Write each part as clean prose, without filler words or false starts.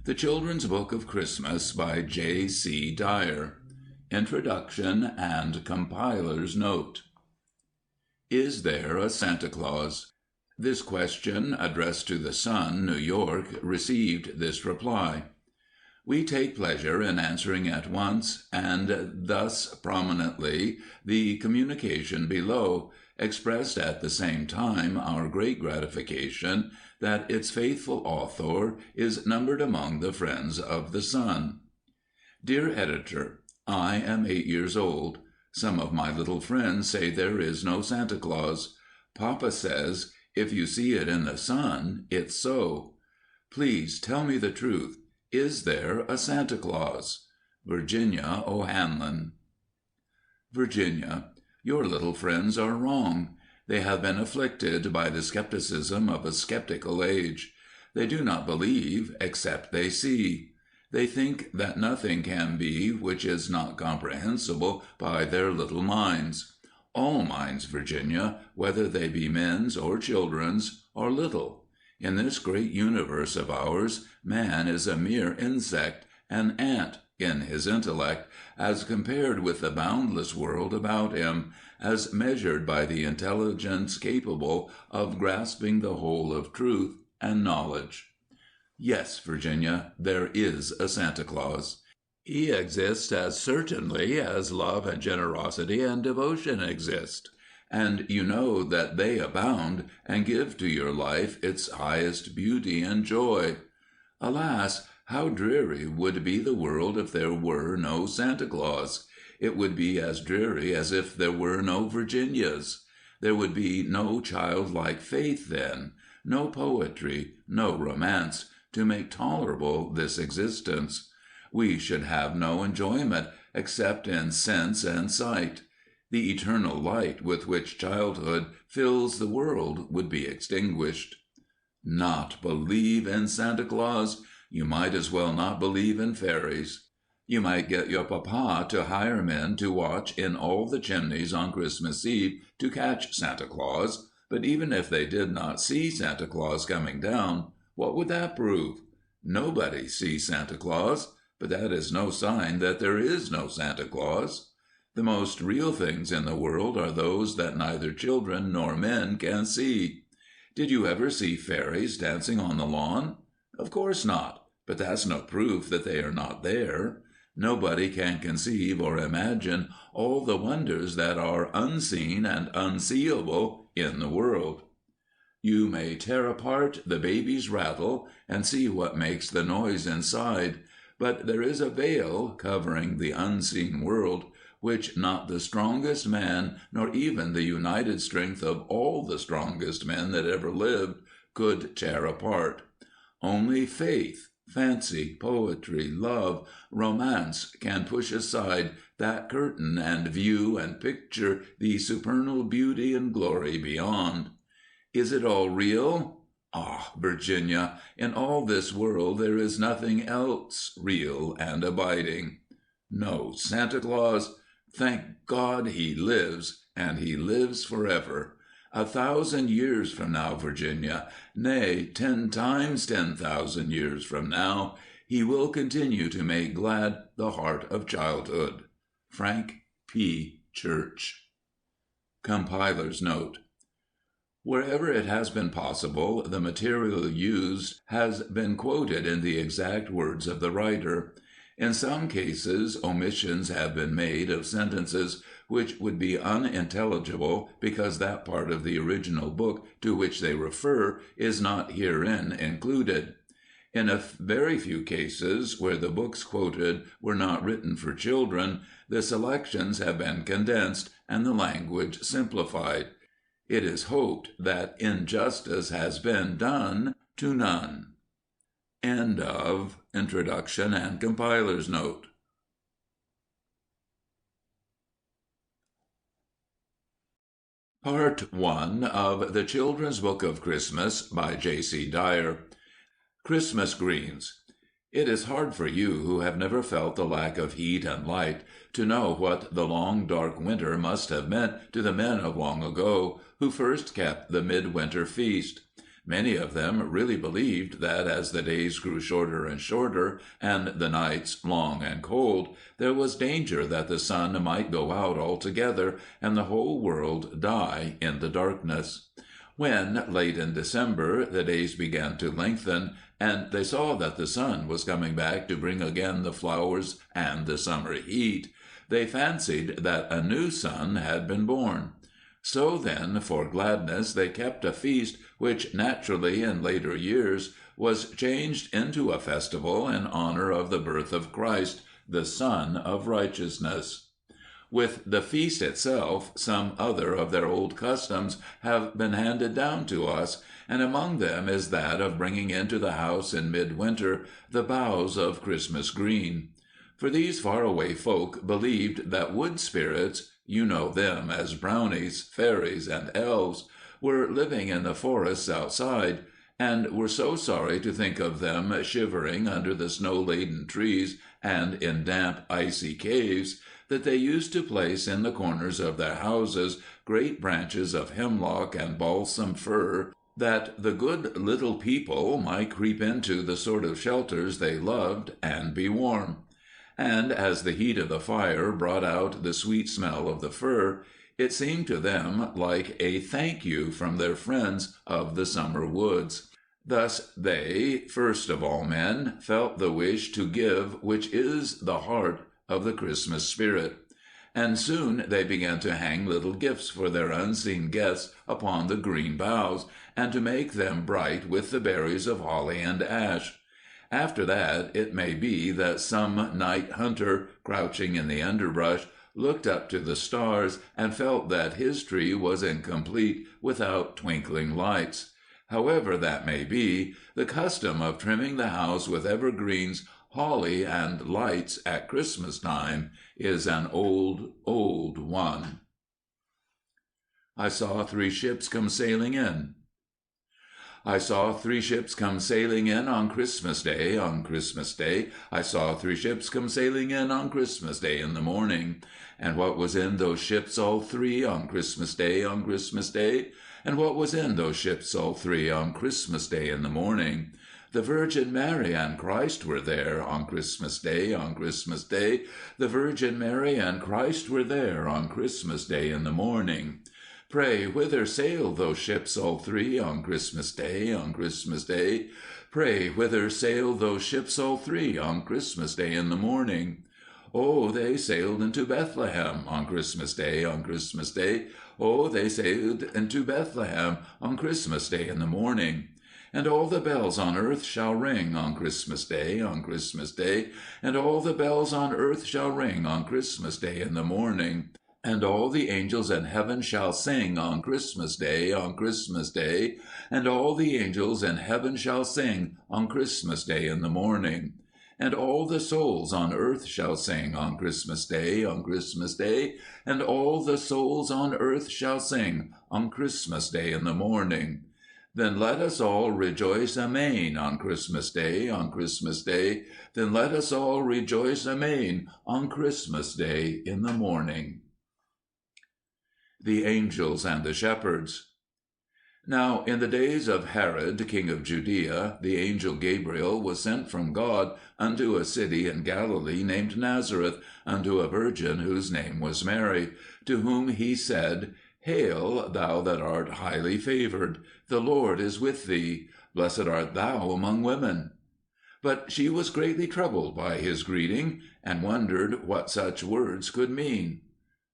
The Children's Book of Christmas by J.C. Dier. Introduction and Compiler's Note. Is there a Santa Claus? This question, addressed to the Sun, New York, received this reply. We take pleasure in answering at once, and thus prominently, the communication below, expressed at the same time our great gratification that its faithful author is numbered among the friends of the Sun. Dear Editor, I am 8 years old. Some of my little friends say there is no Santa Claus. Papa says, if you see it in the sun, it's so. Please tell me the truth. Is there a Santa Claus? Virginia O'Hanlon. Virginia, your little friends are wrong. They have been afflicted by the skepticism of a skeptical age. They do not believe except they see. They think that nothing can be which is not comprehensible by their little minds. All minds, Virginia, whether they be men's or children's, are little. In this great universe of ours, man is a mere insect, an ant in his intellect, as compared with the boundless world about him, as measured by the intelligence capable of grasping the whole of truth and knowledge. Yes, Virginia, there is a Santa Claus. He exists as certainly as love and generosity and devotion exist. And you know that they abound and give to your life its highest beauty and joy. Alas, how dreary would be the world if there were no Santa Claus! It would be as dreary as if there were no Virginias. There would be no childlike faith then, no poetry, no romance, to make tolerable this existence. We should have no enjoyment except in sense and sight. The eternal light with which childhood fills the world would be extinguished. Not believe in Santa Claus? You might as well not believe in fairies. You might get your papa to hire men to watch in all the chimneys on Christmas Eve to catch Santa Claus, but even if they did not see Santa Claus coming down, what would that prove? Nobody sees Santa Claus, but that is no sign that there is no Santa Claus. The most real things in the world are those that neither children nor men can see. Did you ever see fairies dancing on the lawn? Of course not, but that's no proof that they are not there. Nobody can conceive or imagine all the wonders that are unseen and unseeable in the world. You may tear apart the baby's rattle and see what makes the noise inside, but there is a veil covering the unseen world which not the strongest man, nor even the united strength of all the strongest men that ever lived, could tear apart. Only faith, fancy, poetry, love, romance can push aside that curtain and view and picture the supernal beauty and glory beyond. Is it all real? Ah, Virginia, in all this world there is nothing else real and abiding. No Santa Claus? Thank God he lives, and he lives forever. 1,000 years from now, Virginia, nay, 10 times 10,000 years from now, he will continue to make glad the heart of childhood. Frank P. Church. Compiler's Note. Wherever it has been possible, the material used has been quoted in the exact words of the writer. In some cases, omissions have been made of sentences which would be unintelligible because that part of the original book to which they refer is not herein included. In a very few cases, where the books quoted were not written for children, the selections have been condensed and the language simplified. It is hoped that injustice has been done to none. End of Introduction and Compiler's Note. Part 1 of The Children's Book of Christmas by J.C. Dier. Christmas Greens. It is hard for you who have never felt the lack of heat and light to know what the long, dark winter must have meant to the men of long ago who first kept the midwinter feast. Many of them really believed that as the days grew shorter and shorter, and the nights long and cold, there was danger that the sun might go out altogether, and the whole world die in the darkness. When, late in December, the days began to lengthen, and they saw that the sun was coming back to bring again the flowers and the summer heat, they fancied that a new sun had been born. So then, for gladness, they kept a feast which naturally in later years was changed into a festival in honor of the birth of Christ, the Sun of Righteousness. With the feast itself, some other of their old customs have been handed down to us, and among them is that of bringing into the house in midwinter the boughs of Christmas green. For these faraway folk believed that wood spirits, you know them as brownies, fairies, and elves, were living in the forests outside, and were so sorry to think of them shivering under the snow-laden trees and in damp, icy caves, that they used to place in the corners of their houses great branches of hemlock and balsam fir, that the good little people might creep into the sort of shelters they loved and be warm. And as the heat of the fire brought out the sweet smell of the fir, it seemed to them like a thank you from their friends of the summer woods. Thus they, first of all men, felt the wish to give which is the heart of the Christmas spirit. And soon they began to hang little gifts for their unseen guests upon the green boughs, and to make them bright with the berries of holly and ash. After that, it may be that some night hunter, crouching in the underbrush, looked up to the stars and felt that his tree was incomplete without twinkling lights. However that may be, the custom of trimming the house with evergreens, holly, and lights at Christmas time is an old, old one. I saw 3 ships come sailing in. I saw 3 ships come sailing in on Christmas Day, on Christmas Day. I saw 3 ships come sailing in on Christmas Day in the morning. And what was in those ships all 3 on Christmas Day, on Christmas Day? And what was in those ships all 3 on Christmas Day in the morning? The Virgin Mary and Christ were there on Christmas Day, on Christmas Day. The Virgin Mary and Christ were there on Christmas Day in the morning. Pray, whither sail those ships all 3 on Christmas Day, on Christmas Day? Pray, whither sail those ships all 3 on Christmas Day in the morning? Oh, they sailed into Bethlehem on Christmas Day, on Christmas Day. Oh, they sailed into Bethlehem on Christmas Day in the morning. And all the bells on earth shall ring on Christmas Day, on Christmas Day. And all the bells on earth shall ring on Christmas Day in the morning. And all the angels in heaven shall sing on Christmas Day, on Christmas Day. And all the angels in heaven shall sing on Christmas Day in the morning. And all the souls on earth shall sing on Christmas Day, on Christmas Day. And all the souls on earth shall sing on Christmas Day in the morning. Then let us all rejoice amain on Christmas Day, on Christmas Day. Then let us all rejoice amain on Christmas Day in the morning. The Angels and the Shepherds. Now in the days of Herod, king of Judea, the angel Gabriel was sent from God unto a city in Galilee named Nazareth, unto a virgin whose name was Mary, to whom he said, Hail, thou that art highly favored, the Lord is with thee. Blessed art thou among women. But she was greatly troubled by his greeting, and wondered what such words could mean.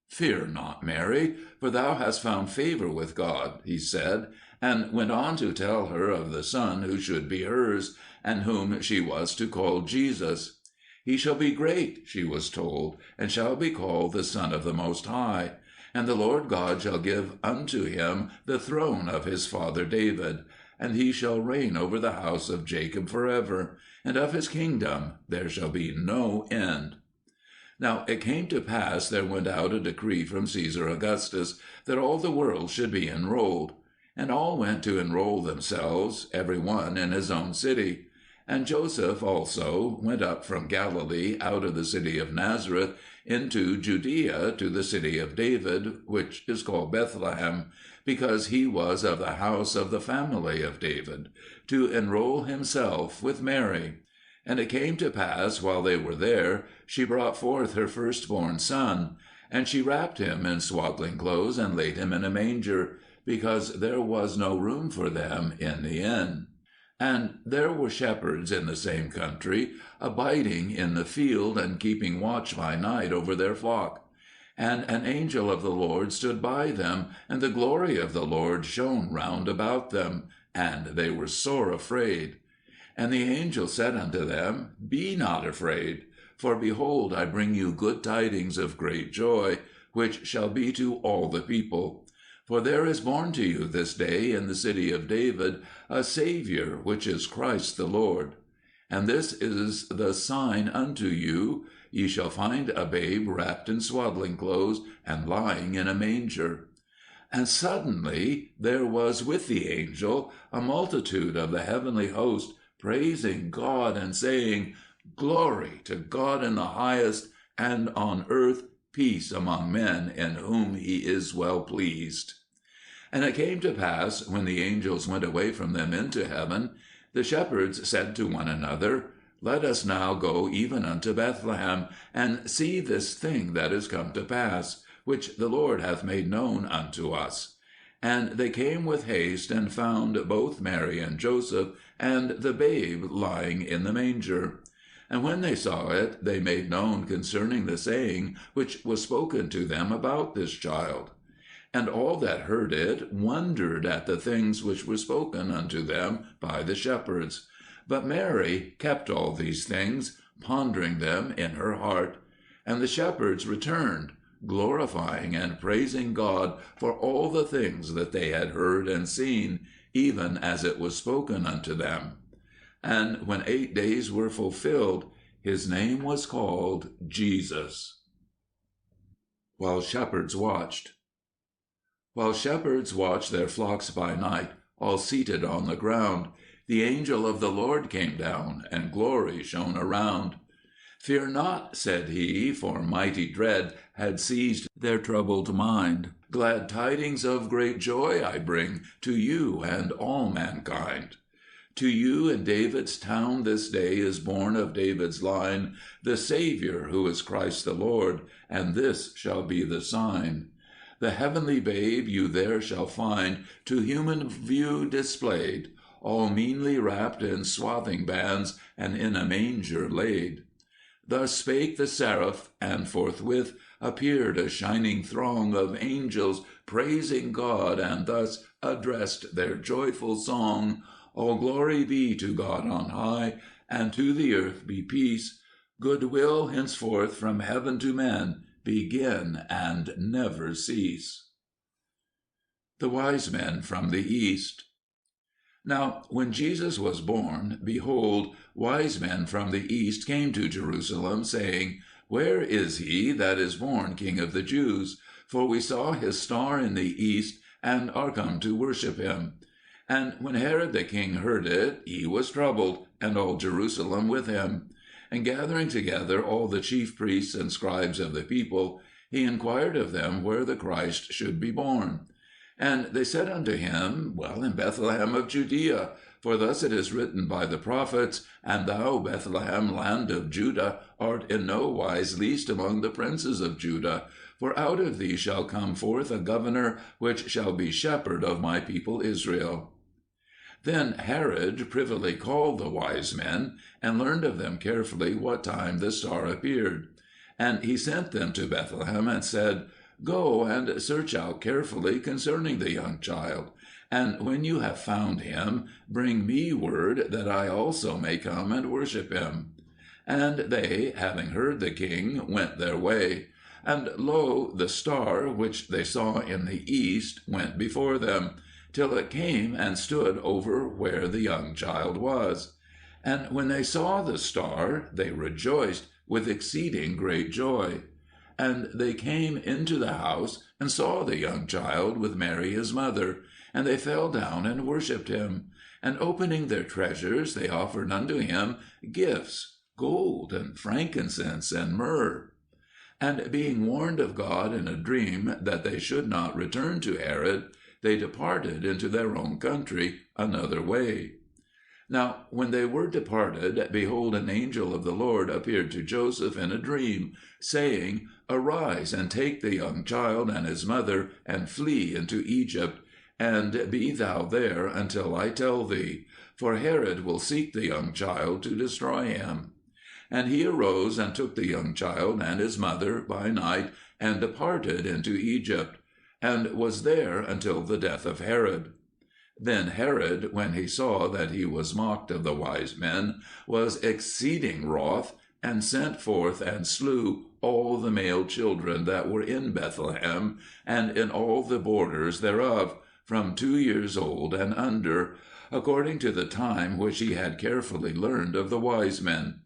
Fear not, Mary, for thou hast found favor with God, he said, and went on to tell her of the Son who should be hers, and whom she was to call Jesus. He shall be great, she was told, and shall be called the Son of the Most High. And the Lord God shall give unto him the throne of his father David, and he shall reign over the house of Jacob forever, and of his kingdom there shall be no end. Now it came to pass there went out a decree from Caesar Augustus, that all the world should be enrolled. And all went to enroll themselves, every one in his own city. And Joseph also went up from Galilee out of the city of Nazareth into Judea to the city of David, which is called Bethlehem, because he was of the house of the family of David, to enroll himself with Mary. And it came to pass, while they were there, she brought forth her firstborn son, and she wrapped him in swaddling clothes, and laid him in a manger, because there was no room for them in the inn. And there were shepherds in the same country, abiding in the field, and keeping watch by night over their flock. And an angel of the Lord stood by them, and the glory of the Lord shone round about them, and they were sore afraid. And the angel said unto them, Be not afraid, for behold, I bring you good tidings of great joy, which shall be to all the people. For there is born to you this day in the city of David a Saviour, which is Christ the Lord. And this is the sign unto you: ye shall find a babe wrapped in swaddling clothes, and lying in a manger. And suddenly there was with the angel a multitude of the heavenly host, praising God, and saying, Glory to God in the highest, and on earth peace among men in whom he is well pleased. And it came to pass, when the angels went away from them into heaven, the shepherds said to one another, Let us now go even unto Bethlehem, and see this thing that is come to pass, which the Lord hath made known unto us. And they came with haste, and found both Mary and Joseph, and the babe lying in the manger. And when they saw it, they made known concerning the saying which was spoken to them about this child. And all that heard it wondered at the things which were spoken unto them by the shepherds. But Mary kept all these things, pondering them in her heart. And the shepherds returned, glorifying and praising God for all the things that they had heard and seen, even as it was spoken unto them. And when 8 days were fulfilled, his name was called Jesus. While shepherds watched. While shepherds watched their flocks by night, all seated on the ground, the angel of the Lord came down, and glory shone around. Fear not, said he, for mighty dread had seized their troubled mind. Glad tidings of great joy I bring to you and all mankind. To you in David's town this day is born of David's line the Saviour, who is Christ the Lord, and this shall be the sign. The heavenly babe you there shall find, to human view displayed, all meanly wrapped in swathing bands, and in a manger laid. Thus spake the seraph, and forthwith appeared a shining throng of angels, praising God, and thus addressed their joyful song. All glory be to God on high, and to the earth be peace, goodwill henceforth from heaven to men, begin and never cease. The wise men from the east. Now, when Jesus was born, behold, wise men from the east came to Jerusalem, saying, Where is he that is born King of the Jews? For we saw his star in the east, and are come to worship him. And when Herod the king heard it, he was troubled, and all Jerusalem with him. And gathering together all the chief priests and scribes of the people, he inquired of them where the Christ should be born. And they said unto him, Well, in Bethlehem of Judea, for thus it is written by the prophets, And thou, Bethlehem, land of Judah, art in no wise least among the princes of Judah, for out of thee shall come forth a governor, which shall be shepherd of my people Israel. Then Herod privily called the wise men, and learned of them carefully what time the star appeared. And he sent them to Bethlehem, and said, Go and search out carefully concerning the young child, and when you have found him, bring me word, that I also may come and worship him. And they, having heard the king, went their way. And lo, the star which they saw in the east went before them, till it came and stood over where the young child was. And when they saw the star, they rejoiced with exceeding great joy. And they came into the house, and saw the young child with Mary his mother, and they fell down and worshipped him. And opening their treasures, they offered unto him gifts, gold, and frankincense, and myrrh. And being warned of God in a dream that they should not return to Herod, they departed into their own country another way. Now when they were departed, behold, an angel of the Lord appeared to Joseph in a dream, saying, Arise, and take the young child and his mother, and flee into Egypt, and be thou there until I tell thee, for Herod will seek the young child to destroy him. And he arose and took the young child and his mother by night, and departed into Egypt, and was there until the death of Herod. Then Herod, when he saw that he was mocked of the wise men, was exceeding wroth, and sent forth and slew all the male children that were in Bethlehem, and in all the borders thereof, from 2 years old and under, according to the time which he had carefully learned of the wise men.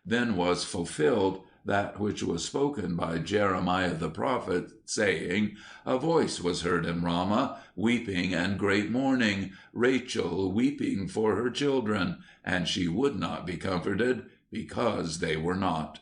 Then was fulfilled that which was spoken by Jeremiah the prophet, saying, A voice was heard in Ramah, weeping and great mourning, Rachel weeping for her children, and she would not be comforted, because they were not.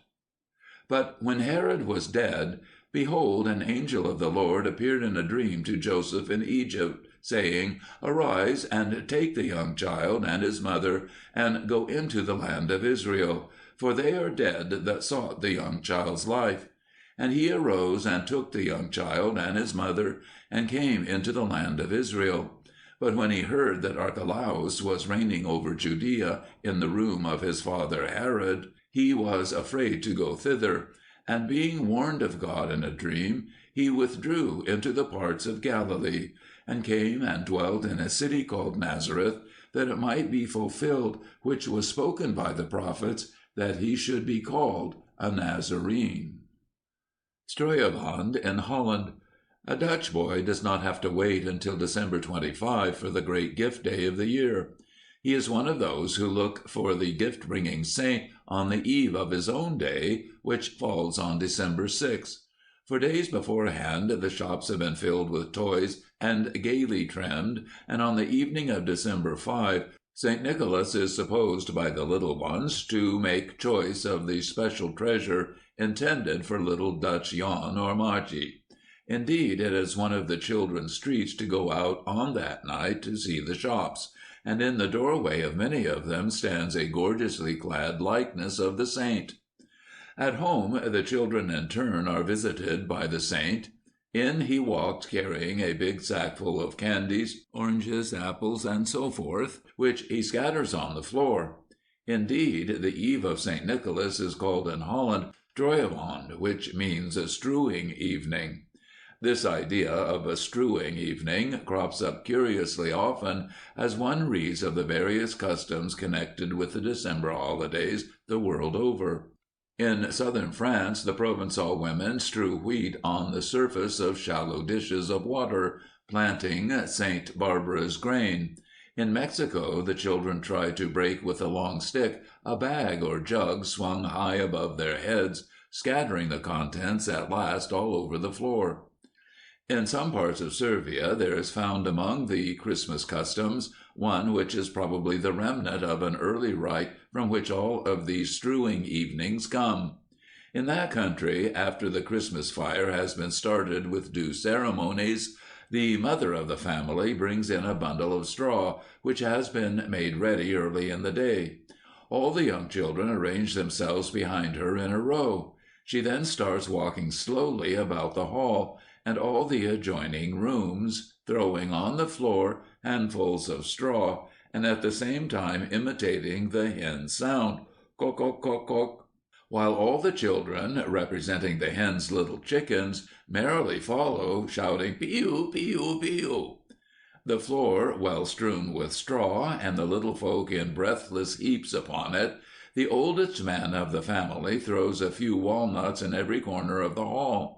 But when Herod was dead, behold, an angel of the Lord appeared in a dream to Joseph in Egypt, saying, Arise, and take the young child and his mother, and go into the land of Israel, for they are dead that sought the young child's life. And he arose and took the young child and his mother, and came into the land of Israel. But when he heard that Archelaus was reigning over Judea in the room of his father Herod, he was afraid to go thither, and being warned of God in a dream, he withdrew into the parts of Galilee, and came and dwelt in a city called Nazareth, that it might be fulfilled which was spoken by the prophets, that he should be called a Nazarene. Strooijenband in Holland. A Dutch boy does not have to wait until December 25 for the great gift day of the year. He is one of those who look for the gift-bringing saint on the eve of his own day, which falls on December 6. For days beforehand the shops have been filled with toys and gaily trimmed, and on the evening of December 5, St. Nicholas is supposed by the little ones to make choice of the special treasure intended for little Dutch Jan or Margie. Indeed, it is one of the children's treats to go out on that night to see the shops, and in the doorway of many of them stands a gorgeously clad likeness of the saint. At home, the children in turn are visited by the saint. In he walked carrying a big sackful of candies, oranges, apples, and so forth, which he scatters on the floor. Indeed, the eve of St. Nicholas is called in Holland Strooijenband, which means a strewing evening. This idea of a strewing evening crops up curiously often as one reads of the various customs connected with the December holidays the world over. In southern France, the Provençal women strew wheat on the surface of shallow dishes of water, planting St. Barbara's grain. In Mexico, the children try to break with a long stick a bag or jug swung high above their heads, scattering the contents at last all over the floor. In some parts of Servia there is found among the Christmas customs one which is probably the remnant of an early rite from which all of these strewing evenings come. In that country, after the Christmas fire has been started with due ceremonies, the mother of the family brings in a bundle of straw, which has been made ready early in the day. All the young children arrange themselves behind her in a row. She then starts walking slowly about the hall, and all the adjoining rooms, throwing on the floor handfuls of straw, and at the same time imitating the hen's sound, "Cock, cock, cock, cock," while all the children, representing the hen's little chickens, merrily follow, shouting, "Pee-oo, pee-oo, pee-oo." The floor well strewn with straw, and the little folk in breathless heaps upon it, the oldest man of the family throws a few walnuts in every corner of the hall.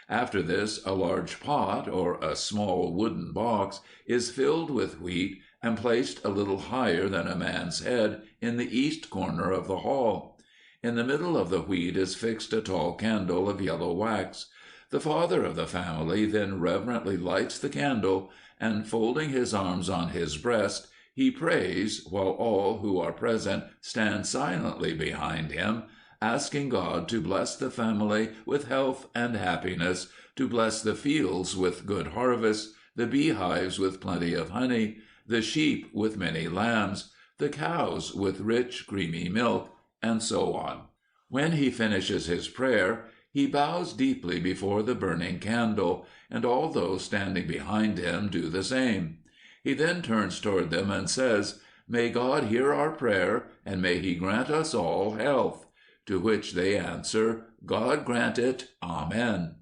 After this, a large pot, or a small wooden box, is filled with wheat and placed a little higher than a man's head in the east corner of the hall. In the middle of the wheat is fixed a tall candle of yellow wax. The father of the family then reverently lights the candle, and folding his arms on his breast, he prays, while all who are present stand silently behind him, asking God to bless the family with health and happiness, to bless the fields with good harvests, the beehives with plenty of honey, the sheep with many lambs, the cows with rich, creamy milk, and so on. When he finishes his prayer, he bows deeply before the burning candle, and all those standing behind him do the same. He then turns toward them and says, "May God hear our prayer, and may he grant us all health." To which they answer, "God grant it, Amen."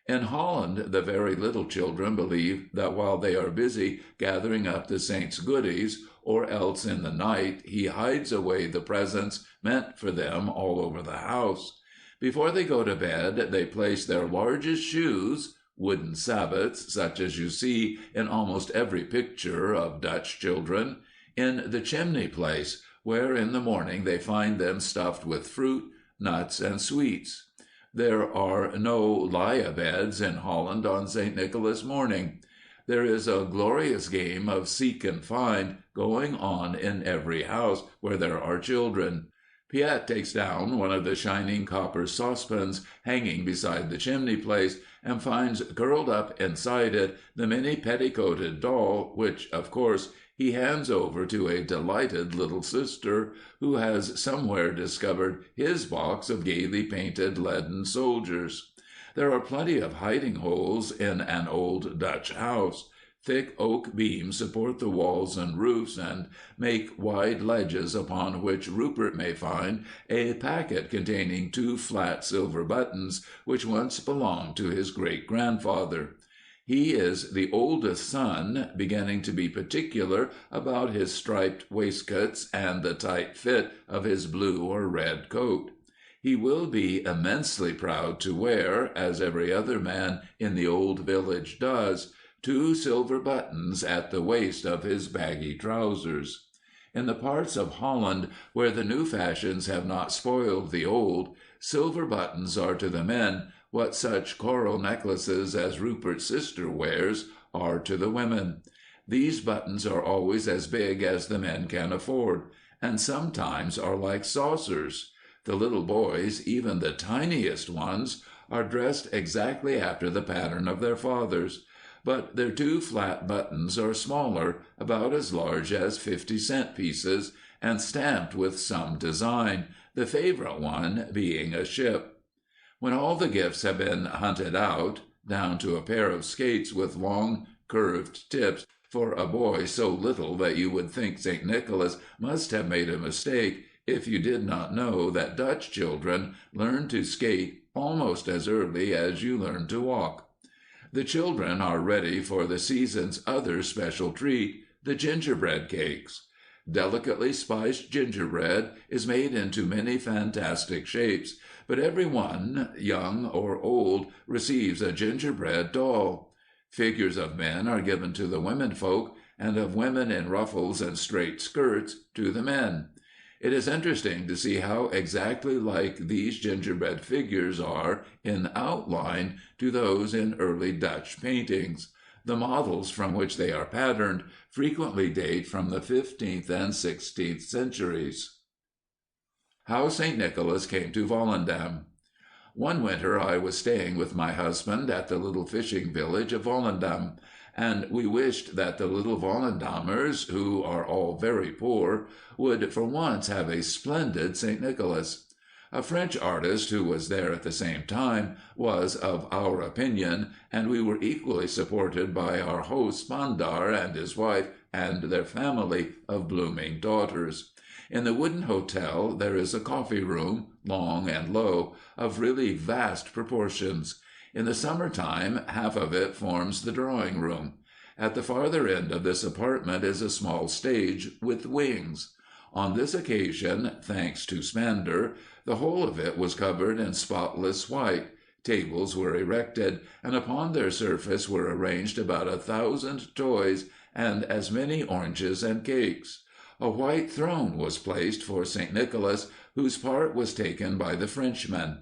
In Holland, the very little children believe that while they are busy gathering up the saint's goodies, or else in the night he hides away the presents meant for them all over the house. Before they go to bed, they place their largest shoes, wooden sabots, such as you see in almost every picture of Dutch children, in the chimney place, where in the morning they find them stuffed with fruit, nuts, and sweets. There are no lie-a-beds in Holland on St. Nicholas morning. There is a glorious game of seek and find going on in every house where there are children. Piet takes down one of the shining copper saucepans hanging beside the chimney place, and finds curled up inside it the many petticoated doll, which, of course, he hands over to a delighted little sister, who has somewhere discovered his box of gaily painted leaden soldiers. There are plenty of hiding holes in an old Dutch house. Thick oak beams support the walls and roofs, and make wide ledges upon which Rupert may find a packet containing 2 flat silver buttons, which once belonged to his great-grandfather. He is the oldest son, beginning to be particular about his striped waistcoats and the tight fit of his blue or red coat. He will be immensely proud to wear, as every other man in the old village does, 2 silver buttons at the waist of his baggy trousers. In the parts of Holland where the new fashions have not spoiled the old, silver buttons are to the men what such coral necklaces as Rupert's sister wears are to the women. These buttons are always as big as the men can afford, and sometimes are like saucers. The little boys, even the tiniest ones, are dressed exactly after the pattern of their fathers. But their 2 flat buttons are smaller, about as large as 50-cent pieces, and stamped with some design, the favorite one being a ship. When all the gifts have been hunted out, down to a pair of skates with long, curved tips, for a boy so little that you would think St. Nicholas must have made a mistake if you did not know that Dutch children learn to skate almost as early as you learn to walk. The children are ready for the season's other special treat, the gingerbread cakes. Delicately spiced gingerbread is made into many fantastic shapes, but every one, young or old, receives a gingerbread doll. Figures of men are given to the womenfolk, and of women in ruffles and straight skirts to the men. It is interesting to see how exactly like these gingerbread figures are in outline to those in early Dutch paintings. The models from which they are patterned frequently date from the 15th and 16th centuries. How St. Nicholas came to Volendam. One winter I was staying with my husband at the little fishing village of Volendam, and we wished that the little Volendammers, who are all very poor, would for once have a splendid St. Nicholas. A French artist who was there at the same time was of our opinion, and we were equally supported by our host Spandar and his wife and their family of blooming daughters. In the wooden hotel there is a coffee-room, long and low, of really vast proportions. In the summer-time, half of it forms the drawing-room. At the farther end of this apartment is a small stage with wings. On this occasion, thanks to Spandar, the whole of it was covered in spotless white. Tables were erected, and upon their surface were arranged about 1,000 toys and as many oranges and cakes. A white throne was placed for St. Nicholas, whose part was taken by the Frenchmen.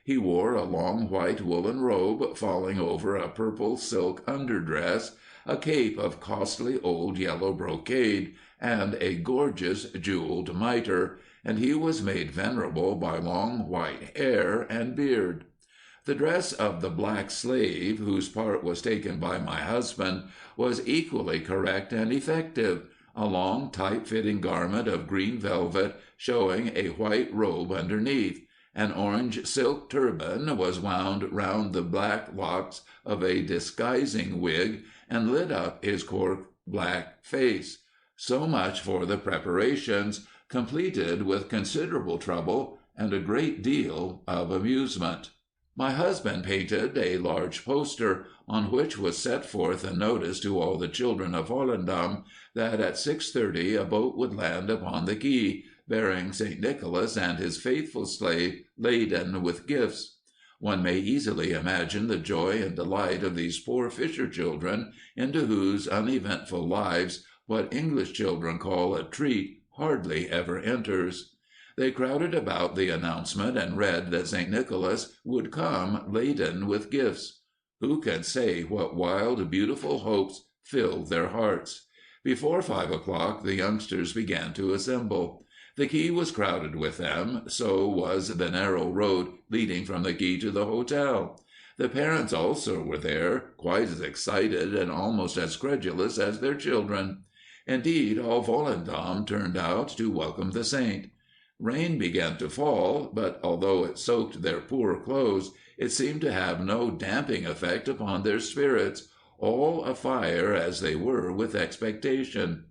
He wore a long white woolen robe falling over a purple silk underdress, a cape of costly old yellow brocade, and a gorgeous jeweled mitre, and he was made venerable by long white hair and beard. The dress of the black slave, whose part was taken by my husband, was equally correct and effective, a long, tight-fitting garment of green velvet, showing a white robe underneath. An orange silk turban was wound round the black locks of a disguising wig, and lit up his cork black face. So much for the preparations, completed with considerable trouble and a great deal of amusement. My husband painted a large poster, on which was set forth a notice to all the children of Volendam that at 6:30 a boat would land upon the quay, bearing St. Nicholas and his faithful slave laden with gifts. One may easily imagine the joy and delight of these poor fisher children, into whose uneventful lives what English children call a treat hardly ever enters. They crowded about the announcement and read that St. Nicholas would come laden with gifts. Who can say what wild, beautiful hopes filled their hearts? Before 5 o'clock the youngsters began to assemble. The quay was crowded with them, so was the narrow road leading from the quay to the hotel. The parents also were there, quite as excited and almost as credulous as their children. Indeed, all Volendam turned out to welcome the saint. Rain began to fall, but although it soaked their poor clothes, it seemed to have no damping effect upon their spirits, all afire as they were with expectation.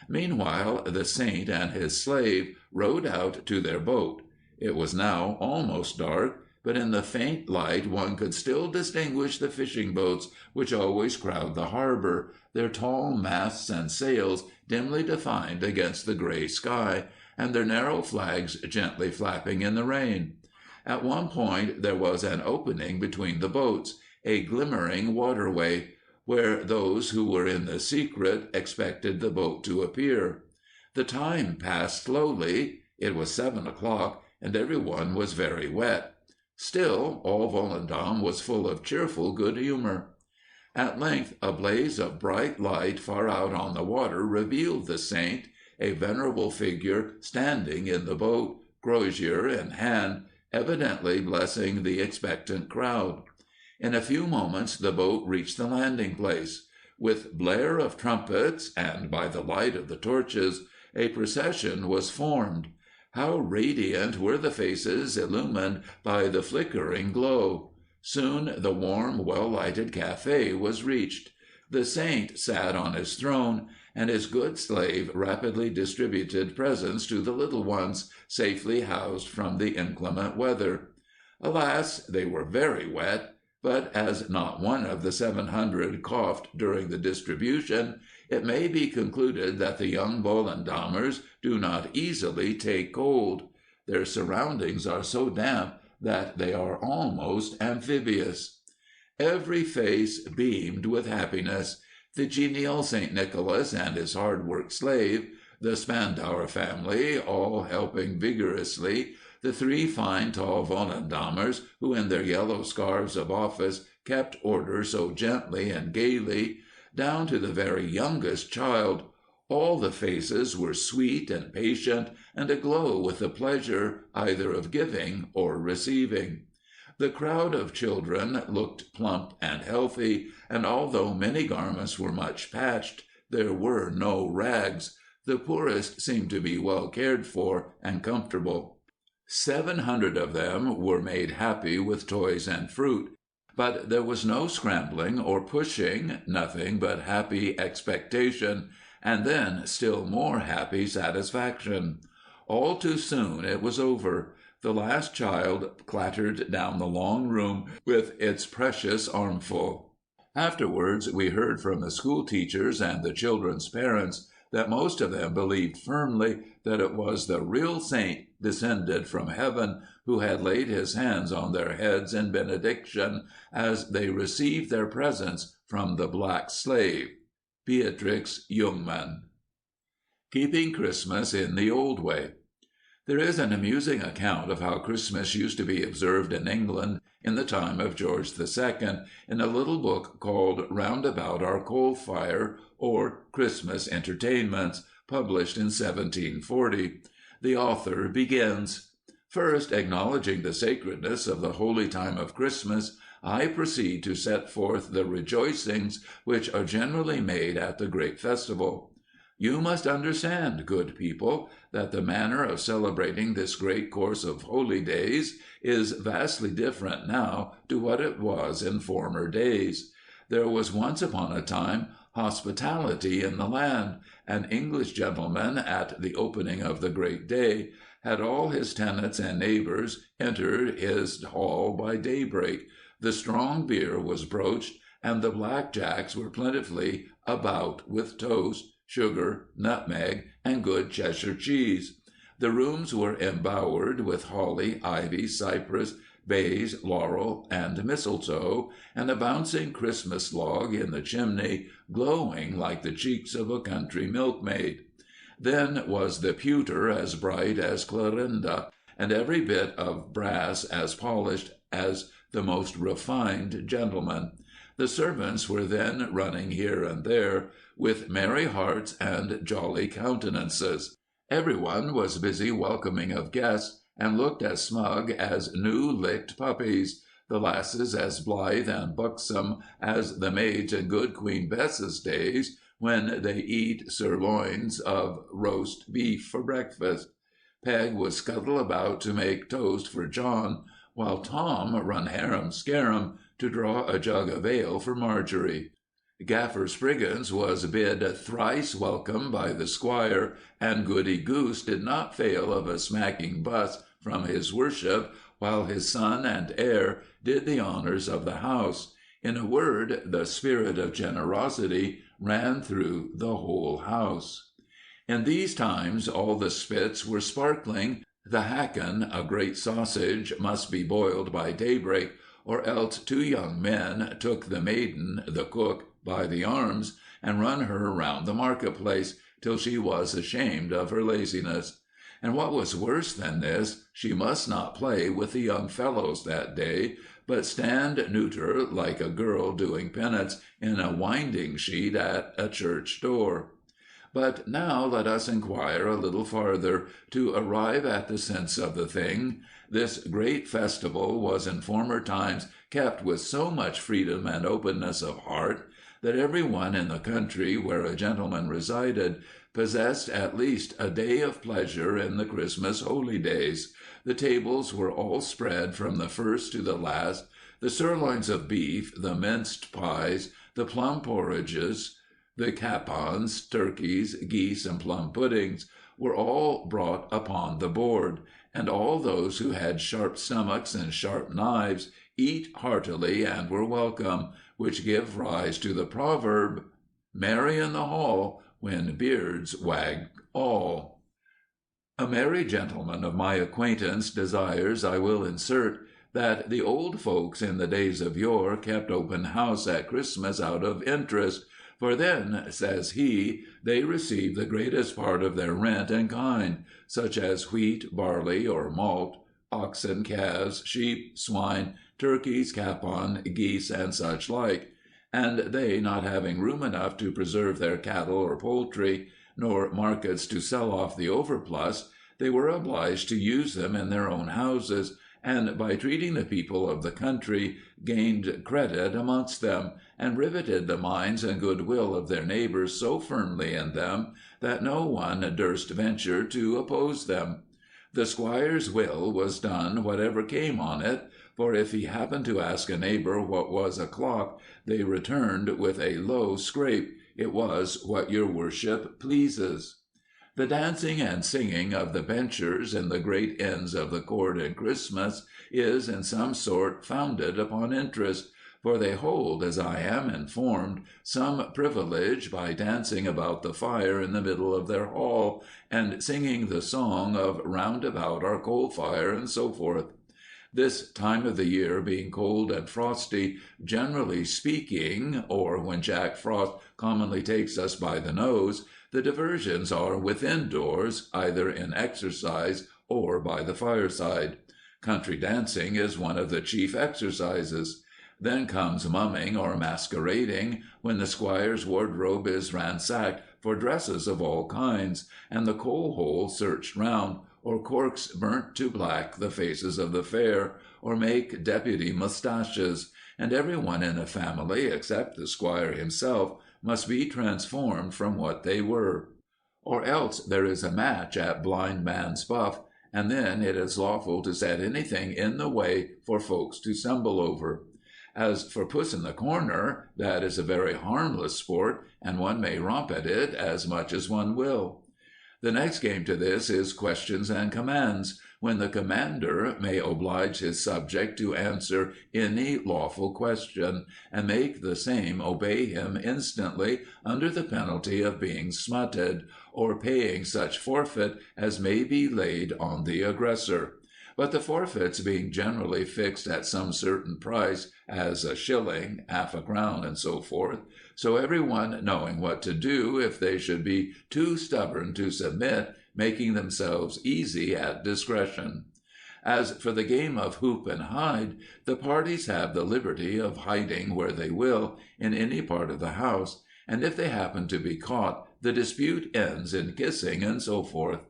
Meanwhile, the saint and his slave rowed out to their boat. It was now almost dark, but in the faint light one could still distinguish the fishing boats which always crowd the harbor, their tall masts and sails dimly defined against the gray sky, and their narrow flags gently flapping in the rain. At one point there was an opening between the boats, a glimmering waterway, where those who were in the secret expected the boat to appear. The time passed slowly. It was 7 o'clock, and everyone was very wet. Still, all Volendam was full of cheerful good humor. At length a blaze of bright light far out on the water revealed the saint, a venerable figure standing in the boat, crozier in hand, evidently blessing the expectant crowd. In a few moments the boat reached the landing place. With blare of trumpets, and by the light of the torches, a procession was formed. How radiant were the faces illumined by the flickering glow! Soon the warm, well-lighted café was reached. The saint sat on his throne, and his good slave rapidly distributed presents to the little ones, safely housed from the inclement weather. Alas, they were very wet, but as not one of the 700 coughed during the distribution, it may be concluded that the young Volendammers do not easily take cold. Their surroundings are so damp that they are almost amphibious. Every face beamed with happiness. The genial St. Nicholas and his hard-worked slave, the Spandauer family, all helping vigorously, the 3 fine, tall Volendammers, who in their yellow scarves of office kept order so gently and gaily, down to the very youngest child, all the faces were sweet and patient and aglow with the pleasure either of giving or receiving. The crowd of children looked plump and healthy, and although many garments were much patched, there were no rags. The poorest seemed to be well cared for and comfortable. 700 of them were made happy with toys and fruit, but there was no scrambling or pushing, nothing but happy expectation, and then still more happy satisfaction. All too soon it was over. The last child clattered down the long room with its precious armful. Afterwards we heard from the school teachers and the children's parents that most of them believed firmly that it was the real saint descended from heaven who had laid his hands on their heads in benediction as they received their presents from the black slave. Beatrix Jungmann. Keeping Christmas in the Old Way. There is an amusing account of how Christmas used to be observed in England in the time of George II. in a little book called Round About Our Coal Fire, or Christmas Entertainments, published in 1740. The author begins: First, acknowledging the sacredness of the holy time of Christmas, I proceed to set forth the rejoicings which are generally made at the great festival. You must understand, good people, that the manner of celebrating this great course of holy days is vastly different now to what it was in former days. There was once upon a time hospitality in the land. An English gentleman, at the opening of the great day, had all his tenants and neighbors enter his hall by daybreak, the strong beer was broached, and the blackjacks were plentifully about with toast, sugar, nutmeg, and good Cheshire cheese. The rooms were embowered with holly, ivy, cypress, bays, laurel, and mistletoe, and a bouncing Christmas log in the chimney glowing like the cheeks of a country milkmaid. Then was the pewter as bright as Clorinda, and every bit of brass as polished as the most refined gentleman. The servants were then running here and there, with merry hearts and jolly countenances. Everyone was busy welcoming of guests, and looked as smug as new-licked puppies, the lasses as blithe and buxom as the maids in good Queen Bess's days, when they eat sirloins of roast beef for breakfast. Peg would scuttle about to make toast for John, while Tom run harum-scarum to draw a jug of ale for Marjorie. Gaffer Spriggins was bid thrice welcome by the squire, and Goody Goose did not fail of a smacking buss from his worship, while his son and heir did the honours of the house. In a word, the spirit of generosity ran through the whole house. In these times all the spits were sparkling. The hacken, a great sausage, must be boiled by daybreak, or else two young men took the maiden, the cook, by the arms, and run her round the market-place, till she was ashamed of her laziness. And what was worse than this, she must not play with the young fellows that day, but stand neuter like a girl doing penance in a winding-sheet at a church door. But now let us inquire a little farther, to arrive at the sense of the thing. This great festival was in former times kept with so much freedom and openness of heart, that every one in the country where a gentleman resided possessed at least a day of pleasure in the Christmas holy days. The tables were all spread from the first to the last, the sirloins of beef, the minced pies, the plum porridges, the capons, turkeys, geese, and plum puddings were all brought upon the board, and all those who had sharp stomachs and sharp knives eat heartily and were welcome, which give rise to the proverb, "Merry in the hall, when beards wag all." A merry gentleman of my acquaintance desires I will insert that the old folks in the days of yore kept open house at Christmas out of interest, for then, says he, they received the greatest part of their rent in kind, such as wheat, barley, or malt, oxen, calves, sheep, swine, turkeys, capon, geese, and such like, and they not having room enough to preserve their cattle or poultry, nor markets to sell off the overplus, they were obliged to use them in their own houses, and by treating the people of the country, gained credit amongst them, and riveted the minds and goodwill of their neighbours so firmly in them, that no one durst venture to oppose them. The squire's will was done whatever came on it, for if he happened to ask a neighbour what was a clock, they returned with a low scrape, "It was what your worship pleases." The dancing and singing of the benchers in the great inns of the court in Christmas is, in some sort, founded upon interest, for they hold, as I am informed, some privilege by dancing about the fire in the middle of their hall, and singing the song of "Round about our coal fire," and so forth. This time of the year being cold and frosty, generally speaking, or when Jack Frost commonly takes us by the nose, the diversions are within doors, either in exercise or by the fireside. Country dancing is one of the chief exercises. Then comes mumming or masquerading, when the squire's wardrobe is ransacked for dresses of all kinds, and the coal hole searched round, or corks burnt to black the faces of the fair, or make deputy moustaches, and every one in the family, except the squire himself, must be transformed from what they were. Or else there is a match at blind man's buff, and then it is lawful to set anything in the way for folks to stumble over. As for puss in the corner, that is a very harmless sport, and one may romp at it as much as one will. The next game to this is questions and commands, when the commander may oblige his subject to answer any lawful question, and make the same obey him instantly, under the penalty of being smutted, or paying such forfeit as may be laid on the aggressor. But the forfeits being generally fixed at some certain price, as a shilling, half a crown, and so forth, so every one knowing what to do if they should be too stubborn to submit, making themselves easy at discretion. As for the game of hoop and hide, the parties have the liberty of hiding where they will, in any part of the house, and if they happen to be caught, the dispute ends in kissing and so forth.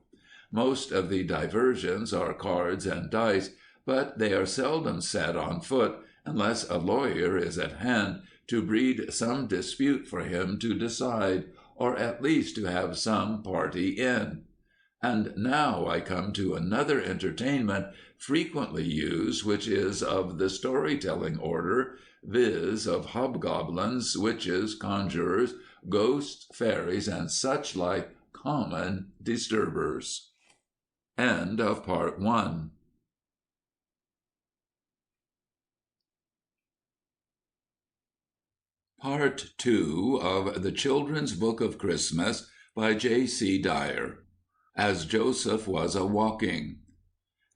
Most of the diversions are cards and dice, but they are seldom set on foot, unless a lawyer is at hand to breed some dispute for him to decide, or at least to have some party in. And now I come to another entertainment frequently used, which is of the story-telling order, viz. Of hobgoblins, witches, conjurers, ghosts, fairies, and such like common disturbers. End of Part 1. Part 2 of The Children's Book of Christmas by J.C. Dier. As Joseph was a-walking.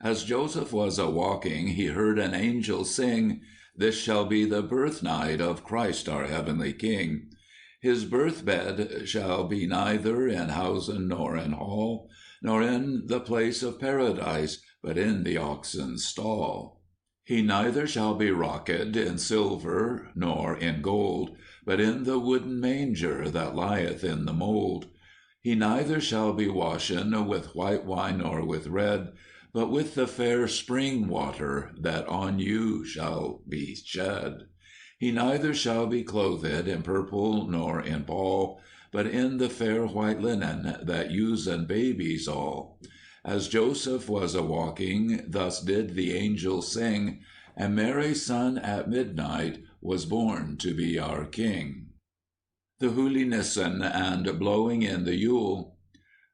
As Joseph was a-walking, he heard an angel sing, "This shall be the birth-night of Christ our heavenly King. His birth-bed shall be neither in housen nor in hall, nor in the place of paradise, but in the oxen's stall. He neither shall be rocked in silver nor in gold, but in the wooden manger that lieth in the mold. He neither shall be washen with white wine nor with red, but with the fair spring water that on you shall be shed. He neither shall be clothed in purple nor in pall, but in the fair white linen that usen babies all. As Joseph was a-walking, thus did the angel sing, and Mary's son at midnight was born to be our King." The Holy Nissen and Blowing in the Yule.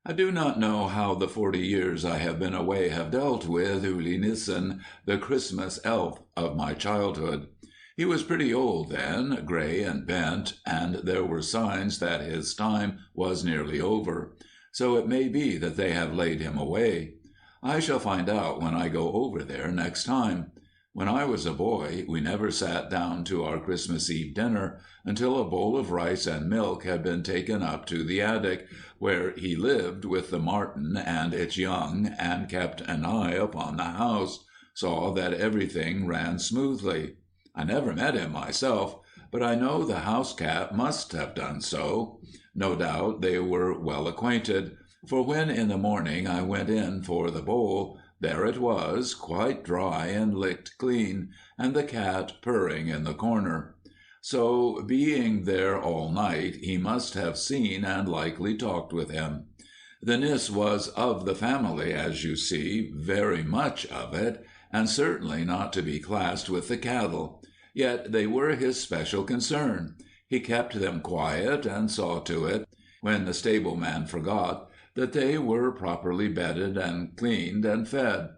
I do not know how the 40 years I have been away have dealt with Holy Nissen, the Christmas elf of my childhood. He was pretty old then, gray and bent, and there were signs that his time was nearly over. So it may be that they have laid him away. I shall find out when I go over there next time. When I was a boy, we never sat down to our Christmas Eve dinner until a bowl of rice and milk had been taken up to the attic, where he lived with the marten and its young, and kept an eye upon the house, saw that everything ran smoothly. I never met him myself, but I know the house cat must have done so. No doubt they were well acquainted, for when in the morning I went in for the bowl, there it was, quite dry and licked clean, and the cat purring in the corner. So, being there all night, he must have seen and likely talked with him. The Nis was of the family, as you see, very much of it, and certainly not to be classed with the cattle. Yet they were his special concern. He kept them quiet, and saw to it, when the stableman forgot, that they were properly bedded and cleaned and fed.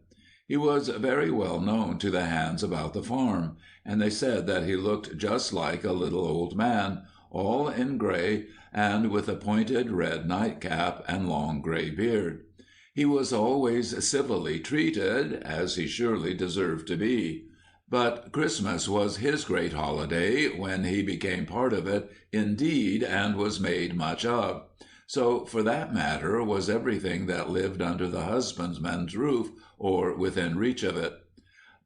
He was very well known to the hands about the farm, and they said that he looked just like a little old man, all in gray, and with a pointed red nightcap and long gray beard. He was always civilly treated, as he surely deserved to be. But Christmas was his great holiday, when he became part of it, indeed, and was made much of. So, for that matter, was everything that lived under the husbandman's roof, or within reach of it.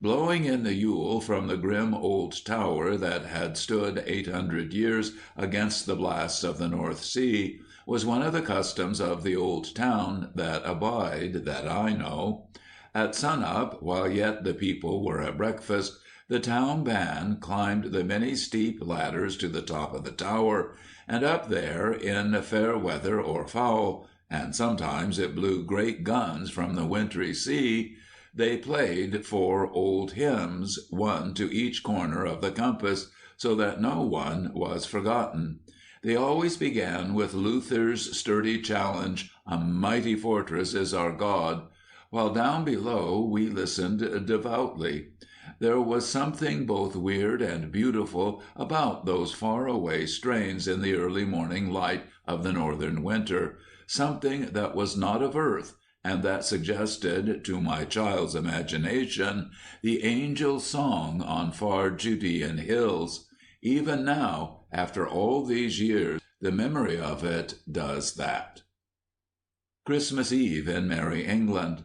Blowing in the Yule from the grim old tower that had stood 800 years against the blasts of the North Sea, was one of the customs of the old town that abide, that I know. At sun-up, while yet the people were at breakfast, the town band climbed the many steep ladders to the top of the tower, and up there, in fair weather or foul, and sometimes it blew great guns from the wintry sea, they played 4 old hymns, one to each corner of the compass, so that no one was forgotten. They always began with Luther's sturdy challenge, "A mighty fortress is our God," while down below we listened devoutly. There was something both weird and beautiful about those far-away strains in the early morning light of the northern winter, something that was not of earth, and that suggested, to my child's imagination, the angels' song on far Judean hills. Even now, after all these years, the memory of it does that. Christmas Eve in Merry England.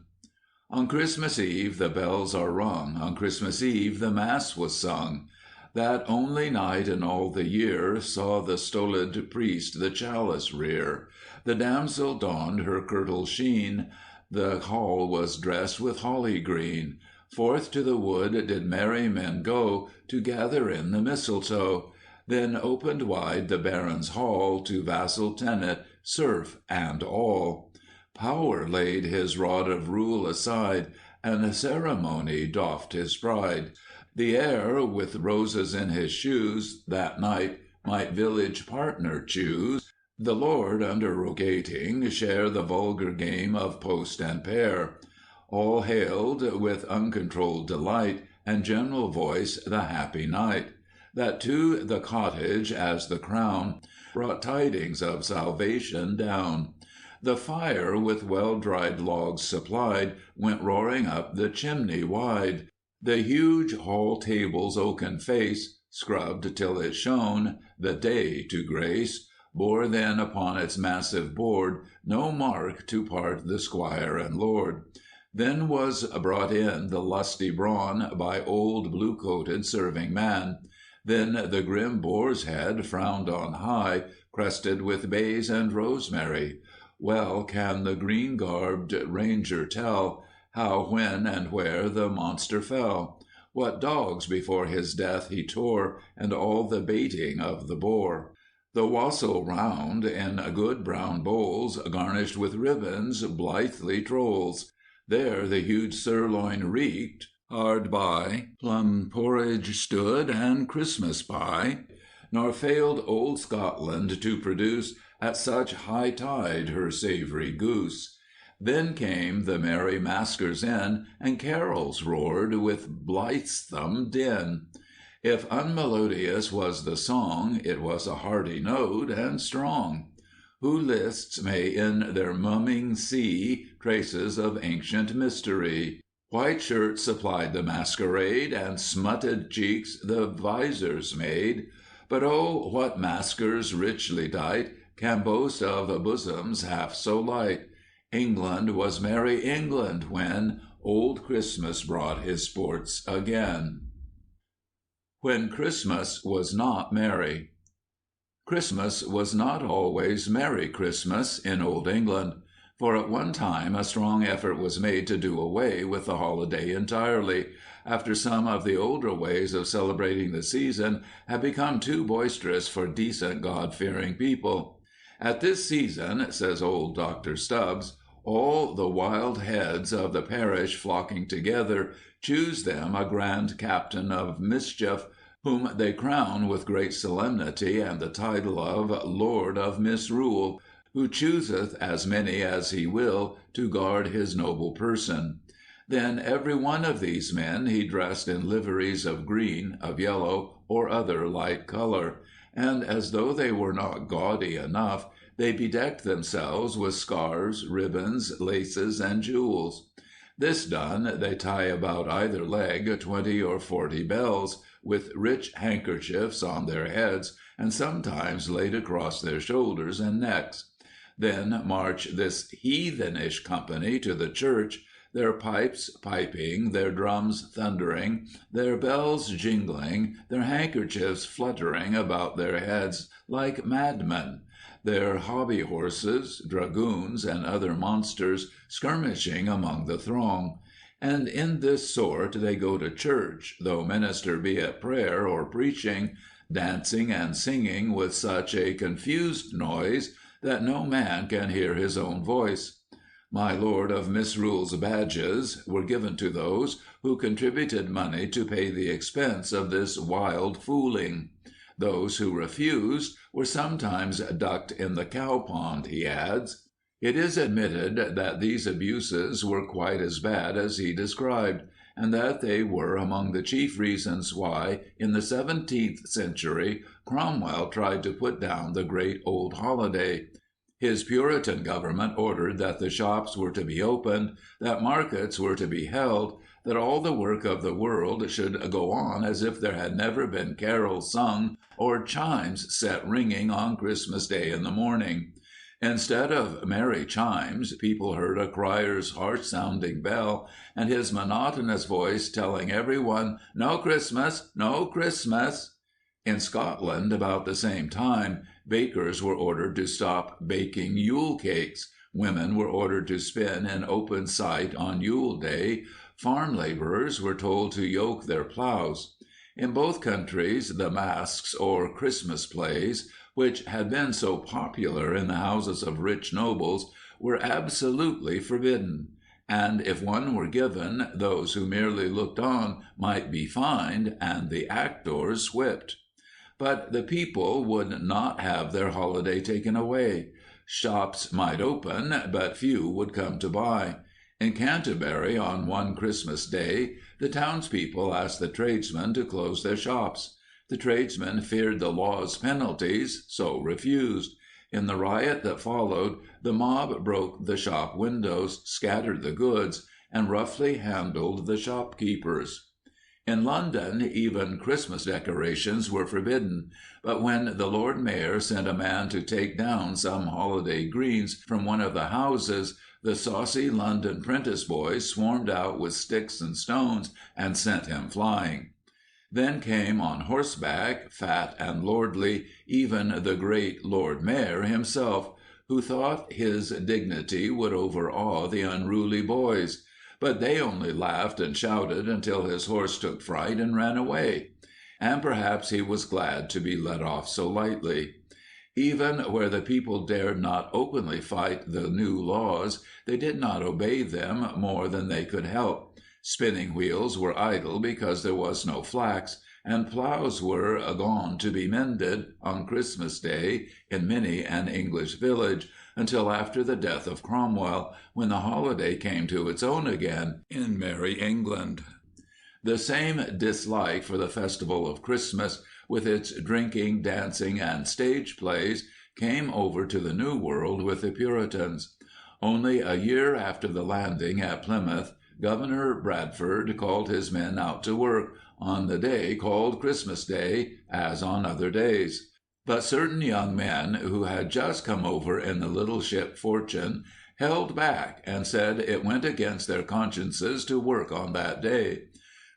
On Christmas Eve the bells are rung, on Christmas Eve the Mass was sung. That only night in all the year saw the stolid priest the chalice rear. The damsel donned her kirtle sheen, the hall was dressed with holly green. Forth to the wood did merry men go, to gather in the mistletoe. Then opened wide the baron's hall, to vassal, tenant, serf, and all. Power laid his rod of rule aside, and ceremony doffed his pride. Dier, with roses in his shoes, that night might village partner choose. The lord, underrogating, share the vulgar game of post and pair. All hailed, with uncontrolled delight, and general voice, the happy night, that to the cottage, as the crown, brought tidings of salvation down. The fire, with well-dried logs supplied, went roaring up the chimney wide. The huge hall table's oaken face, scrubbed till it shone, the day to grace, bore then upon its massive board no mark to part the squire and lord. Then was brought in the lusty brawn by old blue-coated serving man. Then the grim boar's head frowned on high, crested with bays and rosemary. Well can the green-garbed ranger tell how, when, and where the monster fell, what dogs before his death he tore, and all the baiting of the boar. The wassail round, in good brown bowls, garnished with ribbons, blithely trolls. There the huge sirloin reeked, hard by plum porridge stood, and Christmas pie. Nor failed old Scotland to produce, at such high tide, her savoury goose. Then came the merry maskers in, and carols roared with blithesome din. If unmelodious was the song, it was a hearty note and strong. Who lists may in their mumming see traces of ancient mystery. White shirts supplied the masquerade, and smutted cheeks the visors made. But oh, what maskers richly dight can boast of bosoms half so light? England was merry England when old Christmas brought his sports again. When Christmas was not merry. Christmas was not always Merry Christmas in Old England, for at one time a strong effort was made to do away with the holiday entirely, after some of the older ways of celebrating the season had become too boisterous for decent God-fearing people. At this season, says old Dr. Stubbs, all the wild heads of the parish flocking together choose them a grand captain of mischief, whom they crown with great solemnity and the title of Lord of Misrule, who chooseth as many as he will to guard his noble person. Then every one of these men he dressed in liveries of green, of yellow, or other light color, and as though they were not gaudy enough, they bedecked themselves with scarves, ribbons, laces, and jewels. This done, they tie about either leg 20 or 40 bells, with rich handkerchiefs on their heads, and sometimes laid across their shoulders and necks. Then march this heathenish company to the church, their pipes piping, their drums thundering, their bells jingling, their handkerchiefs fluttering about their heads like madmen. their hobby horses, dragoons, and other monsters skirmishing among the throng. And in this sort they go to church, though minister be at prayer or preaching, dancing and singing with such a confused noise that no man can hear his own voice. My Lord of Misrule's badges were given to those who contributed money to pay the expense of this wild fooling. Those who refused were sometimes ducked in the cow pond, he adds. It is admitted that these abuses were quite as bad as he described, and that they were among the chief reasons why, in the 17th century, Cromwell tried to put down the great old holiday. His Puritan government ordered that the shops were to be opened, that markets were to be held, that all the work of the world should go on as if there had never been carols sung or chimes set ringing on Christmas Day in the morning. Instead of merry chimes, people heard a crier's harsh-sounding bell, and his monotonous voice telling everyone, "No Christmas! No Christmas!" In Scotland, about the same time, bakers were ordered to stop baking Yule cakes, women were ordered to spin in open sight on Yule Day, farm laborers were told to yoke their plows. In both countries, the masques or Christmas plays, which had been so popular in the houses of rich nobles, were absolutely forbidden, and if one were given, those who merely looked on might be fined and the actors whipped. But the people would not have their holiday taken away. Shops might open, but few would come to buy. In Canterbury, on one Christmas Day, the townspeople asked the tradesmen to close their shops. The tradesmen feared the law's penalties, so refused. In the riot that followed, the mob broke the shop windows, scattered the goods, and roughly handled the shopkeepers. In London, even Christmas decorations were forbidden, but when the Lord Mayor sent a man to take down some holiday greens from one of the houses, the saucy London prentice boys swarmed out with sticks and stones and sent him flying. Then came on horseback, fat and lordly, even the great Lord Mayor himself, who thought his dignity would overawe the unruly boys. But they only laughed and shouted until his horse took fright and ran away. And perhaps he was glad to be let off so lightly. Even where the people dared not openly fight the new laws, they did not obey them more than they could help. Spinning wheels were idle because there was no flax, and ploughs were gone to be mended on Christmas Day in many an English village, until after the death of Cromwell, when the holiday came to its own again in merry England. The same dislike for the festival of Christmas, with its drinking, dancing, and stage plays, came over to the New World with the Puritans. Only a year after the landing at Plymouth, Governor Bradford called his men out to work, on the day called Christmas Day, as on other days. But certain young men who had just come over in the little ship Fortune held back and said it went against their consciences to work on that day.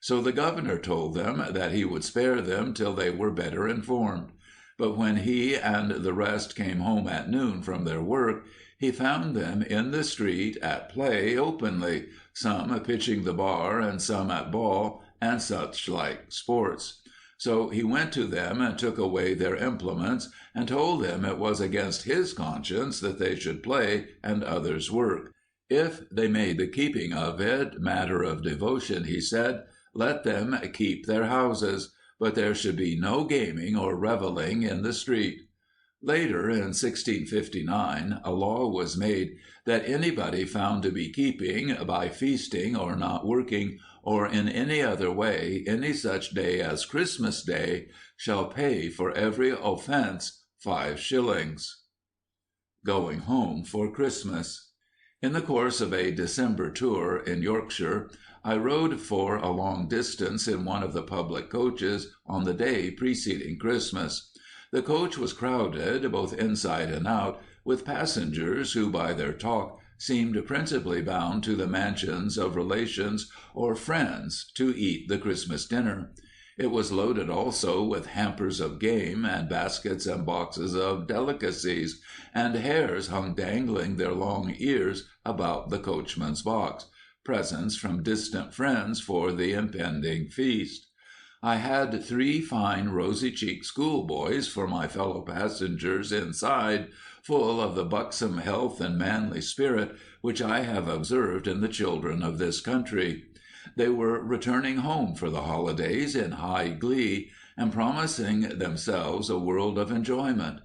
So the governor told them that he would spare them till they were better informed. But when he and the rest came home at noon from their work, he found them in the street at play openly, some pitching the bar and some at ball and such like sports. So he went to them and took away their implements, and told them it was against his conscience that they should play and others work. If they made the keeping of it matter of devotion, he said, let them keep their houses, but there should be no gaming or revelling in the street. Later, in 1659, a law was made that anybody found to be keeping, by feasting or not working, or in any other way, any such day as Christmas Day, shall pay for every offence 5 shillings. Going home for Christmas. In the course of a December tour in Yorkshire, I rode for a long distance in one of the public coaches on the day preceding Christmas. The coach was crowded, both inside and out, with passengers who by their talk seemed principally bound to the mansions of relations or friends to eat the Christmas dinner. It was loaded also with hampers of game, and baskets and boxes of delicacies, and hares hung dangling their long ears about the coachman's box, presents from distant friends for the impending feast. I had 3 fine rosy-cheeked schoolboys for my fellow passengers inside, full of the buxom health and manly spirit which I have observed in the children of this country. They were returning home for the holidays in high glee, and promising themselves a world of enjoyment.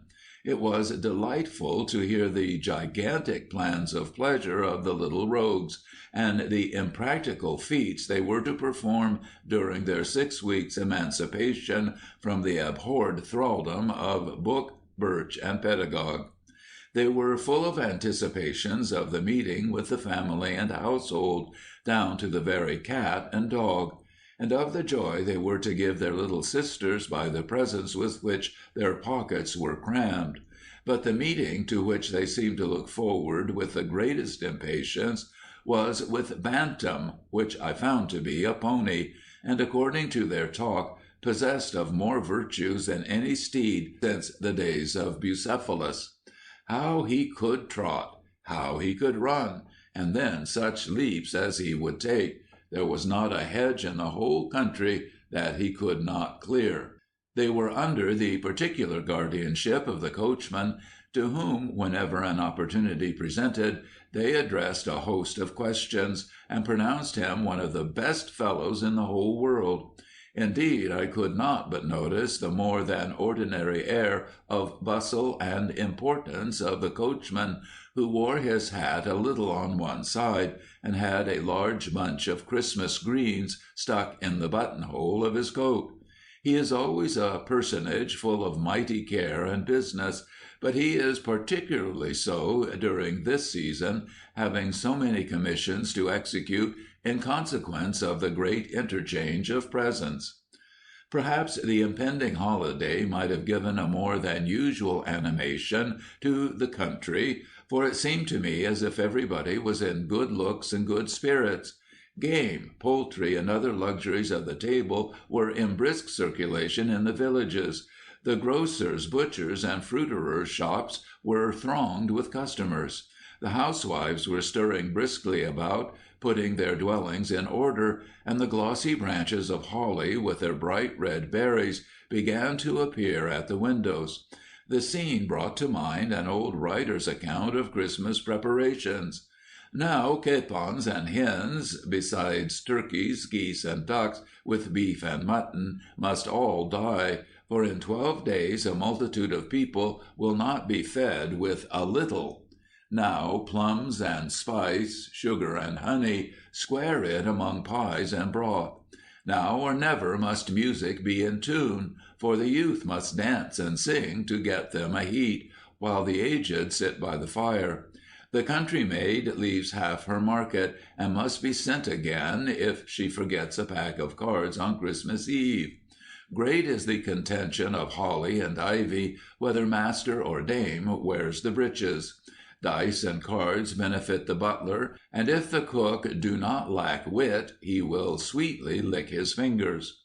It was delightful to hear the gigantic plans of pleasure of the little rogues, and the impractical feats they were to perform during their 6 weeks' emancipation from the abhorred thraldom of book, birch, and pedagogue. They were full of anticipations of the meeting with the family and household, down to the very cat and dog, and of the joy they were to give their little sisters by the presents with which their pockets were crammed. But the meeting to which they seemed to look forward with the greatest impatience was with Bantam, which I found to be a pony, and, according to their talk, possessed of more virtues than any steed since the days of Bucephalus. How he could trot! How he could run! And then such leaps as he would take! There was not a hedge in the whole country that he could not clear. They were under the particular guardianship of the coachman, to whom, whenever an opportunity presented, they addressed a host of questions, and pronounced him one of the best fellows in the whole world. Indeed, I could not but notice the more than ordinary air of bustle and importance of the coachman, who wore his hat a little on one side, and had a large bunch of Christmas greens stuck in the buttonhole of his coat. He is always a personage full of mighty care and business, but he is particularly so during this season, having so many commissions to execute in consequence of the great interchange of presents. Perhaps the impending holiday might have given a more than usual animation to the country, for it seemed to me as if everybody was in good looks and good spirits. Game, poultry, and other luxuries of the table were in brisk circulation in the villages. The grocers', butchers', and fruiterers' shops were thronged with customers. The housewives were stirring briskly about, putting their dwellings in order, and the glossy branches of holly with their bright red berries began to appear at the windows. The scene brought to mind an old writer's account of Christmas preparations. Now capons and hens, besides turkeys, geese, and ducks, with beef and mutton, must all die, for in 12 days a multitude of people will not be fed with a little. Now plums and spice, sugar and honey, square it among pies and broth. Now or never must music be in tune, for the youth must dance and sing to get them a heat, while the aged sit by the fire. The country maid leaves half her market, and must be sent again if she forgets a pack of cards on Christmas Eve. Great is the contention of holly and ivy, whether master or dame wears the breeches. Dice and cards benefit the butler, and if the cook do not lack wit, he will sweetly lick his fingers.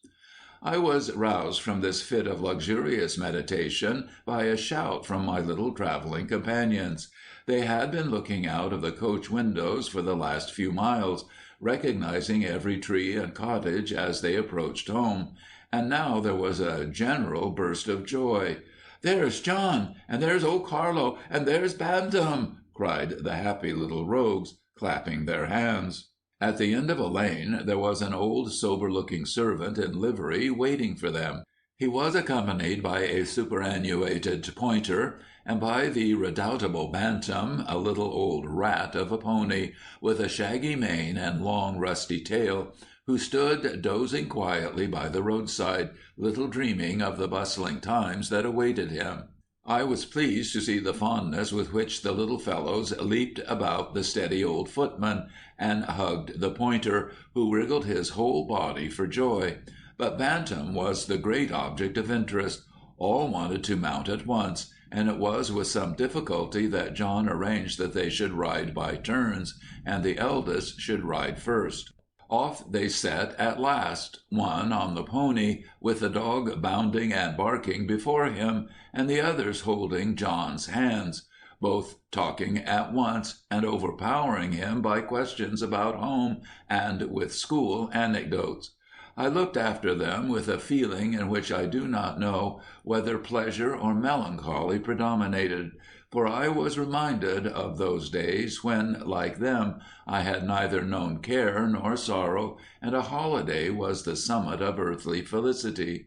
I was roused from this fit of luxurious meditation by a shout from my little traveling companions. They had been looking out of the coach windows for the last few miles, recognizing every tree and cottage as they approached home, and now there was a general burst of joy. "There's John, and there's old Carlo, and there's Bantam!" cried the happy little rogues, clapping their hands. At the end of a lane there was an old sober-looking servant in livery waiting for them. He was accompanied by a superannuated pointer, and by the redoubtable Bantam, a little old rat of a pony, with a shaggy mane and long rusty tail, who stood dozing quietly by the roadside, little dreaming of the bustling times that awaited him. I was pleased to see the fondness with which the little fellows leaped about the steady old footman, and hugged the pointer, who wriggled his whole body for joy. But Bantam was the great object of interest. All wanted to mount at once, and it was with some difficulty that John arranged that they should ride by turns, and the eldest should ride first. Off they set at last, one on the pony, with the dog bounding and barking before him, and the others holding John's hands, both talking at once, and overpowering him by questions about home and with school anecdotes. I looked after them with a feeling in which I do not know whether pleasure or melancholy predominated, for I was reminded of those days when, like them, I had neither known care nor sorrow, and a holiday was the summit of earthly felicity.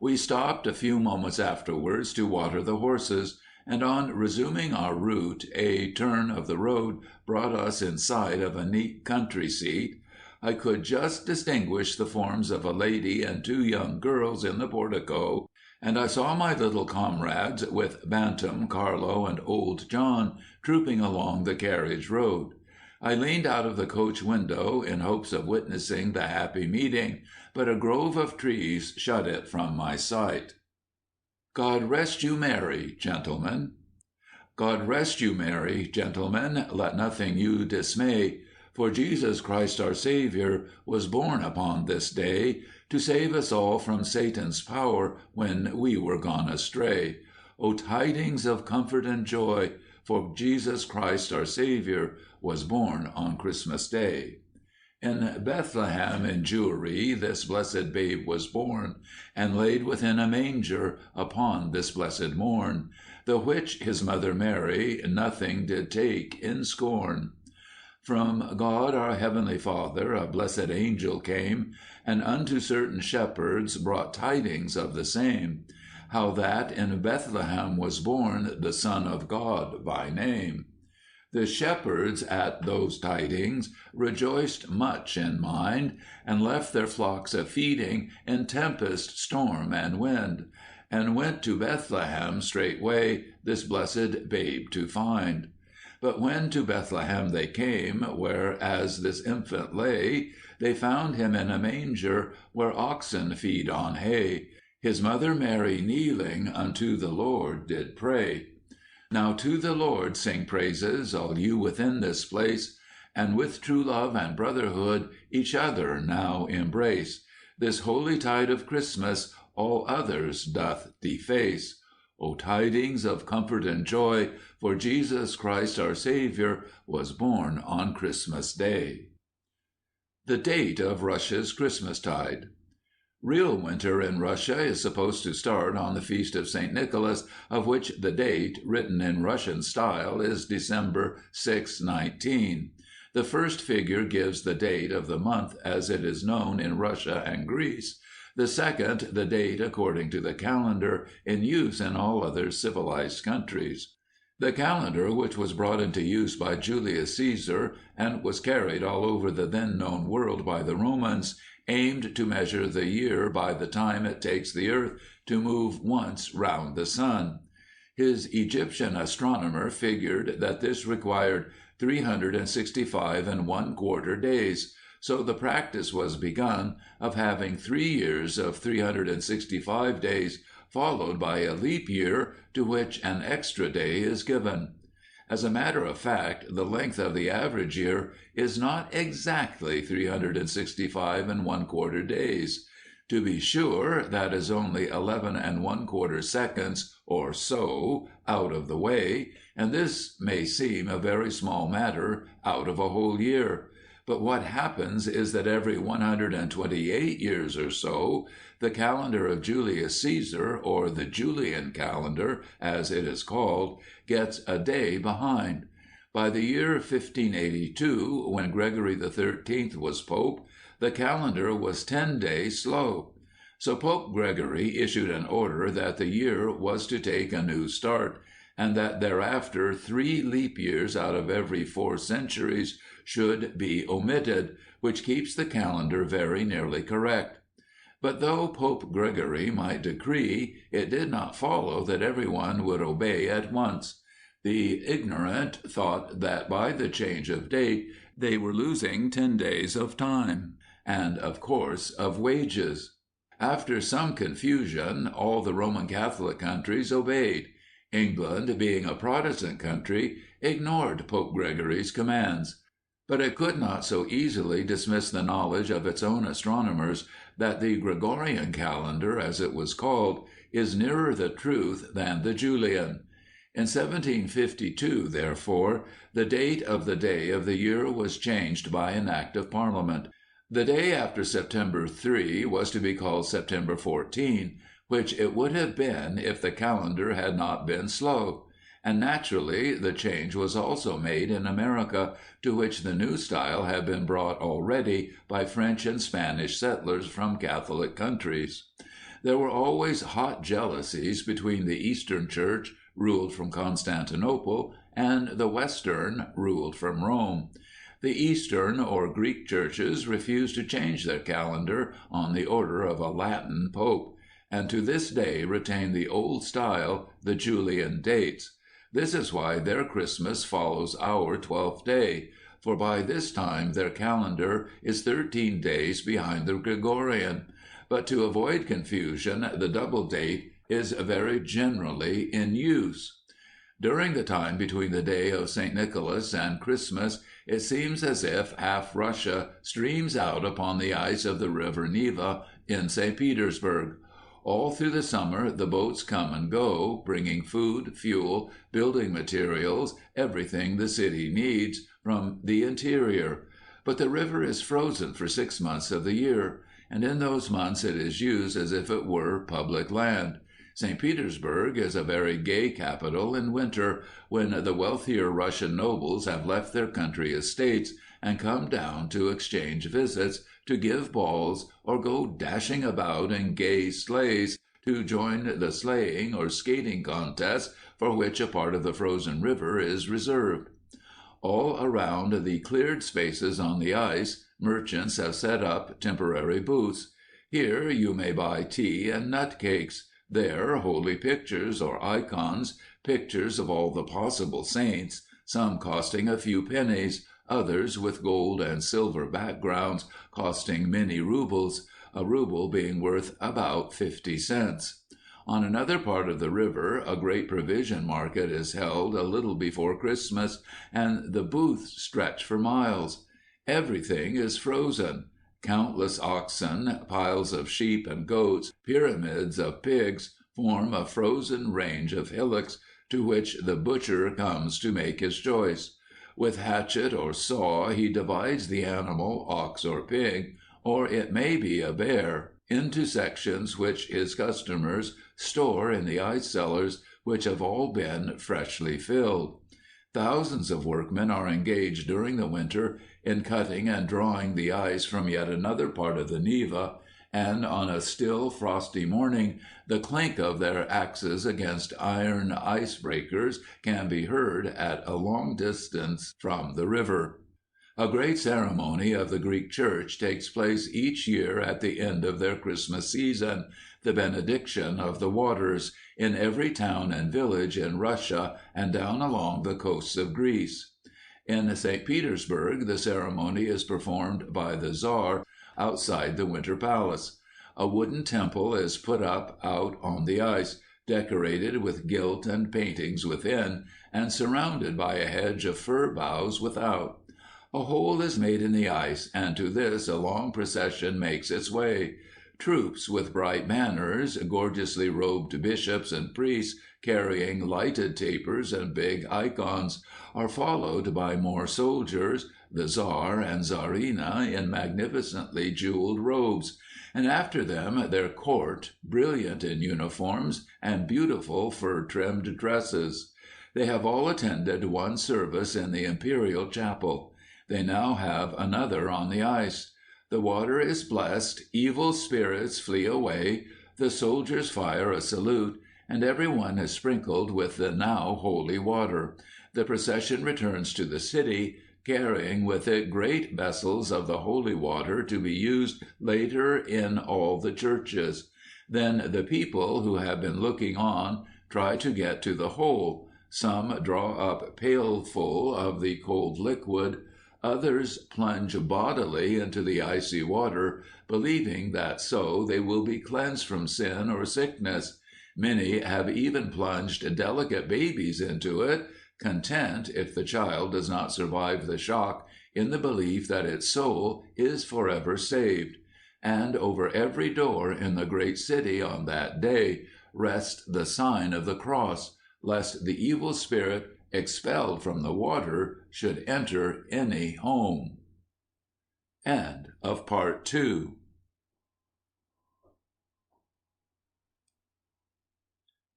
We stopped a few moments afterwards to water the horses, and on resuming our route a turn of the road brought us in sight of a neat country seat. I could just distinguish the forms of a lady and two young girls in the portico, and I saw my little comrades, with Bantam, Carlo, and old John, trooping along the carriage road. I leaned out of the coach window in hopes of witnessing the happy meeting, but a grove of trees shut it from my sight. God rest you merry, gentlemen. God rest you merry, gentlemen, let nothing you dismay, for Jesus Christ our Savior was born upon this day, to save us all from Satan's power when we were gone astray. O tidings of comfort and joy, for Jesus Christ our Savior was born on Christmas Day. In Bethlehem in Jewry this blessed babe was born, and laid within a manger upon this blessed morn, the which his mother Mary nothing did take in scorn. From God our heavenly Father a blessed angel came, and unto certain shepherds brought tidings of the same, how that in Bethlehem was born the Son of God by name. The shepherds at those tidings rejoiced much in mind, and left their flocks a feeding in tempest, storm, and wind, and went to Bethlehem straightway this blessed babe to find. But when to Bethlehem they came, where as this infant lay, they found him in a manger, where oxen feed on hay. His mother Mary kneeling unto the Lord did pray. Now to the Lord sing praises, all you within this place, and with true love and brotherhood each other now embrace. This holy tide of Christmas all others doth deface. O tidings of comfort and joy, for Jesus Christ our Savior was born on Christmas Day. The date of Russia's Christmastide. Real winter in Russia is supposed to start on the feast of St. Nicholas, of which the date, written in Russian style, is December 6/19. The first figure gives the date of the month as it is known in Russia and Greece. The second, the date according to the calendar in use in all other civilized countries. The calendar, which was brought into use by Julius Caesar, and was carried all over the then known world by the Romans, aimed to measure the year by the time it takes the earth to move once round the sun. His Egyptian astronomer figured that this required 365 1/4 days, so the practice was begun of having 3 years of 365 days, followed by a leap year, to which an extra day is given. As a matter of fact, the length of the average year is not exactly 365 1/4 days. To be sure, that is only 11 1/4 seconds or so out of the way, and this may seem a very small matter out of a whole year. But what happens is that every 128 years or so, the calendar of Julius Caesar, or the Julian calendar, as it is called, gets a day behind. By the year 1582, when Gregory XIII was pope, the calendar was 10 days slow. So Pope Gregory issued an order that the year was to take a new start, and that thereafter 3 leap years out of every 4 centuries should be omitted, which keeps the calendar very nearly correct. But though Pope Gregory might decree, it did not follow that everyone would obey at once. The ignorant thought that by the change of date they were losing 10 days of time, and of course of wages. After some confusion, all the Roman Catholic countries obeyed. England, being a Protestant country, ignored Pope Gregory's commands. But it could not so easily dismiss the knowledge of its own astronomers that the Gregorian calendar, as it was called, is nearer the truth than the Julian. In 1752, therefore, the date of the day of the year was changed by an Act of Parliament. The day after September 3 was to be called September 14, which it would have been if the calendar had not been slow. And naturally, the change was also made in America, to which the new style had been brought already by French and Spanish settlers from Catholic countries. There were always hot jealousies between the Eastern Church, ruled from Constantinople, and the Western, ruled from Rome. The Eastern or Greek churches refused to change their calendar on the order of a Latin pope, and to this day retain the old style, the Julian dates. This is why their Christmas follows our 12th day, for by this time their calendar is 13 days behind the Gregorian. But to avoid confusion, the double date is very generally in use. During the time between the day of St. Nicholas and Christmas, it seems as if half Russia streams out upon the ice of the river Neva in St. Petersburg. All through the summer the boats come and go, bringing food, fuel, building materials, everything the city needs, from the interior. But the river is frozen for 6 months of the year, and in those months it is used as if it were public land. St. Petersburg is a very gay capital in winter, when the wealthier Russian nobles have left their country estates and come down to exchange visits, to give balls, or go dashing about in gay sleighs to join the sleighing or skating contests for which a part of the frozen river is reserved. All around the cleared spaces on the ice, merchants have set up temporary booths. Here you may buy tea and nut cakes. There, holy pictures or icons, pictures of all the possible saints, some costing a few pennies, others with gold and silver backgrounds costing many rubles, a ruble being worth about 50 cents. On another part of the river, a great provision market is held a little before Christmas, and the booths stretch for miles. Everything is frozen. Countless oxen, piles of sheep and goats, pyramids of pigs, form a frozen range of hillocks to which the butcher comes to make his choice. With hatchet or saw he divides the animal, ox or pig, or it may be a bear, into sections which his customers store in the ice cellars, which have all been freshly filled. Thousands of workmen are engaged during the winter in cutting and drawing the ice from yet another part of the Neva, and on a still, frosty morning the clink of their axes against iron ice breakers can be heard at a long distance from the river. A great ceremony of the Greek Church takes place each year at the end of their Christmas season, the benediction of the waters, in every town and village in Russia and down along the coasts of Greece. In St. Petersburg the ceremony is performed by the Tsar outside the Winter Palace. A wooden temple is put up out on the ice, decorated with gilt and paintings within, and surrounded by a hedge of fir boughs without. A hole is made in the ice, and to this a long procession makes its way. Troops with bright banners, gorgeously robed bishops and priests carrying lighted tapers and big icons, are followed by more soldiers, the Tsar and Tsarina in magnificently jeweled robes, and after them their court, brilliant in uniforms and beautiful fur-trimmed dresses. They have all attended one service in the imperial chapel. They now have another on the ice. The water is blessed, evil spirits flee away, the soldiers fire a salute, and everyone is sprinkled with the now holy water. The procession returns to the city, carrying with it great vessels of the holy water to be used later in all the churches. Then the people who have been looking on try to get to the hole. Some draw up pailful of the cold liquid. Others plunge bodily into the icy water, believing that so they will be cleansed from sin or sickness. Many have even plunged delicate babies into it, content, if the child does not survive the shock, in the belief that its soul is forever saved. And over every door in the great city on that day rests the sign of the cross, lest the evil spirit expelled from the water should enter any home. End of Part 2.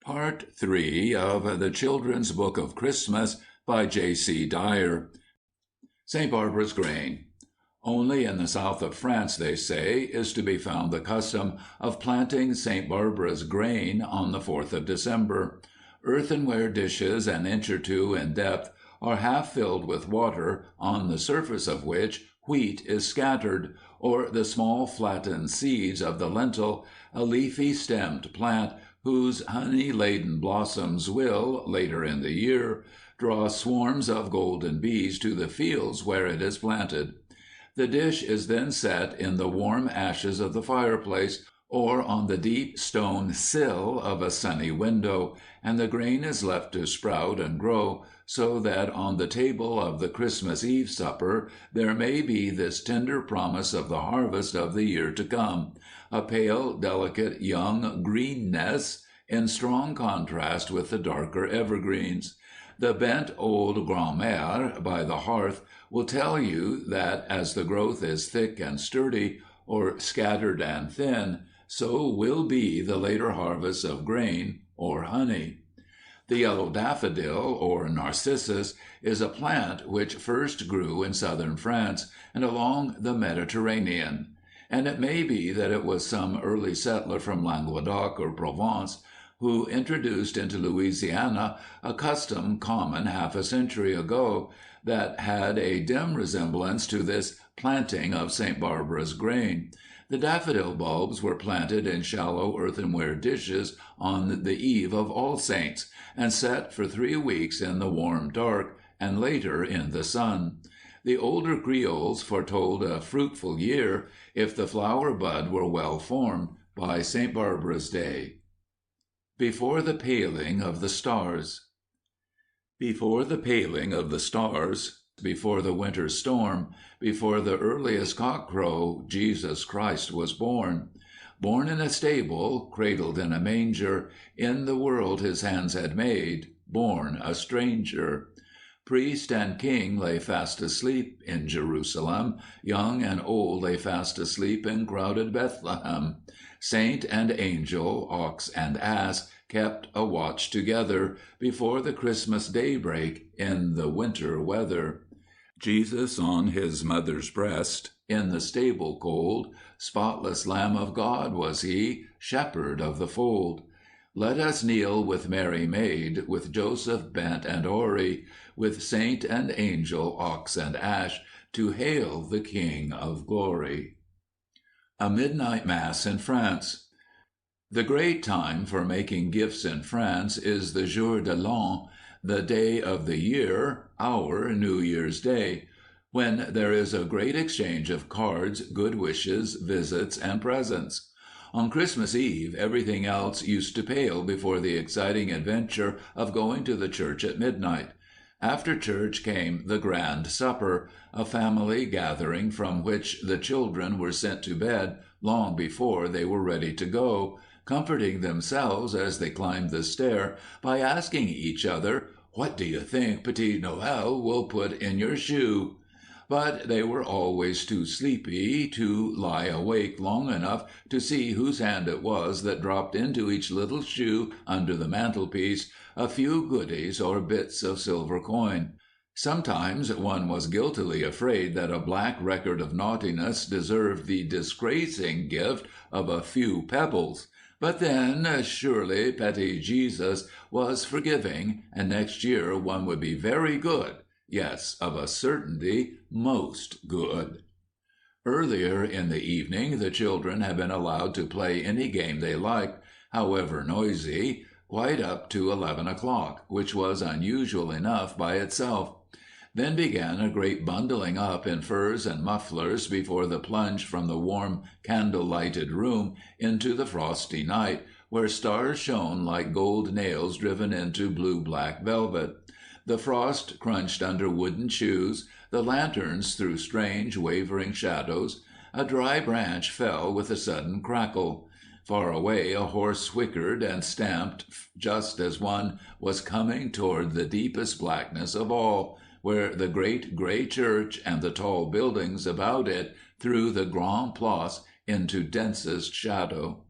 Part 3 of The Children's Book of Christmas by J.C. Dier. St. Barbara's Grain. Only in the south of France, they say, is to be found the custom of planting St. Barbara's grain on the 4th of December. Earthenware dishes an inch or two in depth are half filled with water, on the surface of which wheat is scattered, or the small flattened seeds of the lentil, a leafy stemmed plant whose honey-laden blossoms will, later in the year, draw swarms of golden bees to the fields where it is planted. The dish is then set in the warm ashes of the fireplace, or on the deep stone sill of a sunny window, and the grain is left to sprout and grow, so that on the table of the Christmas Eve supper there may be this tender promise of the harvest of the year to come, a pale, delicate young greenness in strong contrast with the darker evergreens. The bent old grand-mère by the hearth will tell you that as the growth is thick and sturdy, or scattered and thin, so will be the later harvest of grain or honey. The yellow daffodil, or narcissus, is a plant which first grew in southern France and along the Mediterranean, and it may be that it was some early settler from Languedoc or Provence who introduced into Louisiana a custom common half a century ago that had a dim resemblance to this planting of St. Barbara's grain. The daffodil bulbs were planted in shallow earthenware dishes on the eve of All Saints, and set for 3 weeks in the warm dark, and later in the sun. The older Creoles foretold a fruitful year, if the flower bud were well formed, by St. Barbara's Day. Before the Paling of the Stars. Before the paling of the stars, before the winter storm, before the earliest cockcrow, Jesus Christ was born. Born in a stable, cradled in a manger, in the world his hands had made, born a stranger. Priest and king lay fast asleep in Jerusalem, young and old lay fast asleep in crowded Bethlehem. Saint and angel, ox and ass, kept a watch together before the Christmas daybreak in the winter weather. Jesus on his mother's breast, in the stable cold, spotless Lamb of God was he, shepherd of the fold. Let us kneel with Mary Maid, with Joseph bent and hoary, with saint and angel, ox and ash, to hail the King of glory. A Midnight Mass in France. The great time for making gifts in France is the Jour de l'An, the day of the year, our New Year's Day, when there is a great exchange of cards, good wishes, visits, and presents. On Christmas Eve, everything else used to pale before the exciting adventure of going to the church at midnight. After church came the Grand Supper, a family gathering from which the children were sent to bed long before they were ready to go, comforting themselves as they climbed the stair by asking each other, "What do you think Petit Noël will put in your shoe?" But they were always too sleepy to lie awake long enough to see whose hand it was that dropped into each little shoe under the mantelpiece a few goodies or bits of silver coin. Sometimes one was guiltily afraid that a black record of naughtiness deserved the disgracing gift of a few pebbles. But then, surely Petit Jesus was forgiving, and next year one would be very good. Yes, of a certainty, most good. Earlier in the evening, the children had been allowed to play any game they liked, however noisy, quite up to 11 o'clock, which was unusual enough by itself. Then began a great bundling up in furs and mufflers before the plunge from the warm, candle-lighted room into the frosty night, where stars shone like gold nails driven into blue-black velvet. The frost crunched under wooden shoes, the lanterns threw strange, wavering shadows. A dry branch fell with a sudden crackle. Far away a horse whickered and stamped just as one was coming toward the deepest blackness of all, where the great gray church and the tall buildings about it threw the Grand Place into densest shadow.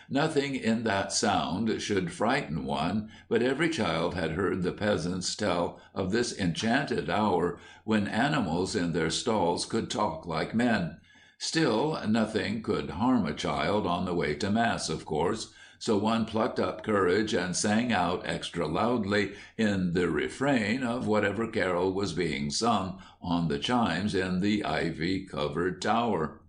Nothing in that sound should frighten one, but every child had heard the peasants tell of this enchanted hour when animals in their stalls could talk like men. Still, nothing could harm a child on the way to Mass, of course, so one plucked up courage and sang out extra loudly in the refrain of whatever carol was being sung on the chimes in the ivy-covered tower.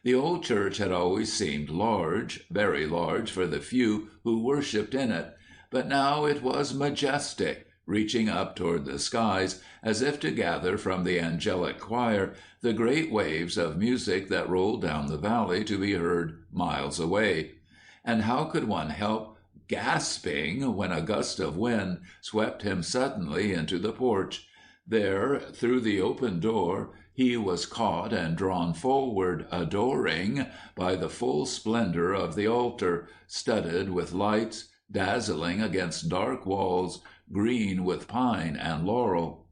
The old church had always seemed large, very large for the few who worshipped in it, but now it was majestic, reaching up toward the skies as if to gather from the angelic choir the great waves of music that rolled down the valley to be heard miles away. And how could one help gasping when a gust of wind swept him suddenly into the porch? There, through the open door, he was caught and drawn forward, adoring, by the full splendor of the altar, studded with lights, dazzling against dark walls, green with pine and laurel.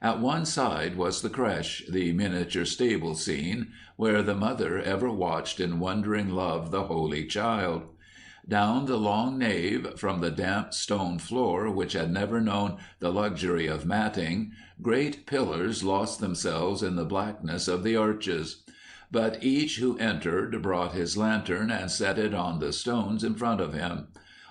At one side was the crèche, the miniature stable scene, where the mother ever watched in wondering love the Holy Child. Down the long nave, from the damp stone floor which had never known the luxury of matting, great pillars lost themselves in the blackness of the arches. But each who entered brought his lantern and set it on the stones in front of him.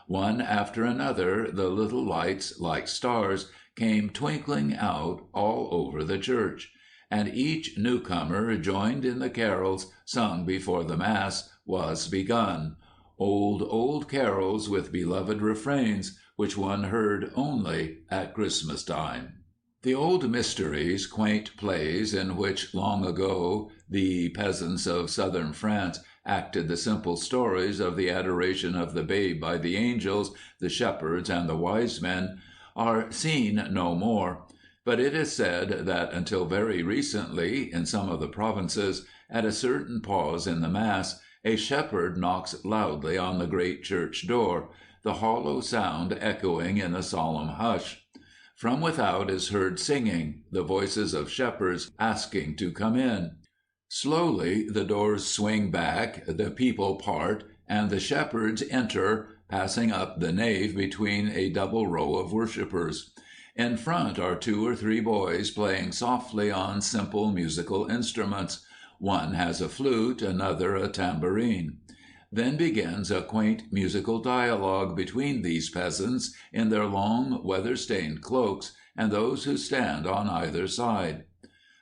One after another, the little lights, like stars, came twinkling out all over the church, and each newcomer joined in the carols sung before the Mass was begun. Old carols with beloved refrains, which one heard only at Christmas time. The old mysteries, quaint plays in which long ago the peasants of southern France acted the simple stories of the adoration of the babe by the angels, the shepherds, and the wise men, are seen no more. But it is said that until very recently, in some of the provinces, at a certain pause in the Mass, a shepherd knocks loudly on the great church door, the hollow sound echoing in a solemn hush. From without is heard singing, the voices of shepherds asking to come in. Slowly the doors swing back, the people part, and the shepherds enter, passing up the nave between a double row of worshippers. In front are 2 or 3 boys playing softly on simple musical instruments. One has a flute, another a tambourine. Then begins a quaint musical dialogue between these peasants in their long weather-stained cloaks and those who stand on either side.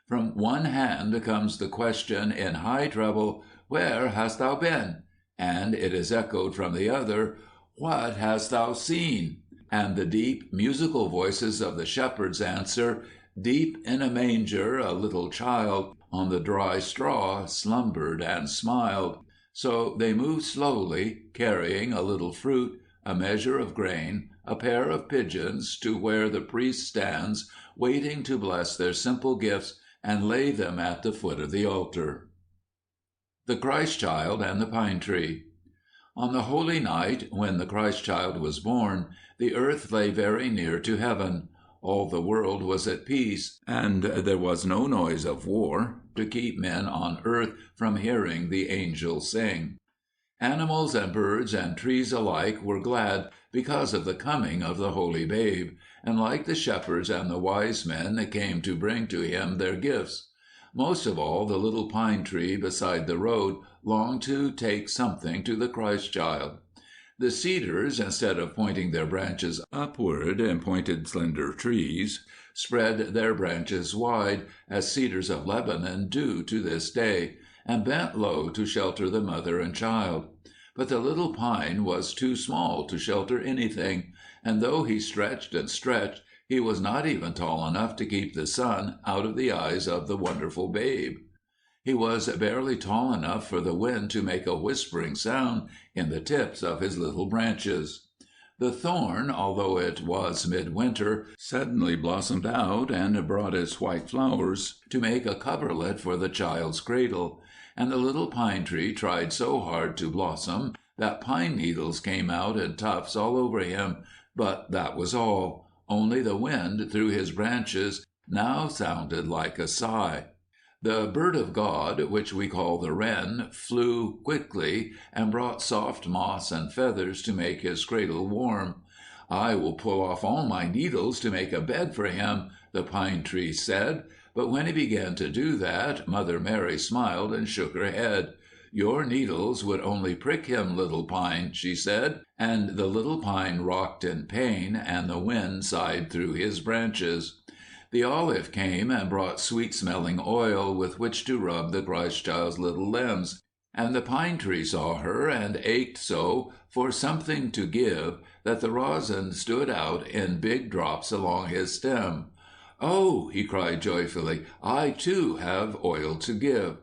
From one hand comes the question in high treble, "Where hast thou been?" And it is echoed from the other, "What hast thou seen?" And the deep musical voices of the shepherds answer, "Deep in a manger a little child on the dry straw slumbered and smiled." So they move slowly, carrying a little fruit, a measure of grain, a pair of pigeons, to where the priest stands, waiting to bless their simple gifts and lay them at the foot of the altar. The Christ Child and the Pine Tree. On the holy night, when the Christ Child was born, the earth lay very near to heaven. All the world was at peace, and there was no noise of war to keep men on earth from hearing the angels sing. Animals and birds and trees alike were glad because of the coming of the holy babe, and like the shepherds and the wise men came to bring to him their gifts. Most of all, the little pine tree beside the road longed to take something to the Christ Child. The cedars, instead of pointing their branches upward in pointed slender trees, spread their branches wide, as cedars of Lebanon do to this day, and bent low to shelter the mother and child. But the little pine was too small to shelter anything, and though he stretched and stretched, he was not even tall enough to keep the sun out of the eyes of the wonderful babe. He was barely tall enough for the wind to make a whispering sound in the tips of his little branches. The thorn, although it was midwinter, suddenly blossomed out and brought its white flowers to make a coverlet for the child's cradle, and the little pine tree tried so hard to blossom that pine needles came out in tufts all over him, but that was all. Only the wind through his branches now sounded like a sigh. The bird of God, which we call the wren, flew quickly and brought soft moss and feathers to make his cradle warm. "I will pull off all my needles to make a bed for him," the pine tree said. But when he began to do that, Mother Mary smiled and shook her head. "Your needles would only prick him, little pine," she said, and the little pine rocked in pain, and the wind sighed through his branches. The olive came and brought sweet-smelling oil with which to rub the Christ child's little limbs, and the pine tree saw her and ached so for something to give that the rosin stood out in big drops along his stem. "Oh," he cried joyfully, "I too have oil to give."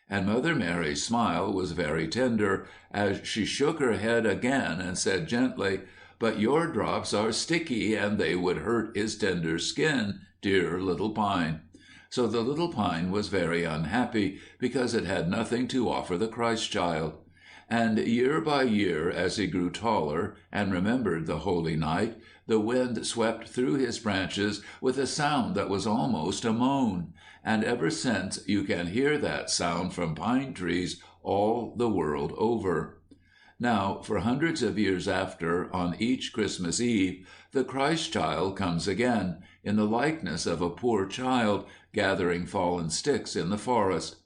And Mother Mary's smile was very tender as she shook her head again and said gently, "But your drops are sticky and they would hurt his tender skin, dear little pine." So the little pine was very unhappy because it had nothing to offer the Christ child. And year by year, as he grew taller and remembered the holy night, the wind swept through his branches with a sound that was almost a moan, and ever since you can hear that sound from pine trees all the world over. Now, for hundreds of years after, on each Christmas Eve, the Christ child comes again, in the likeness of a poor child, gathering fallen sticks in the forest.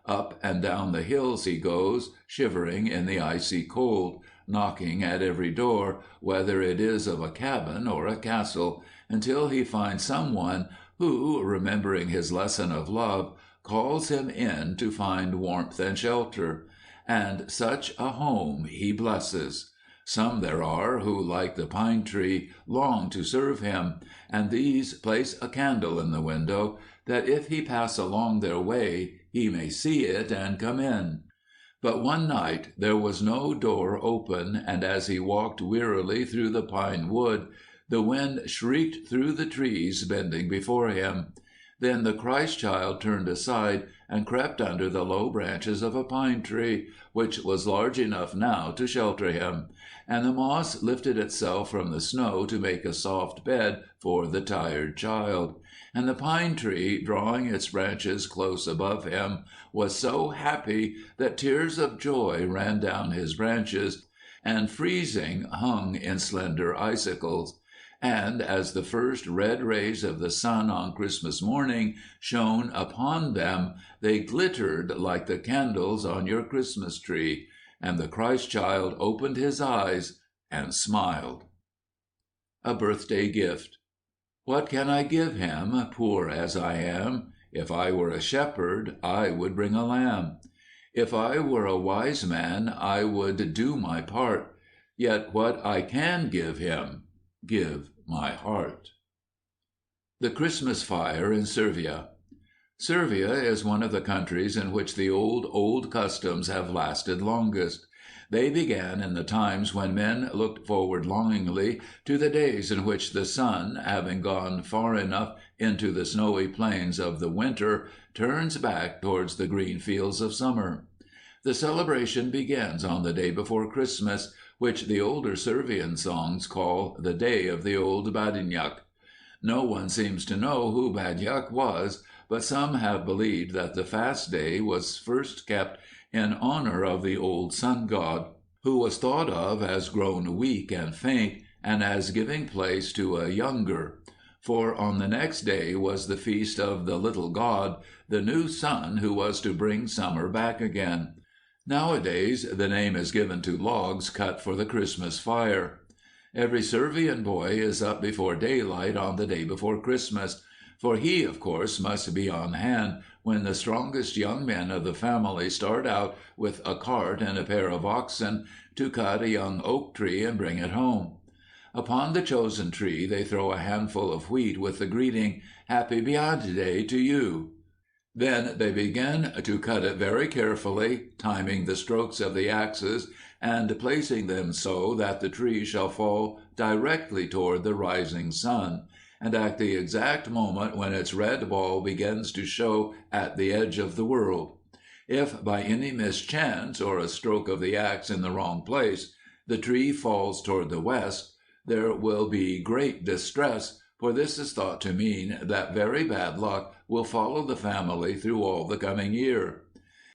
Up and down the hills he goes, shivering in the icy cold, knocking at every door, whether it is of a cabin or a castle, until he finds someone who, remembering his lesson of love, calls him in to find warmth and shelter. And such a home he blesses. Some there are who, like the pine tree, long to serve him, and these place a candle in the window, that if he pass along their way, he may see it and come in. But one night there was no door open, and as he walked wearily through the pine wood, the wind shrieked through the trees bending before him. Then the Christ child turned aside and crept under the low branches of a pine tree, which was large enough now to shelter him, and the moss lifted itself from the snow to make a soft bed for the tired child. And the pine tree, drawing its branches close above him, was so happy that tears of joy ran down his branches, and freezing hung in slender icicles. And as the first red rays of the sun on Christmas morning shone upon them, they glittered like the candles on your Christmas tree, and the Christ child opened his eyes and smiled. A birthday gift. What can I give him, poor as I am? If I were a shepherd, I would bring a lamb. If I were a wise man, I would do my part. Yet what I can give him, give my heart. The Christmas Fire in Servia. Servia is one of the countries in which the old customs have lasted longest. They began in the times when men looked forward longingly to the days in which the sun, having gone far enough into the snowy plains of the winter, turns back towards the green fields of summer. The celebration begins on the day before Christmas, which the older Servian songs call the Day of the Old Badinjak. No one seems to know who Badjak was, but some have believed that the fast day was first kept in honor of the old sun god, who was thought of as grown weak and faint, and as giving place to a younger. For on the next day was the feast of the little god, the new sun who was to bring summer back again. Nowadays the name is given to logs cut for the Christmas fire. Every Servian boy is up before daylight on the day before Christmas, for he, of course, must be on hand when the strongest young men of the family start out with a cart and a pair of oxen to cut a young oak tree and bring it home. Upon the chosen tree they throw a handful of wheat with the greeting, "Happy Beyond to you." Then they begin to cut it very carefully, timing the strokes of the axes, and placing them so that the tree shall fall directly toward the rising sun, and at the exact moment when its red ball begins to show at the edge of the world. If by any mischance, or a stroke of the axe in the wrong place, the tree falls toward the west, there will be great distress, for this is thought to mean that very bad luck will follow the family through all the coming year.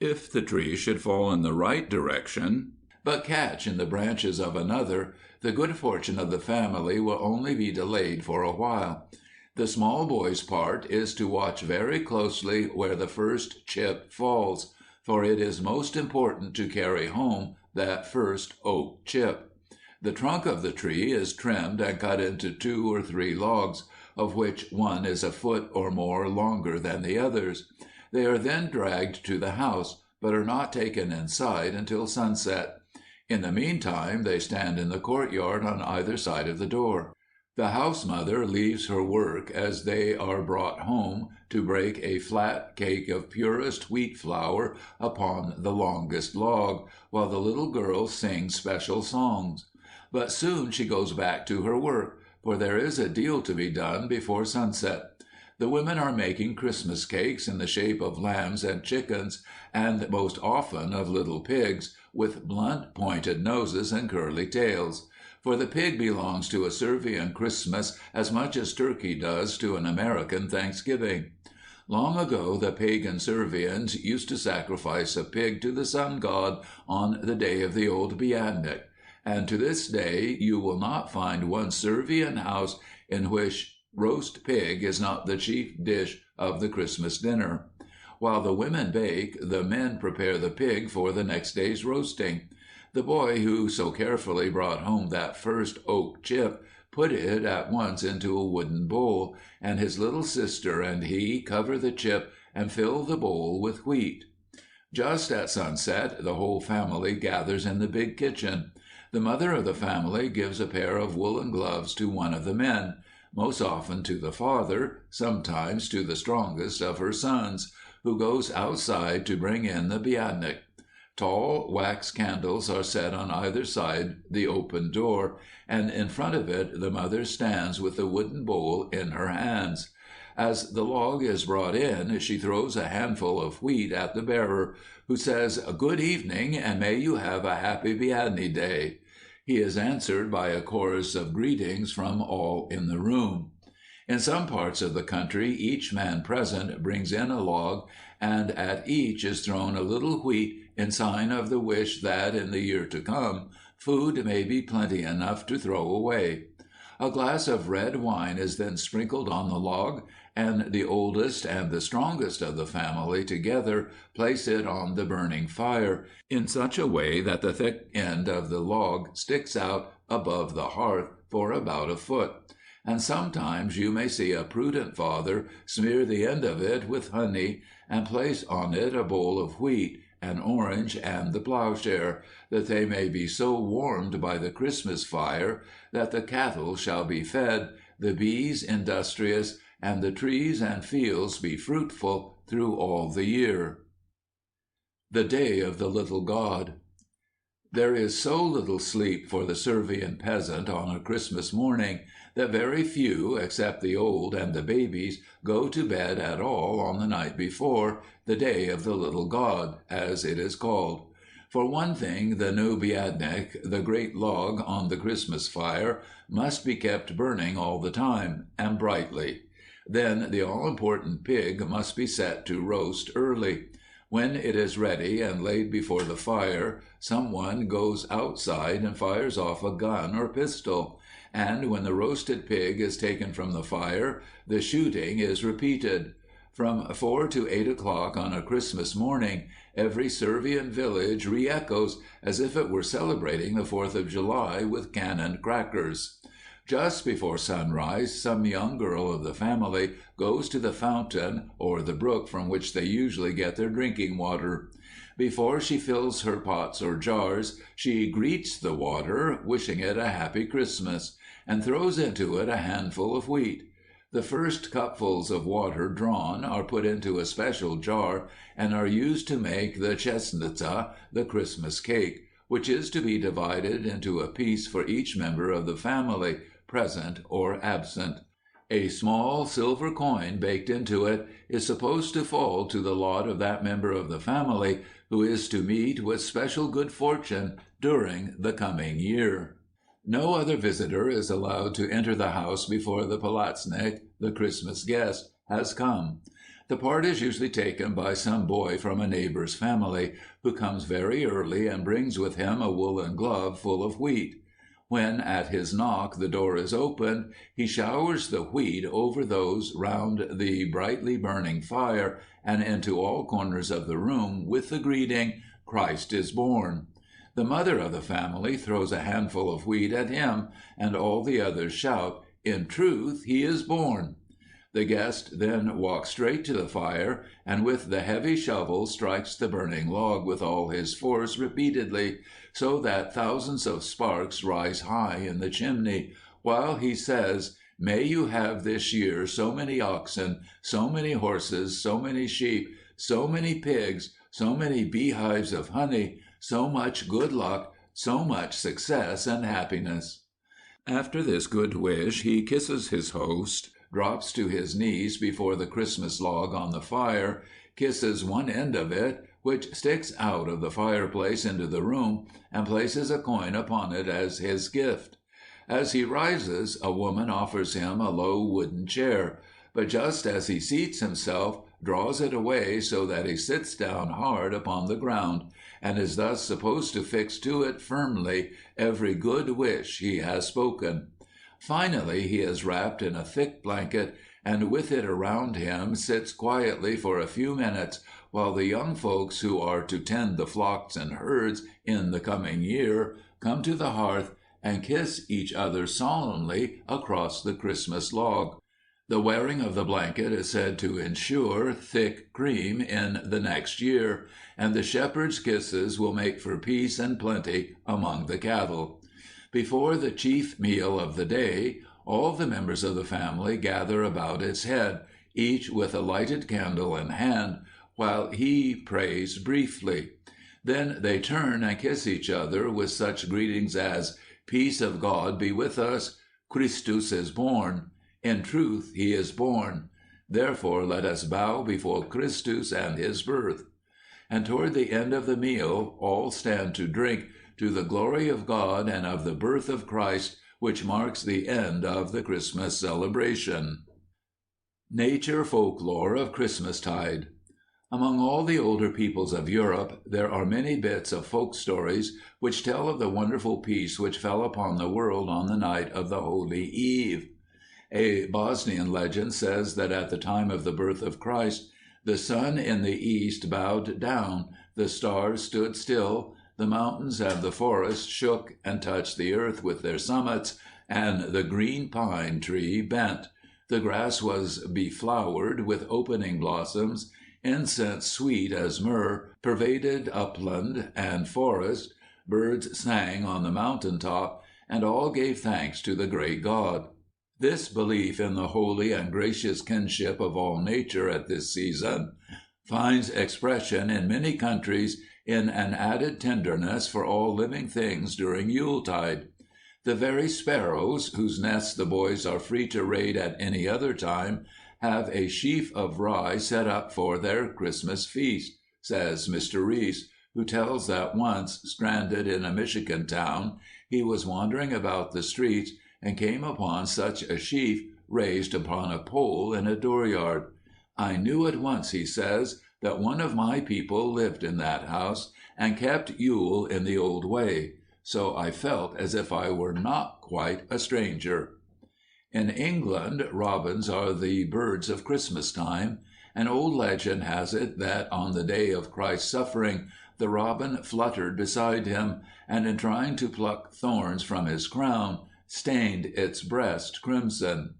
If the tree should fall in the right direction, but catch in the branches of another, the good fortune of the family will only be delayed for a while. The small boy's part is to watch very closely where the first chip falls, for it is most important to carry home that first oak chip. The trunk of the tree is trimmed and cut into 2 or 3 logs, of which one is a foot or more longer than the others. They are then dragged to the house, but are not taken inside until sunset. In the meantime, they stand in the courtyard on either side of the door. The house mother leaves her work as they are brought home to break a flat cake of purest wheat flour upon the longest log, while the little girl sings special songs. But soon she goes back to her work, for there is a deal to be done before sunset. The women are making Christmas cakes in the shape of lambs and chickens, and most often of little pigs, with blunt pointed noses and curly tails. For the pig belongs to a Servian Christmas as much as turkey does to an American Thanksgiving. Long ago the pagan Servians used to sacrifice a pig to the sun god on the day of the old Biadnik, and to this day you will not find one Servian house in which roast pig is not the chief dish of the Christmas dinner. While the women bake, the men prepare the pig for the next day's roasting. The boy who so carefully brought home that first oak chip put it at once into a wooden bowl, and his little sister and he cover the chip and fill the bowl with wheat. Just at sunset, the whole family gathers in the big kitchen. The mother of the family gives a pair of woolen gloves to one of the men, most often to the father, sometimes to the strongest of her sons, who goes outside to bring in the biadnik. Tall wax candles are set on either side the open door, and in front of it the mother stands with the wooden bowl in her hands. As the log is brought in, she throws a handful of wheat at the bearer, who says, "Good evening, and may you have a happy Biadni day." He is answered by a chorus of greetings from all in the room. In some parts of the country each man present brings in a log, and at each is thrown a little wheat in sign of the wish that, in the year to come, food may be plenty enough to throw away. A glass of red wine is then sprinkled on the log, and the oldest and the strongest of the family together place it on the burning fire, in such a way that the thick end of the log sticks out above the hearth for about a foot. And sometimes you may see a prudent father smear the end of it with honey, and place on it a bowl of wheat, an orange, and the plowshare, that they may be so warmed by the Christmas fire that the cattle shall be fed, the bees industrious, and the trees and fields be fruitful through all the year. The Day of the Little God. There is so little sleep for the Servian peasant on a Christmas morning that very few, except the old and the babies, go to bed at all on the night before, the Day of the Little God, as it is called. For one thing, the new biadnik, the great log on the Christmas fire, must be kept burning all the time, and brightly. Then the all-important pig must be set to roast early. When it is ready and laid before the fire, someone goes outside and fires off a gun or pistol, and when the roasted pig is taken from the fire, the shooting is repeated. From 4 to 8 o'clock on a Christmas morning, every Servian village re-echoes as if it were celebrating the 4th of July with cannon crackers. Just before sunrise, some young girl of the family goes to the fountain or the brook from which they usually get their drinking water. Before she fills her pots or jars, she greets the water, wishing it a happy Christmas, and throws into it a handful of wheat. The first cupfuls of water drawn are put into a special jar and are used to make the chestnutza, the Christmas cake, which is to be divided into a piece for each member of the family, present or absent. A small silver coin baked into it is supposed to fall to the lot of that member of the family who is to meet with special good fortune during the coming year. No other visitor is allowed to enter the house before the palatsnik, the Christmas guest, has come. The part is usually taken by some boy from a neighbor's family, who comes very early and brings with him a woolen glove full of wheat. When at his knock the door is opened, he showers the wheat over those round the brightly burning fire and into all corners of the room with the greeting, "Christ is born." The mother of the family throws a handful of wheat at him, and all the others shout, "In truth, he is born." The guest then walks straight to the fire, and with the heavy shovel strikes the burning log with all his force repeatedly, so that thousands of sparks rise high in the chimney, while he says, "May you have this year so many oxen, so many horses, so many sheep, so many pigs, so many beehives of honey, so much good luck, so much success and happiness." After this good wish, he kisses his host, drops to his knees before the Christmas log on the fire, kisses one end of it, which sticks out of the fireplace into the room, and places a coin upon it as his gift. As he rises, a woman offers him a low wooden chair, but just as he seats himself, draws it away so that he sits down hard upon the ground, and is thus supposed to fix to it firmly every good wish he has spoken. Finally, he is wrapped in a thick blanket, and with it around him sits quietly for a few minutes, while the young folks who are to tend the flocks and herds in the coming year come to the hearth and kiss each other solemnly across the Christmas log. The wearing of the blanket is said to ensure thick cream in the next year, and the shepherd's kisses will make for peace and plenty among the cattle. Before the chief meal of the day, all the members of the family gather about its head, each with a lighted candle in hand, while he prays briefly. Then they turn and kiss each other with such greetings as, "Peace of God be with us," "Christus is born," "In truth he is born," "Therefore let us bow before Christus and his birth." And toward the end of the meal all stand to drink to the glory of God and of the birth of Christ, which marks the end of the Christmas celebration. Nature Folklore of Christmastide. Among all the older peoples of Europe, there are many bits of folk stories which tell of the wonderful peace which fell upon the world on the night of the Holy Eve. A Bosnian legend says that at the time of the birth of Christ, the sun in the east bowed down, the stars stood still, the mountains and the forests shook and touched the earth with their summits, and the green pine tree bent. The grass was beflowered with opening blossoms. Incense sweet as myrrh pervaded upland and forest. Birds sang on the mountain top, and all gave thanks to the great God. This belief in the holy and gracious kinship of all nature at this season finds expression in many countries in an added tenderness for all living things during Yuletide. The very sparrows, whose nests the boys are free to raid at any other time, have a sheaf of rye set up for their Christmas feast, says Mr. Reese, who tells that once, stranded in a Michigan town, he was wandering about the streets and came upon such a sheaf raised upon a pole in a dooryard. "I knew at once," he says, "that one of my people lived in that house and kept Yule in the old way, so I felt as if I were not quite a stranger." In England, robins are the birds of Christmas time. An old legend has it that on the day of Christ's suffering, the robin fluttered beside him, and in trying to pluck thorns from his crown, stained its breast crimson.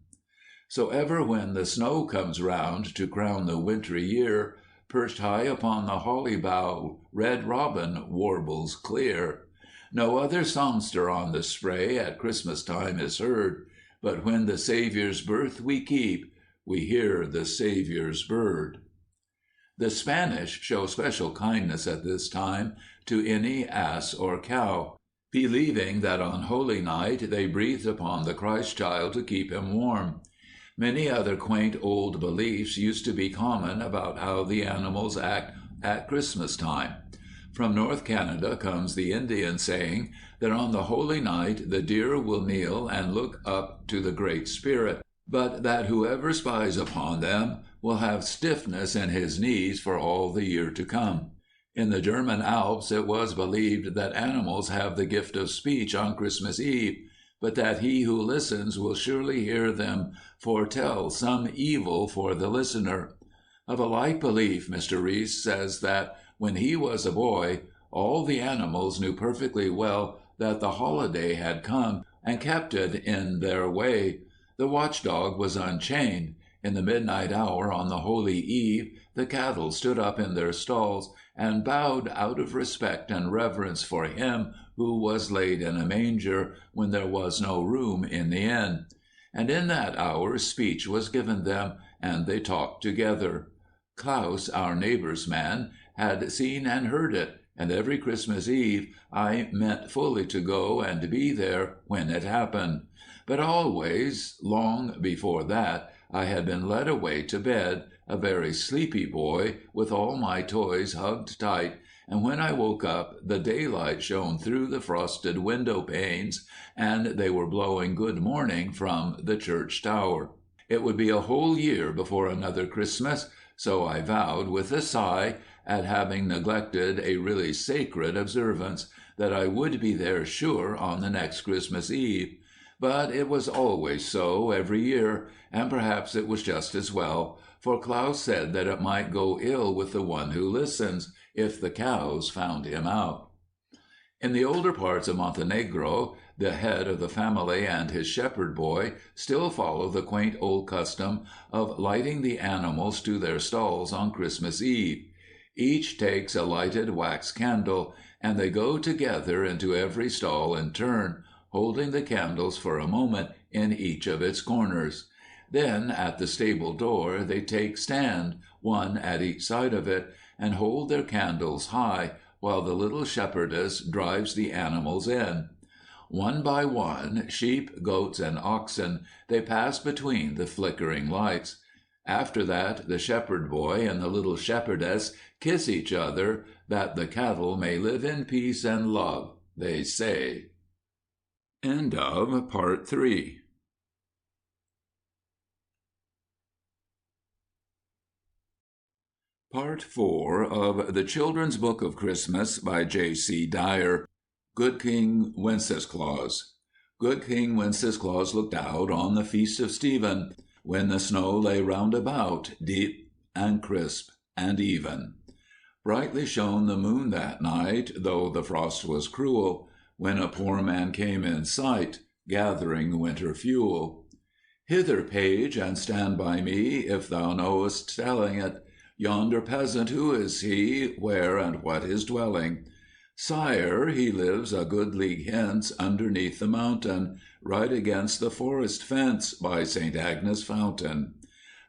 So ever when the snow comes round to crown the wintry year, perched high upon the holly bough, red robin warbles clear. No other songster on the spray at Christmas time is heard, but when the Saviour's birth we keep, we hear the Saviour's bird. The Spanish show special kindness at this time to any ass or cow, believing that on Holy Night they breathed upon the Christ child to keep him warm. Many other quaint old beliefs used to be common about how the animals act at Christmas time. From North Canada comes the Indian saying that on the Holy Night the deer will kneel and look up to the Great Spirit, but that whoever spies upon them will have stiffness in his knees for all the year to come. In the German Alps it was believed that animals have the gift of speech on Christmas Eve, but that he who listens will surely hear them foretell some evil for the listener. Of a like belief, Mr. Rees says that when he was a boy, all the animals knew perfectly well that the holiday had come and kept it in their way. The watchdog was unchained. In the midnight hour on the Holy Eve, the cattle stood up in their stalls and bowed out of respect and reverence for him who was laid in a manger when there was no room in the inn. And in that hour speech was given them, and they talked together. Klaus, our neighbor's man, had seen and heard it, and every Christmas Eve I meant fully to go and be there when it happened. But always, long before that, I had been led away to bed, a very sleepy boy, with all my toys hugged tight, and when I woke up the daylight shone through the frosted window panes, and they were blowing good morning from the church tower. It would be a whole year before another Christmas, so I vowed with a sigh, at having neglected a really sacred observance, that I would be there sure on the next Christmas Eve. But it was always so every year, and perhaps it was just as well, for Klaus said that it might go ill with the one who listens, if the cows found him out. In the older parts of Montenegro, the head of the family and his shepherd boy still follow the quaint old custom of lighting the animals to their stalls on Christmas Eve. Each takes a lighted wax candle, and they go together into every stall in turn, holding the candles for a moment in each of its corners. Then at the stable door they take stand, one at each side of it, and hold their candles high, while the little shepherdess drives the animals in. One by one, sheep, goats, and oxen, they pass between the flickering lights. After that, the shepherd boy and the little shepherdess kiss each other, that the cattle may live in peace and love, they say. End of Part 3. Part 4 of The Children's Book of Christmas by J.C. Dier. Good King Wenceslas. Good King Wenceslas looked out on the feast of Stephen, when the snow lay round about, deep and crisp and even. Brightly shone the moon that night, though the frost was cruel, when a poor man came in sight, gathering winter fuel. Hither, page, and stand by me, if thou knowest telling it. Yonder peasant, who is he, where and what his dwelling? Sire, he lives a good league hence, underneath the mountain, right against the forest fence, by St. Agnes' fountain.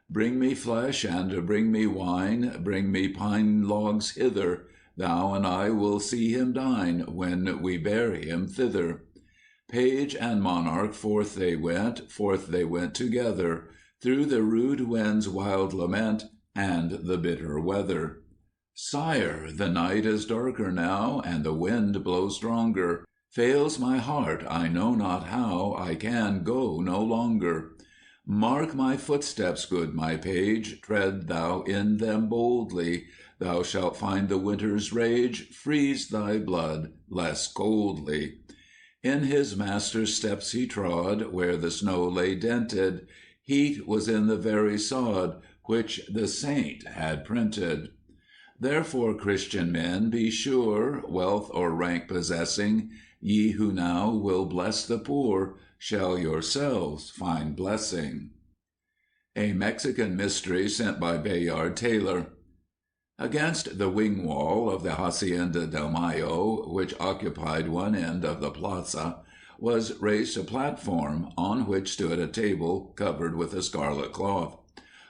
Bring me flesh, and bring me wine, bring me pine logs hither, thou and I will see him dine, when we bear him thither. Page and monarch forth they went together, through the rude wind's wild lament, and the bitter weather. Sire, the night is darker now, and the wind blows stronger. Fails my heart, I know not how, I can go no longer. Mark my footsteps, good my page, tread thou in them boldly. Thou shalt find the winter's rage freeze thy blood less coldly. In his master's steps he trod, where the snow lay dented. Heat was in the very sod, which the saint had printed. Therefore, Christian men, be sure, wealth or rank possessing, ye who now will bless the poor, shall yourselves find blessing. A Mexican Mystery sent by Bayard Taylor. Against the wing wall of the Hacienda del Mayo, which occupied one end of the plaza, was raised a platform, on which stood a table covered with a scarlet cloth.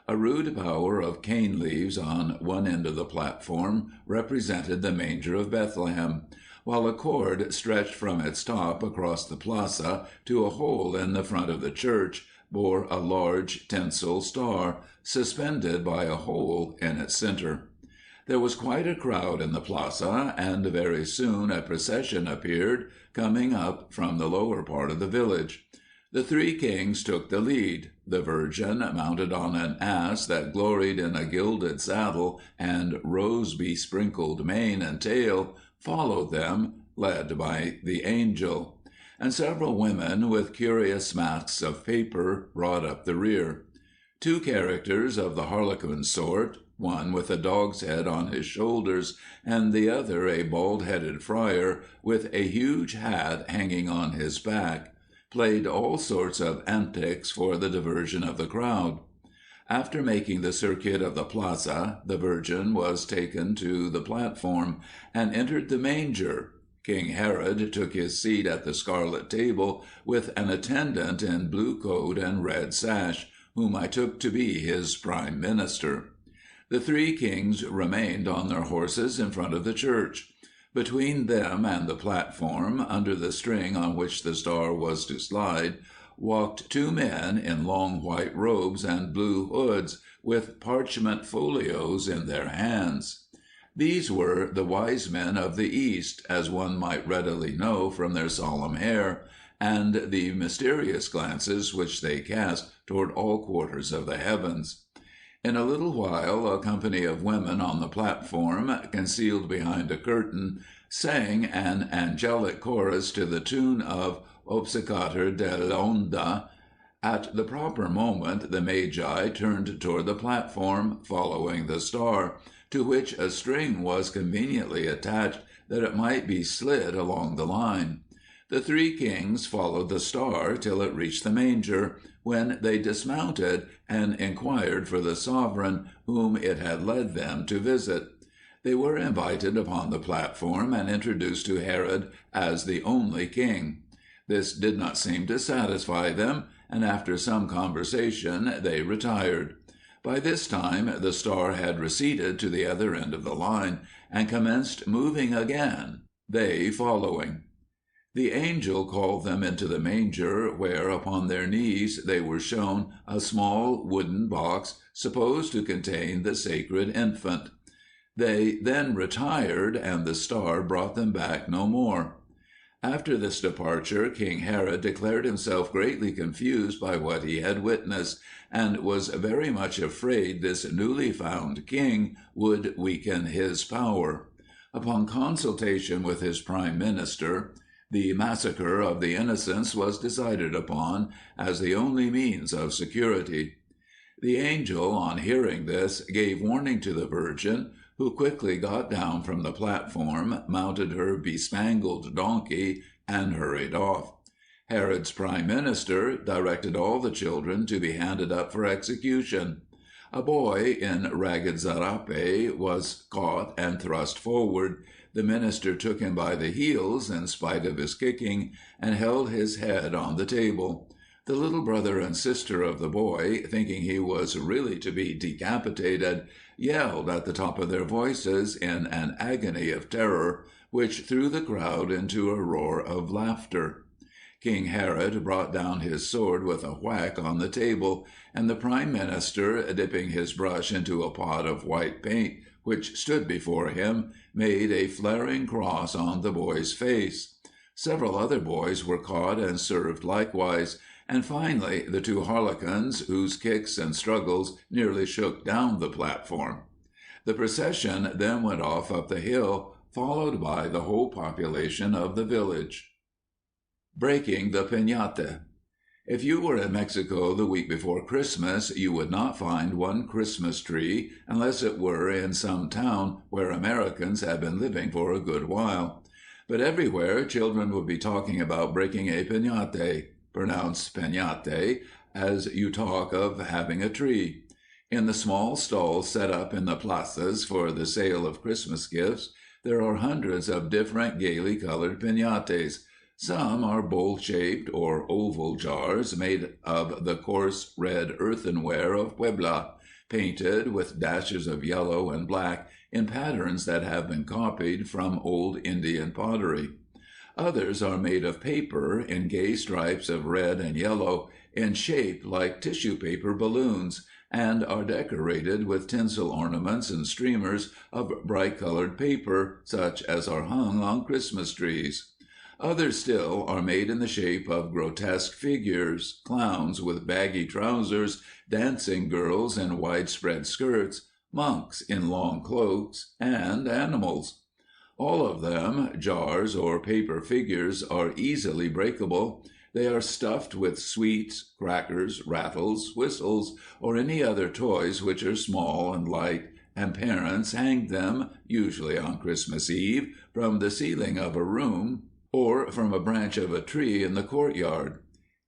A rude bower of cane leaves on one end of the platform represented the manger of Bethlehem, while a cord stretched from its top across the plaza to a hole in the front of the church bore a large tinsel star, suspended by a hole in its center. There was quite a crowd in the plaza, and very soon a procession appeared, coming up from the lower part of the village. The three kings took the lead. The Virgin, mounted on an ass that gloried in a gilded saddle and rose-besprinkled mane and tail, followed them, led by the angel. And several women with curious masks of paper brought up the rear. Two characters of the harlequin sort, one with a dog's head on his shoulders, and the other a bald-headed friar with a huge hat hanging on his back, played all sorts of antics for the diversion of the crowd. After making the circuit of the plaza, the Virgin was taken to the platform and entered the manger. King Herod took his seat at the scarlet table with an attendant in blue coat and red sash, whom I took to be his prime minister. The three kings remained on their horses in front of the church. Between them and the platform, under the string on which the star was to slide, walked two men in long white robes and blue hoods, with parchment folios in their hands. These were the wise men of the East, as one might readily know from their solemn air, and the mysterious glances which they cast toward all quarters of the heavens. In a little while a company of women on the platform, concealed behind a curtain, sang an angelic chorus to the tune of Obsecater dell'Onda. At the proper moment the Magi turned toward the platform, following the star, to which a string was conveniently attached that it might be slid along the line. The three kings followed the star till it reached the manger, when they dismounted and inquired for the sovereign whom it had led them to visit. They were invited upon the platform and introduced to Herod as the only king. This did not seem to satisfy them, and after some conversation they retired. By this time the star had receded to the other end of the line, and commenced moving again, they following. The angel called them into the manger, where, upon their knees, they were shown a small wooden box supposed to contain the sacred infant. They then retired, and the star brought them back no more. After this departure, King Herod declared himself greatly confused by what he had witnessed, and was very much afraid this newly found king would weaken his power. Upon consultation with his prime minister, the massacre of the innocents was decided upon as the only means of security. The angel, on hearing this, gave warning to the Virgin, who quickly got down from the platform, mounted her bespangled donkey, and hurried off. Herod's prime minister directed all the children to be handed up for execution. A boy in ragged zarape was caught and thrust forward. The minister took him by the heels, in spite of his kicking, and held his head on the table. The little brother and sister of the boy, thinking he was really to be decapitated, yelled at the top of their voices in an agony of terror, which threw the crowd into a roar of laughter. King Herod brought down his sword with a whack on the table, and the prime minister, dipping his brush into a pot of white paint which stood before him, made a flaring cross on the boy's face. Several other boys were caught and served likewise, and finally the two harlequins, whose kicks and struggles nearly shook down the platform. The procession then went off up the hill, followed by the whole population of the village. Breaking the piñata. If you were in Mexico the week before Christmas, you would not find one Christmas tree unless it were in some town where Americans had been living for a good while. But everywhere children would be talking about breaking a piñate, pronounced peñate, as you talk of having a tree. In the small stalls set up in the plazas for the sale of Christmas gifts, there are hundreds of different gaily colored piñates. Some are bowl-shaped or oval jars made of the coarse red earthenware of Puebla, painted with dashes of yellow and black in patterns that have been copied from old Indian pottery. Others are made of paper in gay stripes of red and yellow, in shape like tissue paper balloons, and are decorated with tinsel ornaments and streamers of bright-colored paper, such as are hung on Christmas trees. Others still are made in the shape of grotesque figures, clowns with baggy trousers, dancing girls in widespread skirts, monks in long cloaks, and animals. All of them, jars or paper figures, are easily breakable. They are stuffed with sweets, crackers, rattles, whistles, or any other toys which are small and light, and parents hang them, usually on Christmas Eve, from the ceiling of a room or from a branch of a tree in the courtyard.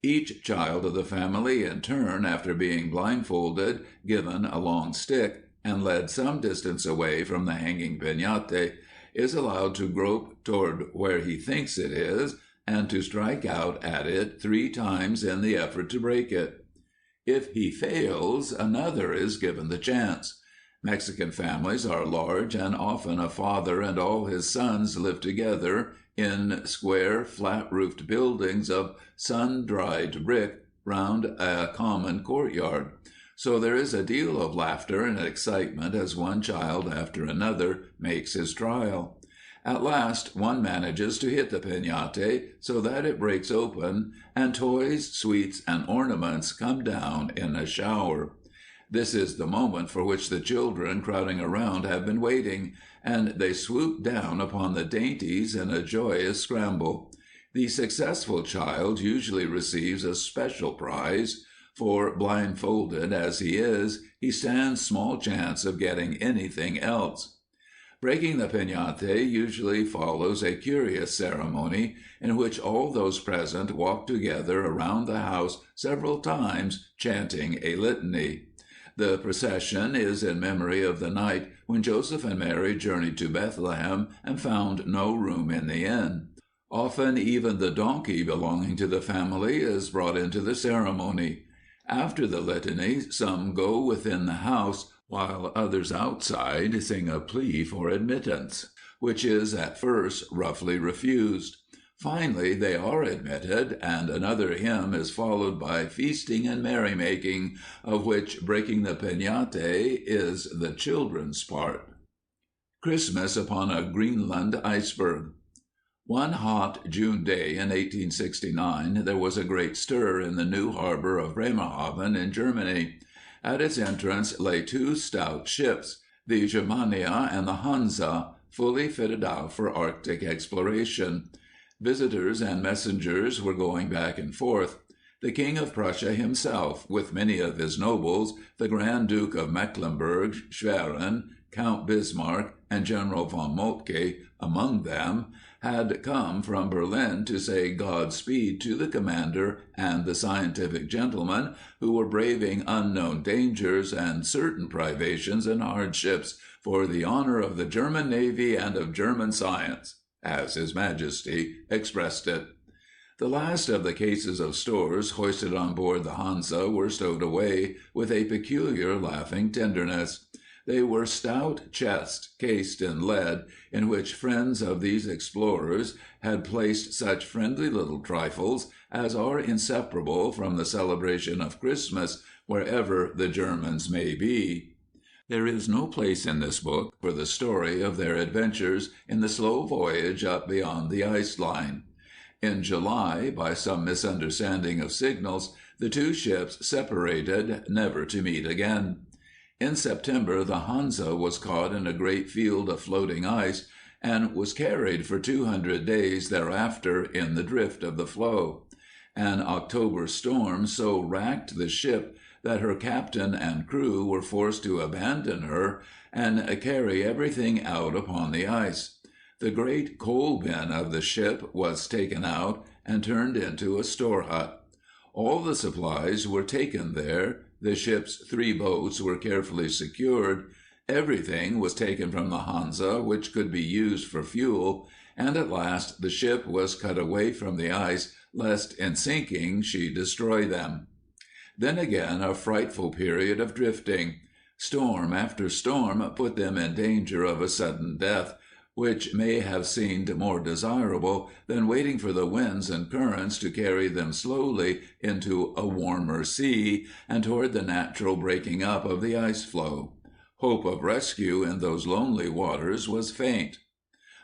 Each child of the family in turn, after being blindfolded, given a long stick, and led some distance away from the hanging piñate, is allowed to grope toward where he thinks it is, and to strike out at it 3 times in the effort to break it. If he fails, another is given the chance. Mexican families are large, and often a father and all his sons live together in square, flat-roofed buildings of sun-dried brick round a common courtyard. So there is a deal of laughter and excitement as one child after another makes his trial. At last one manages to hit the piñate so that it breaks open, and toys, sweets, and ornaments come down in a shower. This is the moment for which the children crowding around have been waiting, and they swoop down upon the dainties in a joyous scramble. The successful child usually receives a special prize, for, blindfolded as he stands small chance of getting anything else. Breaking the piñate usually follows a curious ceremony in which all those present walk together around the house several times, chanting a litany. The procession is in memory of the night when Joseph and Mary journeyed to Bethlehem and found no room in the inn. Often even the donkey belonging to the family is brought into the ceremony. After the litany, some go within the house, while others outside sing a plea for admittance, which is at first roughly refused. Finally, they are admitted, and another hymn is followed by feasting and merrymaking, of which breaking the piñate is the children's part. Christmas upon a Greenland iceberg. One hot June day in 1869, there was a great stir in the new harbor of Bremerhaven in Germany. At its entrance lay 2 stout ships, the Germania and the Hansa, fully fitted out for Arctic exploration. Visitors and messengers were going back and forth. The King of Prussia himself, with many of his nobles, the Grand Duke of Mecklenburg, Schwerin, Count Bismarck, and General von Moltke among them, had come from Berlin to say Godspeed to the commander and the scientific gentlemen who were braving unknown dangers and certain privations and hardships for the honor of the German Navy and of German science, as His Majesty expressed it. The last of the cases of stores hoisted on board the Hansa were stowed away with a peculiar laughing tenderness. They were stout chests cased in lead, in which friends of these explorers had placed such friendly little trifles as are inseparable from the celebration of Christmas, wherever the Germans may be. There is no place in this book for the story of their adventures in the slow voyage up beyond the ice line. In July, by some misunderstanding of signals, the 2 ships separated, never to meet again. In September, the Hansa was caught in a great field of floating ice, and was carried for 200 days thereafter in the drift of the floe. An October storm so racked the ship that her captain and crew were forced to abandon her and carry everything out upon the ice. The great coal bin of the ship was taken out and turned into a store hut. All the supplies were taken there. The ship's 3 boats were carefully secured. Everything was taken from the Hansa which could be used for fuel, and at last the ship was cut away from the ice, lest in sinking she destroy them. Then again a frightful period of drifting. Storm after storm put them in danger of a sudden death, which may have seemed more desirable than waiting for the winds and currents to carry them slowly into a warmer sea and toward the natural breaking up of the ice floe. Hope of rescue in those lonely waters was faint.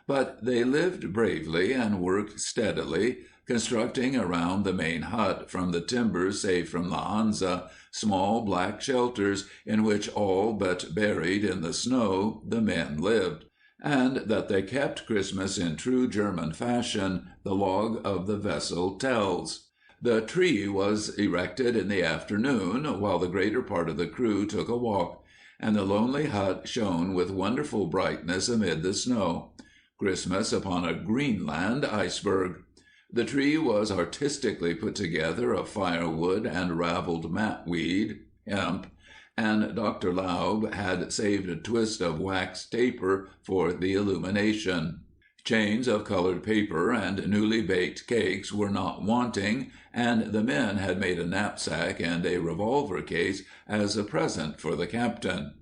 But they lived bravely and worked steadily, constructing around the main hut from the timbers saved from the Hansa small black shelters in which, all but buried in the snow, the men lived. And that they kept Christmas in true German fashion, the log of the vessel tells. The tree was erected in the afternoon, while the greater part of the crew took a walk, and the lonely hut shone with wonderful brightness amid the snow. Christmas upon a Greenland iceberg. The tree was artistically put together of firewood and raveled matweed, hemp, and Dr. Laub had saved a twist of wax taper for the illumination. Chains of colored paper and newly baked cakes were not wanting, and the men had made a knapsack and a revolver case as a present for the captain.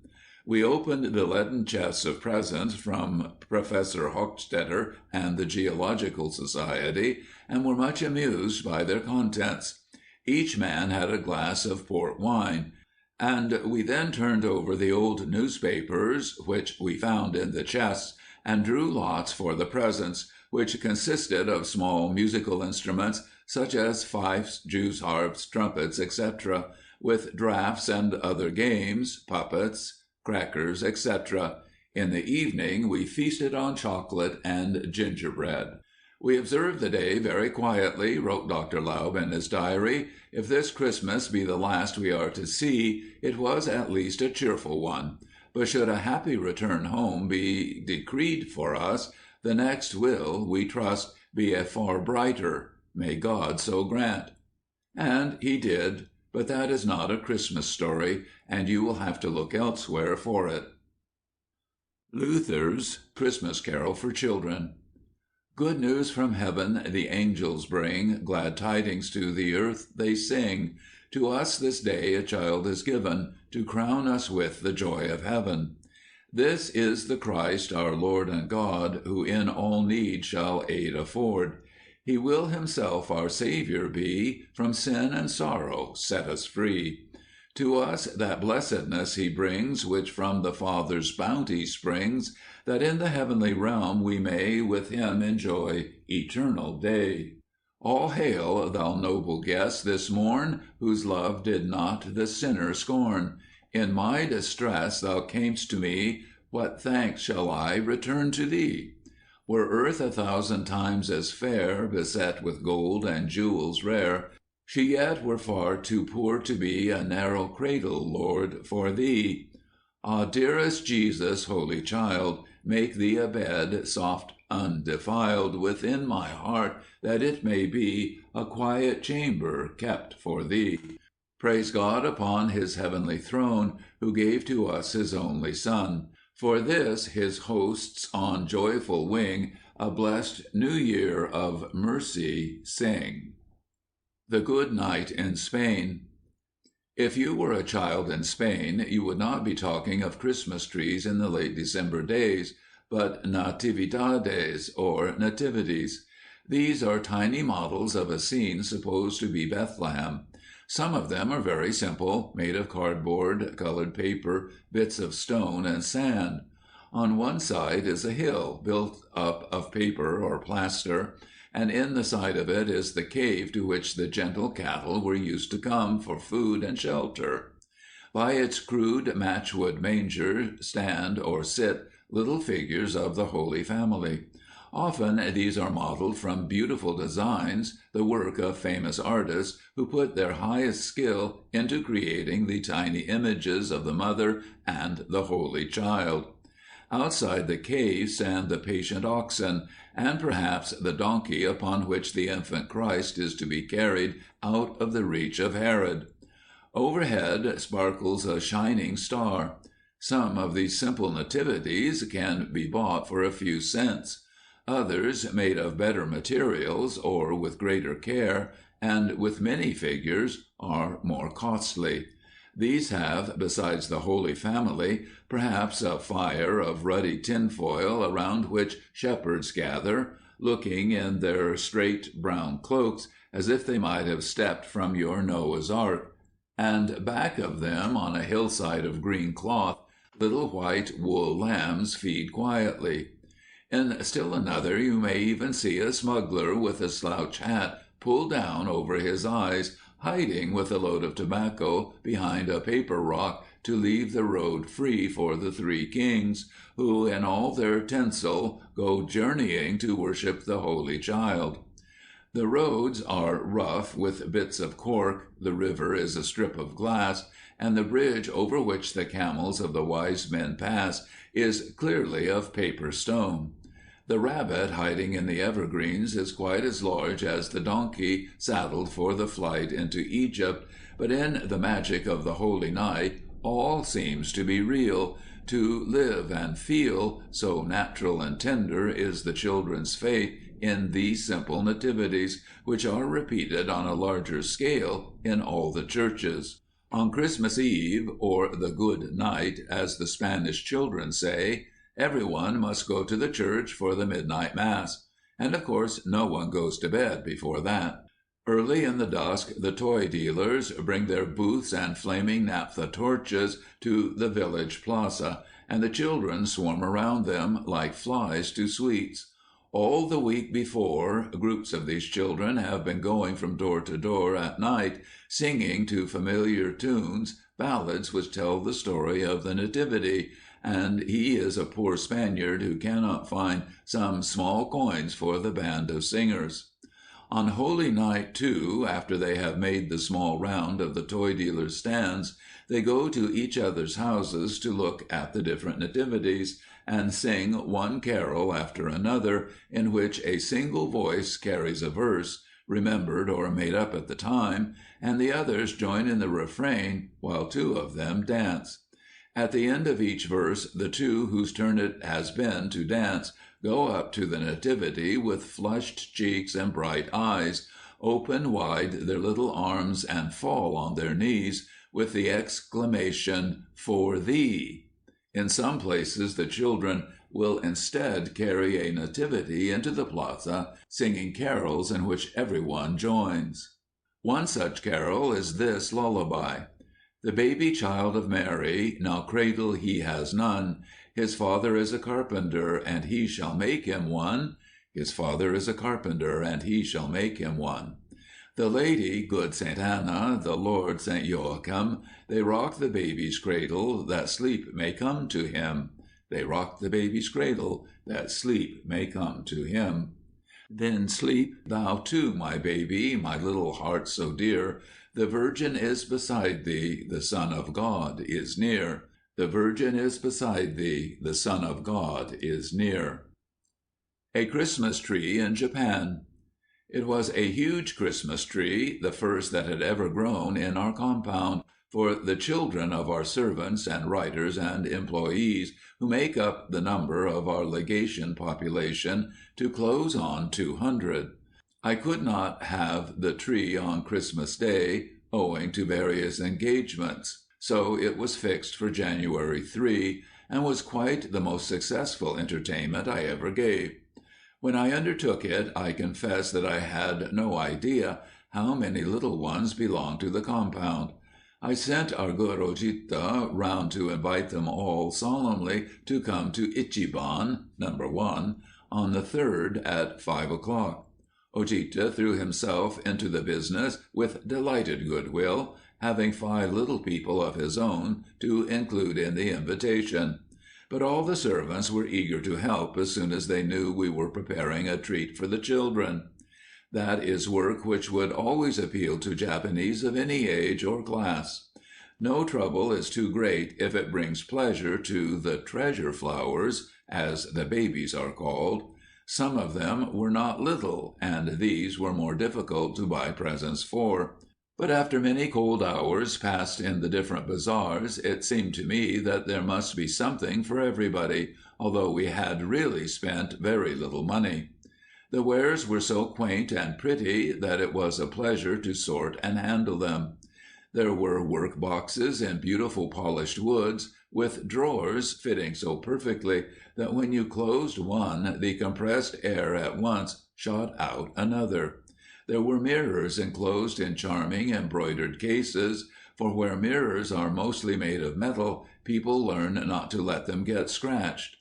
We opened the leaden chests of presents from Professor Hochstetter and the Geological Society, and were much amused by their contents. Each man had a glass of port wine, and we then turned over the old newspapers which we found in the chests, and drew lots for the presents, which consisted of small musical instruments, such as fifes, jews harps, trumpets, etc., with draughts and other games, puppets, crackers, etc. In the evening we feasted on chocolate and gingerbread. We observed the day very quietly, wrote Dr. Laub in his diary. If this Christmas be the last we are to see, it was at least a cheerful one. But should a happy return home be decreed for us, the next will, we trust, be a far brighter. May God so grant. And he did, but that is not a Christmas story, and you will have to look elsewhere for it. Luther's Christmas Carol for Children. Good news from heaven the angels bring, glad tidings to the earth they sing. To us this day a child is given, to crown us with the joy of heaven. This is the Christ, our Lord and God, who in all need shall aid afford. He will himself our Savior be, from sin and sorrow set us free. To us that blessedness he brings, which from the Father's bounty springs, that in the heavenly realm we may with him enjoy eternal day. All hail, thou noble guest, this morn, whose love did not the sinner scorn. In my distress thou camest to me, what thanks shall I return to thee? Were earth 1,000 times as fair, beset with gold and jewels rare, she yet were far too poor to be a narrow cradle, Lord, for thee. Ah, dearest Jesus, holy child, make thee a bed, soft, undefiled, within my heart, that it may be a quiet chamber kept for thee. Praise God upon his heavenly throne, who gave to us his only Son. For this his hosts on joyful wing a blessed new year of mercy sing. The Good Night in Spain. If you were a child in Spain, you would not be talking of Christmas trees in the late December days, but natividades, or nativities. These are tiny models of a scene supposed to be Bethlehem. Some of them are very simple, made of cardboard, colored paper, bits of stone, and sand. On one side is a hill built up of paper or plaster, and in the side of it is the cave to which the gentle cattle were used to come for food and shelter. By its crude matchwood manger stand or sit little figures of the Holy Family. Often these are modeled from beautiful designs, the work of famous artists who put their highest skill into creating the tiny images of the Mother and the Holy Child. Outside the cave stand the patient oxen, and perhaps the donkey upon which the infant Christ is to be carried out of the reach of Herod. Overhead sparkles a shining star. Some of these simple nativities can be bought for a few cents. Others, made of better materials or with greater care, and with many figures, are more costly. These have, besides the Holy Family, perhaps a fire of ruddy tinfoil around which shepherds gather, looking in their straight brown cloaks as if they might have stepped from your Noah's Ark, and back of them on a hillside of green cloth, little white wool lambs feed quietly. In still another you may even see a smuggler with a slouch hat pulled down over his eyes, hiding with a load of tobacco behind a paper rock to leave the road free for the three kings, who in all their tinsel go journeying to worship the Holy Child. The roads are rough with bits of cork, the river is a strip of glass, and the bridge over which the camels of the wise men pass is clearly of paper stone. The rabbit hiding in the evergreens is quite as large as the donkey saddled for the flight into Egypt, but in the magic of the holy night all seems to be real, to live and feel, so natural and tender is the children's faith in these simple nativities, which are repeated on a larger scale in all the churches. On Christmas Eve, or the Good Night, as the Spanish children say, everyone must go to the church for the midnight mass, and of course no one goes to bed before that. Early in the dusk the toy dealers bring their booths and flaming naphtha torches to the village plaza, and the children swarm around them like flies to sweets. All the week before, groups of these children have been going from door to door at night, singing to familiar tunes ballads which tell the story of the Nativity, and he is a poor Spaniard who cannot find some small coins for the band of singers. On Holy Night, too, after they have made the small round of the toy dealers' stands, they go to each other's houses to look at the different nativities, and sing one carol after another, in which a single voice carries a verse, remembered or made up at the time, and the others join in the refrain while two of them dance. At the end of each verse, the two whose turn it has been to dance go up to the Nativity with flushed cheeks and bright eyes, open wide their little arms and fall on their knees with the exclamation, "For thee." In some places the children will instead carry a nativity into the plaza, singing carols in which everyone joins. One such carol is this lullaby. The baby child of Mary, now cradle he has none. His father is a carpenter, and he shall make him one. His father is a carpenter, and he shall make him one. The Lady, good Saint Anna, the Lord Saint Joachim, they rock the baby's cradle, that sleep may come to him. They rock the baby's cradle, that sleep may come to him. Then sleep thou too, my baby, my little heart so dear. The Virgin is beside thee, the Son of God is near. The Virgin is beside thee, the Son of God is near. A Christmas Tree in Japan. It was a huge Christmas tree, the first that had ever grown in our compound, for the children of our servants and writers and employees, who make up the number of our legation population, to close on 200. I could not have the tree on Christmas Day, owing to various engagements, so it was fixed for January 3, and was quite the most successful entertainment I ever gave. When I undertook it, I confess that I had no idea how many little ones belonged to the compound. I sent our good Ojita round to invite them all solemnly to come to Ichiban, number 1, on the 3rd at 5 o'clock. Ojita threw himself into the business with delighted goodwill, having 5 little people of his own to include in the invitation. But all the servants were eager to help as soon as they knew we were preparing a treat for the children. That is work which would always appeal to Japanese of any age or class. No trouble is too great if it brings pleasure to the treasure flowers, as the babies are called. Some of them were not little, and these were more difficult to buy presents for. But after many cold hours passed in the different bazaars, it seemed to me that there must be something for everybody, although we had really spent very little money. The wares were so quaint and pretty that it was a pleasure to sort and handle them. There were work boxes in beautiful polished woods, with drawers fitting so perfectly that when you closed one the compressed air at once shot out another. There were mirrors enclosed in charming embroidered cases, for where mirrors are mostly made of metal, people learn not to let them get scratched.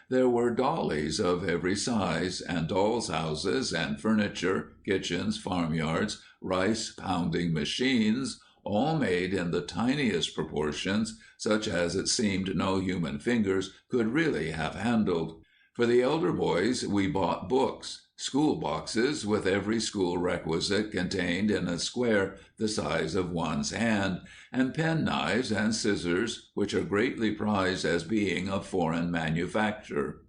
There were dollies of every size, and dolls' houses, and furniture, kitchens, farmyards, rice-pounding machines, all made in the tiniest proportions, such as it seemed no human fingers could really have handled. For the elder boys we bought books, school boxes with every school requisite contained in a square the size of one's hand, and penknives and scissors, which are greatly prized as being of foreign manufacture.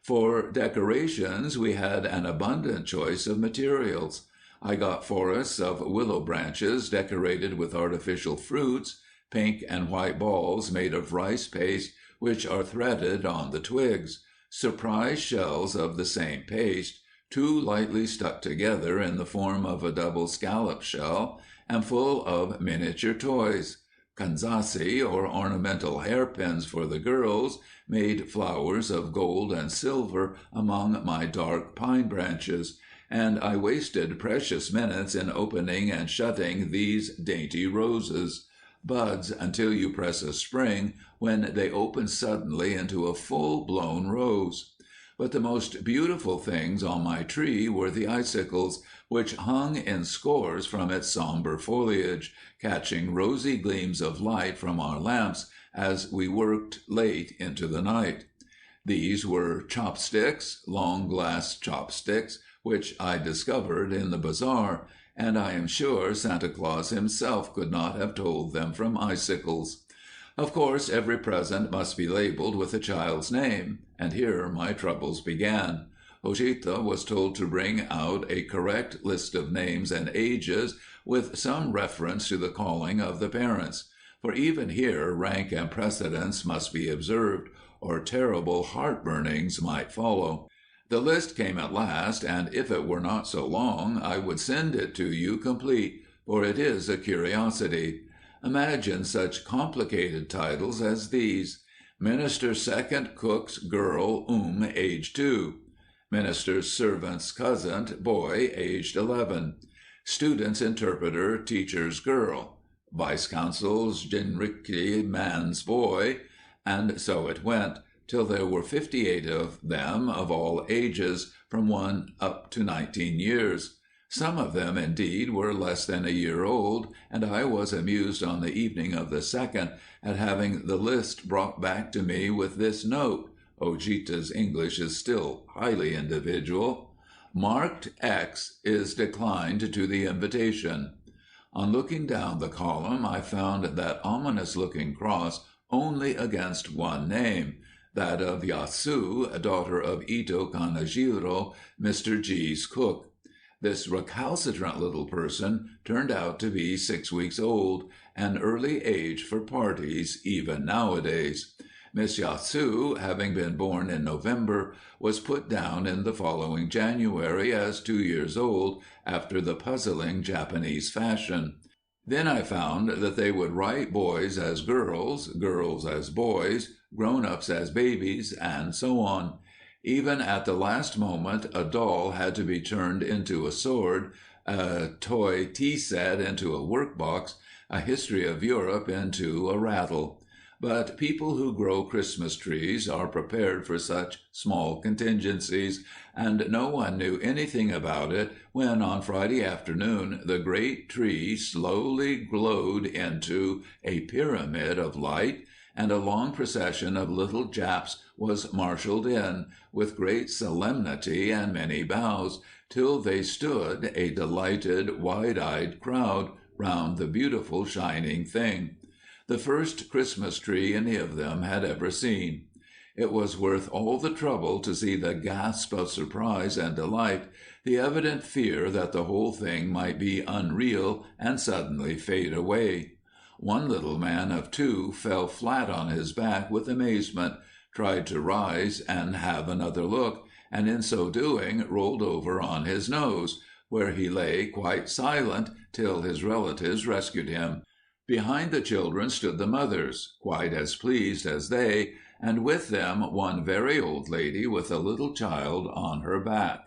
For decorations we had an abundant choice of materials. I got forests of willow branches decorated with artificial fruits, pink and white balls made of rice paste, which are threaded on the twigs, surprise shells of the same paste, two lightly stuck together in the form of a double scallop shell, and full of miniature toys. Kanzasi, or ornamental hairpins for the girls, made flowers of gold and silver among my dark pine branches, and I wasted precious minutes in opening and shutting these dainty roses. Buds until you press a spring, when they open suddenly into a full-blown rose. But the most beautiful things on my tree were the icicles, which hung in scores from its somber foliage, catching rosy gleams of light from our lamps as we worked late into the night. These were chopsticks, long glass chopsticks, which I discovered in the bazaar, and I am sure Santa Claus himself could not have told them from icicles. Of course, every present must be labeled with a child's name, and here my troubles began. Ojita was told to bring out a correct list of names and ages, with some reference to the calling of the parents, for even here rank and precedence must be observed, or terrible heart-burnings might follow. The list came at last, and if it were not so long, I would send it to you complete, for it is a curiosity. Imagine such complicated titles as these: Minister's second cook's girl, age 2. Minister's servant's cousin, boy, aged 11. Student's interpreter, teacher's girl. Vice consul's Genrikhi, man's boy. And so it went, till there were 58 of them of all ages, from 1 up to 19 years. Some of them, indeed, were less than a year old, and I was amused on the evening of the 2nd at having the list brought back to me with this note (Ojita's English is still highly individual): "Marked X is declined to the invitation." On looking down the column, I found that ominous-looking cross only against one name, that of Yasu, daughter of Ito Kanajiro, Mr. G's cook. This recalcitrant little person turned out to be 6 weeks old, an early age for parties, even nowadays. Miss Yasu, having been born in November, was put down in the following January as 2 years old, after the puzzling Japanese fashion. Then I found that they would write boys as girls, girls as boys, grown-ups as babies, and so on. Even at the last moment a doll had to be turned into a sword, a toy tea set into a workbox, a history of Europe into a rattle. But people who grow Christmas trees are prepared for such small contingencies, and no one knew anything about it when on Friday afternoon the great tree slowly glowed into a pyramid of light, and a long procession of little Japs was marshaled in, with great solemnity and many bows, till they stood, a delighted, wide-eyed crowd, round the beautiful shining thing. The first Christmas tree any of them had ever seen. It was worth all the trouble to see the gasp of surprise and delight, the evident fear that the whole thing might be unreal and suddenly fade away. One little man of 2 fell flat on his back with amazement, tried to rise and have another look, and in so doing rolled over on his nose, where he lay quite silent till his relatives rescued him. Behind the children stood the mothers, quite as pleased as they, and with them one very old lady with a little child on her back.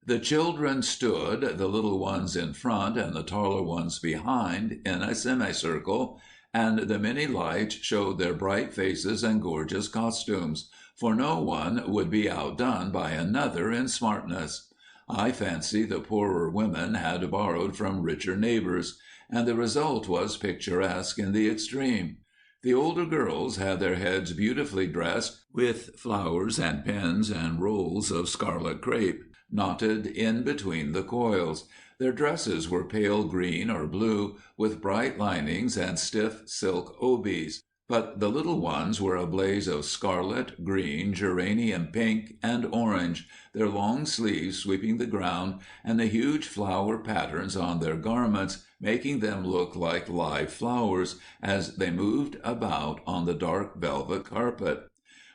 The children stood, the little ones in front and the taller ones behind, in a semicircle, and the many lights showed their bright faces and gorgeous costumes, for no one would be outdone by another in smartness. I fancy the poorer women had borrowed from richer neighbors, and the result was picturesque in the extreme. The older girls had their heads beautifully dressed with flowers and pins and rolls of scarlet crape knotted in between the coils. Their dresses were pale green or blue, with bright linings and stiff silk obies. But the little ones were a blaze of scarlet, green, geranium pink, and orange, their long sleeves sweeping the ground, and the huge flower patterns on their garments making them look like live flowers as they moved about on the dark velvet carpet.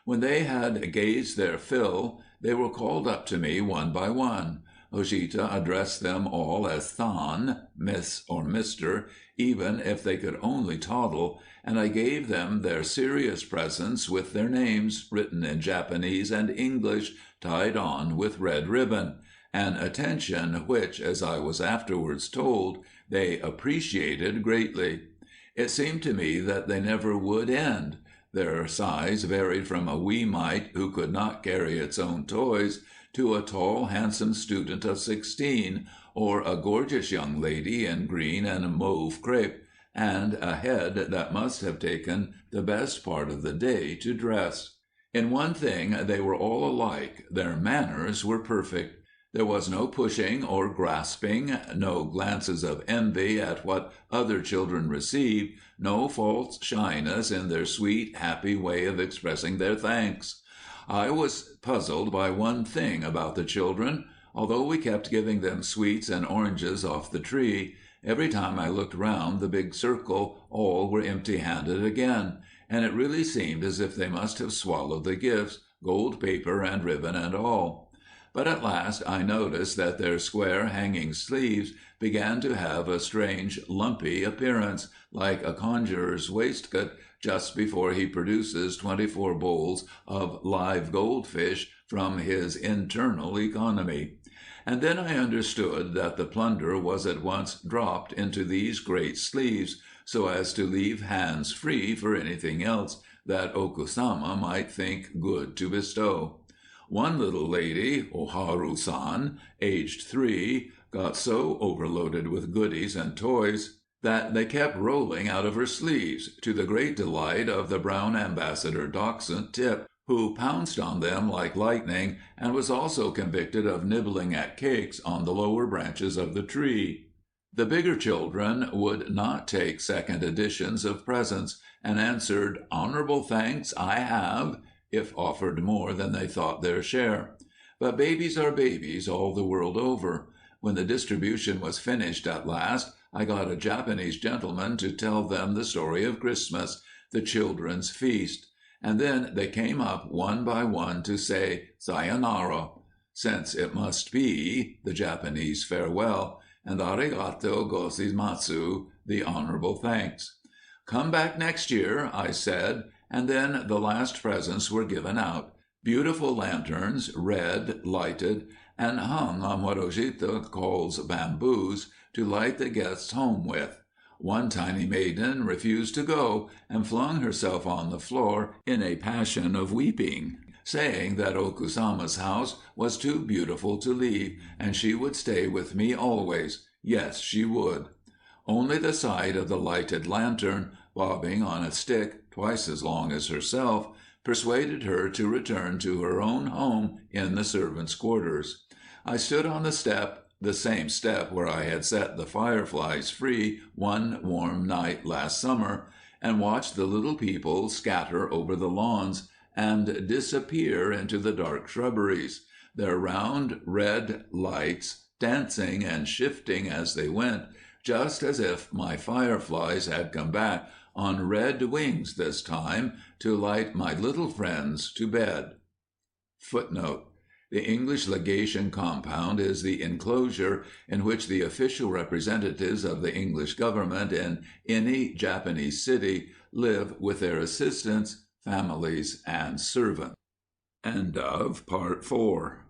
When they had gazed their fill, they were called up to me one by one. Ojita addressed them all as Than, Miss or Mister, even if they could only toddle, and I gave them their serious presents with their names, written in Japanese and English, tied on with red ribbon, an attention which, as I was afterwards told, they appreciated greatly. It seemed to me that they never would end. Their size varied from a wee mite who could not carry its own toys to a tall, handsome student of 16, or a gorgeous young lady in green and mauve crepe, and a head that must have taken the best part of the day to dress. In one thing they were all alike, their manners were perfect. There was no pushing or grasping, no glances of envy at what other children received, no false shyness in their sweet, happy way of expressing their thanks. I was puzzled by one thing about the children. Although we kept giving them sweets and oranges off the tree, every time I looked round the big circle all were empty-handed again, and it really seemed as if they must have swallowed the gifts, gold paper and ribbon and all. But at last I noticed that their square hanging sleeves began to have a strange lumpy appearance, like a conjurer's waistcoat just before he produces 24 bowls of live goldfish from his internal economy. And then I understood that the plunder was at once dropped into these great sleeves, so as to leave hands free for anything else that Okusama might think good to bestow. One little lady, Oharu-san, aged 3, got so overloaded with goodies and toys that they kept rolling out of her sleeves, to the great delight of the brown ambassador dachshund Tip, who pounced on them like lightning and was also convicted of nibbling at cakes on the lower branches of the tree. The bigger children would not take second editions of presents, and answered, "Honorable thanks, I have," if offered more than they thought their share. But babies are babies all the world over. When the distribution was finished at last, I got a Japanese gentleman to tell them the story of Christmas, the children's feast. And then they came up one by one to say sayonara, since it must be the Japanese farewell, and arigato gozaimasu, the honorable thanks. "Come back next year," I said, and then the last presents were given out. Beautiful lanterns, red, lighted, and hung on what Ojita calls bamboos, to light the guests home with. One tiny maiden refused to go, and flung herself on the floor in a passion of weeping, saying that Okusama's house was too beautiful to leave, and she would stay with me always. Yes, she would. Only the sight of the lighted lantern, bobbing on a stick twice as long as herself, persuaded her to return to her own home in the servants' quarters. I stood on the step, the same step where I had set the fireflies free one warm night last summer, and watched the little people scatter over the lawns and disappear into the dark shrubberies, their round red lights dancing and shifting as they went, just as if my fireflies had come back on red wings this time to light my little friends to bed. Footnote: The English legation compound is the enclosure in which the official representatives of the English government in any Japanese city live with their assistants, families, and servants. End of Part 4.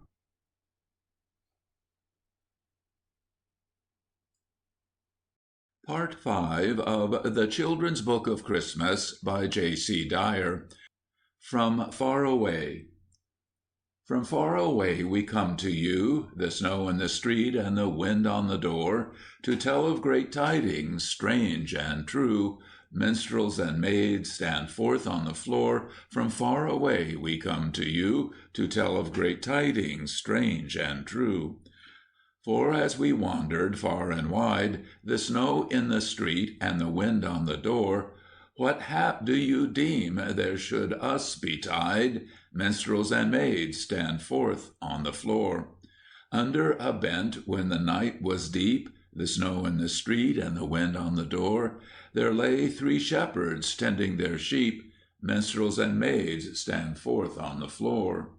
Part 5 of The Children's Book of Christmas by J.C. Dier. From Far Away. From far away we come to you, the snow in the street and the wind on the door, to tell of great tidings, strange and true. Minstrels and maids stand forth on the floor. From far away we come to you, to tell of great tidings, strange and true. For as we wandered far and wide, the snow in the street and the wind on the door, what hap do you deem there should us betide? Minstrels and maids stand forth on the floor. Under a bent when the night was deep, the snow in the street and the wind on the door, there lay 3 shepherds tending their sheep. Minstrels and maids stand forth on the floor.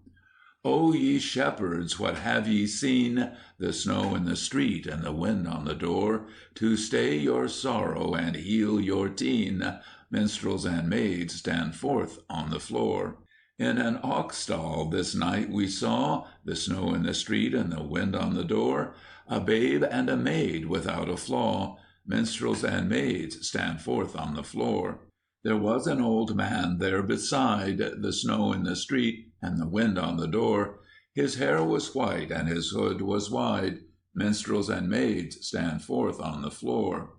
O ye shepherds, what have ye seen? The snow in the street and the wind on the door, to stay your sorrow and heal your teen. Minstrels and maids stand forth on the floor. In an ox stall this night we saw, the snow in the street and the wind on the door, a babe and a maid without a flaw. Minstrels and maids stand forth on the floor. There was an old man there beside, the snow in the street and the wind on the door. His hair was white and his hood was wide. Minstrels and maids stand forth on the floor.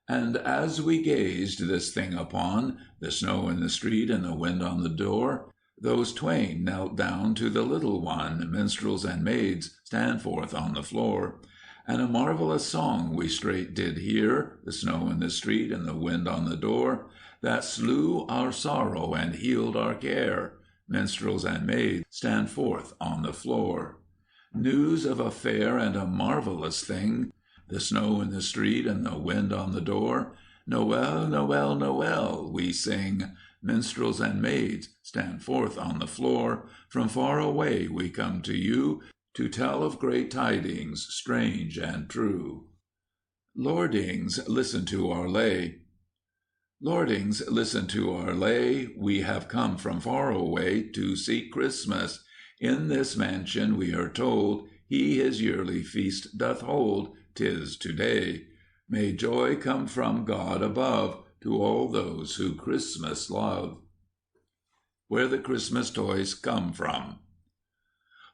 And as we gazed this thing upon, the snow in the street and the wind on the door, those twain knelt down to the little one. Minstrels and maids stand forth on the floor. And a marvelous song we straight did hear, the snow in the street and the wind on the door, that slew our sorrow and healed our care. Minstrels and maids stand forth on the floor. News of a fair and a marvelous thing, the snow in the street and the wind on the door. Noel, Noel, Noel, we sing. Minstrels and maids stand forth on the floor. From far away we come to you, to tell of great tidings, strange and true. Lordings, listen to our lay. Lordings, listen to our lay. We have come from far away to seek Christmas. In this mansion, we are told, He his yearly feast doth hold. 'Tis today. May joy come from God above to all those who Christmas love. Where the Christmas toys come from.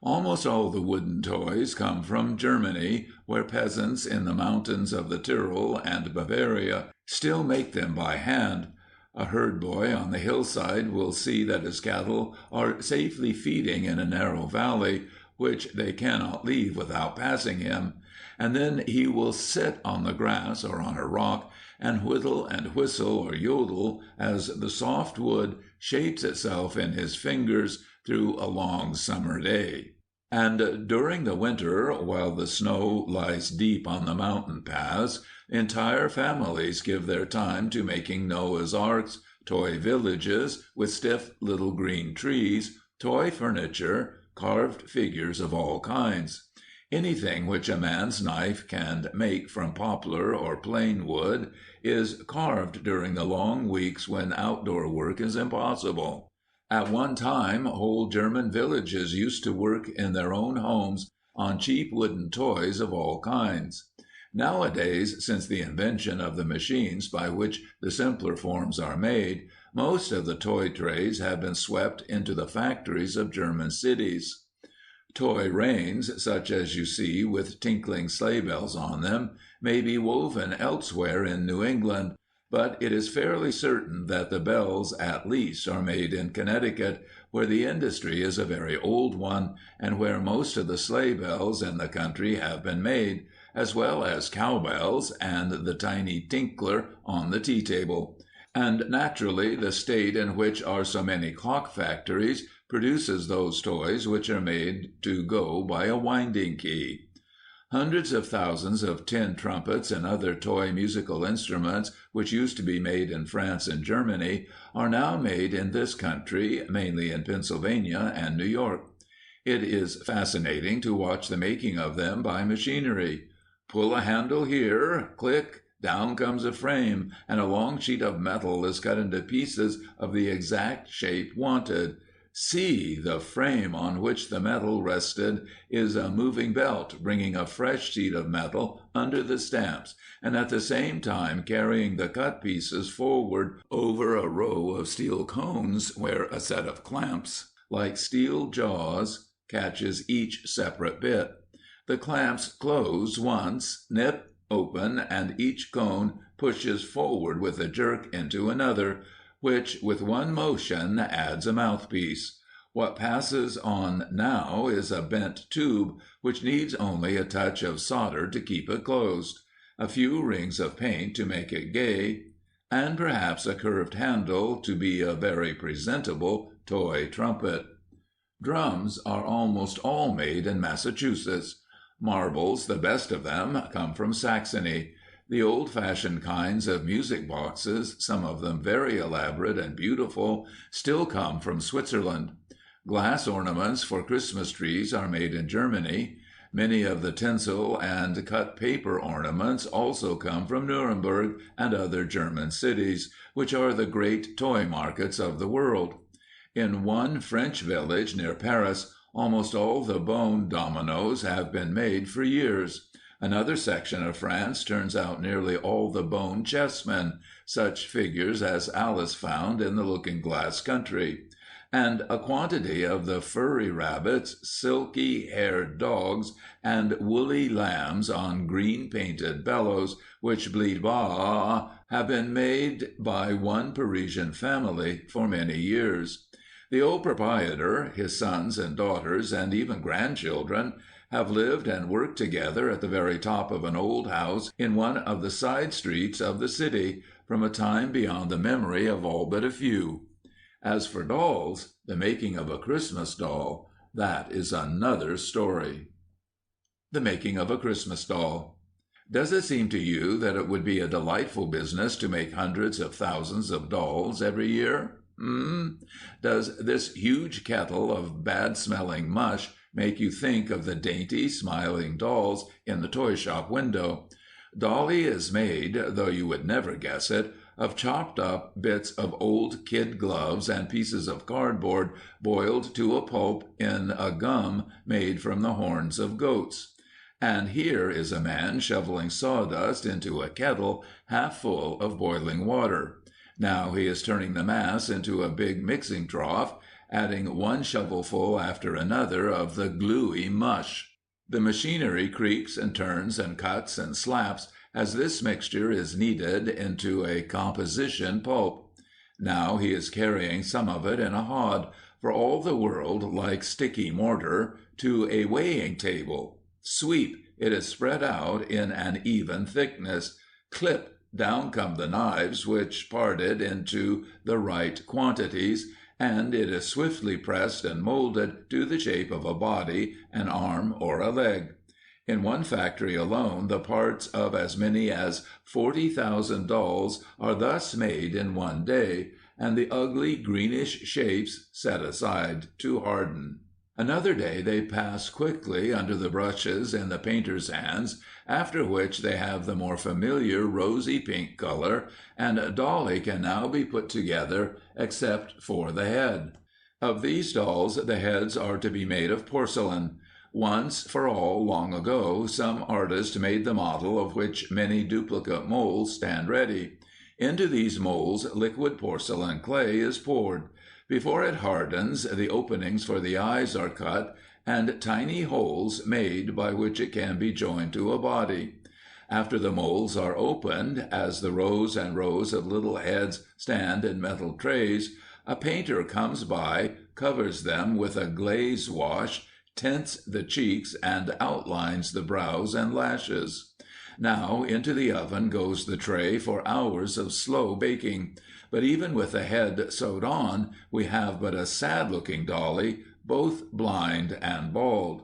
Almost all the wooden toys come from Germany, where peasants in the mountains of the Tyrol and Bavaria still make them by hand. A herd boy on the hillside will see that his cattle are safely feeding in a narrow valley, which they cannot leave without passing him, and then he will sit on the grass or on a rock and whittle and whistle or yodel as the soft wood shapes itself in his fingers through a long summer day. And during the winter, while the snow lies deep on the mountain paths, entire families give their time to making Noah's arks, toy villages with stiff little green trees, toy furniture, carved figures of all kinds. Anything which a man's knife can make from poplar or plain wood is carved during the long weeks when outdoor work is impossible. At one time, whole German villages used to work in their own homes on cheap wooden toys of all kinds. Nowadays, since the invention of the machines by which the simpler forms are made, most of the toy trays have been swept into the factories of German cities. Toy reins, such as you see with tinkling sleigh bells on them, may be woven elsewhere in New England, but it is fairly certain that the bells at least are made in Connecticut, where the industry is a very old one, and where most of the sleigh bells in the country have been made, as well as cowbells and the tiny tinkler on the tea table. And naturally the state in which are so many clock factories produces those toys which are made to go by a winding key. Hundreds of thousands of tin trumpets and other toy musical instruments, which used to be made in France and Germany, are now made in this country, mainly in Pennsylvania and New York. It is fascinating to watch the making of them by machinery. Pull a handle here, click, down comes a frame, and a long sheet of metal is cut into pieces of the exact shape wanted. See, the frame on which the metal rested is a moving belt bringing a fresh sheet of metal under the stamps, and at the same time carrying the cut pieces forward over a row of steel cones where a set of clamps, like steel jaws, catches each separate bit. The clamps close once, nip, open, and each cone pushes forward with a jerk into another, which with one motion adds a mouthpiece. What passes on now is a bent tube, which needs only a touch of solder to keep it closed, a few rings of paint to make it gay, and perhaps a curved handle to be a very presentable toy trumpet. Drums are almost all made in Massachusetts. Marbles, the best of them, come from Saxony. The old-fashioned kinds of music boxes, some of them very elaborate and beautiful, still come from Switzerland. Glass ornaments for Christmas trees are made in Germany. Many of the tinsel and cut paper ornaments also come from Nuremberg and other German cities, which are the great toy markets of the world. In one French village near Paris, almost all the bone dominoes have been made for years. Another section of France turns out nearly all the bone chessmen, such figures as Alice found in the looking-glass country, and a quantity of the furry rabbits, silky-haired dogs, and woolly lambs on green-painted bellows, which bleed baa, have been made by one Parisian family for many years. The old proprietor, his sons and daughters, and even grandchildren, have lived and worked together at the very top of an old house in one of the side streets of the city, from a time beyond the memory of all but a few. As for dolls, the making of a Christmas doll, that is another story. The making of a Christmas doll. Does it seem to you that it would be a delightful business to make hundreds of thousands of dolls every year? Does this huge kettle of bad-smelling mush make you think of the dainty, smiling dolls in the toy shop window? Dolly is made, though you would never guess it, of chopped up bits of old kid gloves and pieces of cardboard boiled to a pulp in a gum made from the horns of goats. And here is a man shoveling sawdust into a kettle half full of boiling water. Now he is turning the mass into a big mixing trough, adding one shovelful after another of the gluey mush. The machinery creaks and turns and cuts and slaps as this mixture is kneaded into a composition pulp. Now he is carrying some of it in a hod, for all the world like sticky mortar, to a weighing table. Sweep, it is spread out in an even thickness. Clip, down come the knives, which parted into the right quantities, and it is swiftly pressed and molded to the shape of a body, an arm, or a leg. In one factory alone, the parts of as many as 40,000 dolls are thus made in one day, and the ugly greenish shapes set aside to harden. Another day they pass quickly under the brushes in the painter's hands, after which they have the more familiar rosy pink color, and Dolly can now be put together except for the head. Of these dolls, the heads are to be made of porcelain. Once for all, long ago, some artist made the model of which many duplicate molds stand ready. Into these molds liquid porcelain clay is poured. Before it hardens, the openings for the eyes are cut, and tiny holes made by which it can be joined to a body. After the molds are opened, as the rows and rows of little heads stand in metal trays, a painter comes by, covers them with a glaze wash, tints the cheeks, and outlines the brows and lashes. Now into the oven goes the tray for hours of slow baking. But even with the head sewed on, we have but a sad-looking dolly, both blind and bald.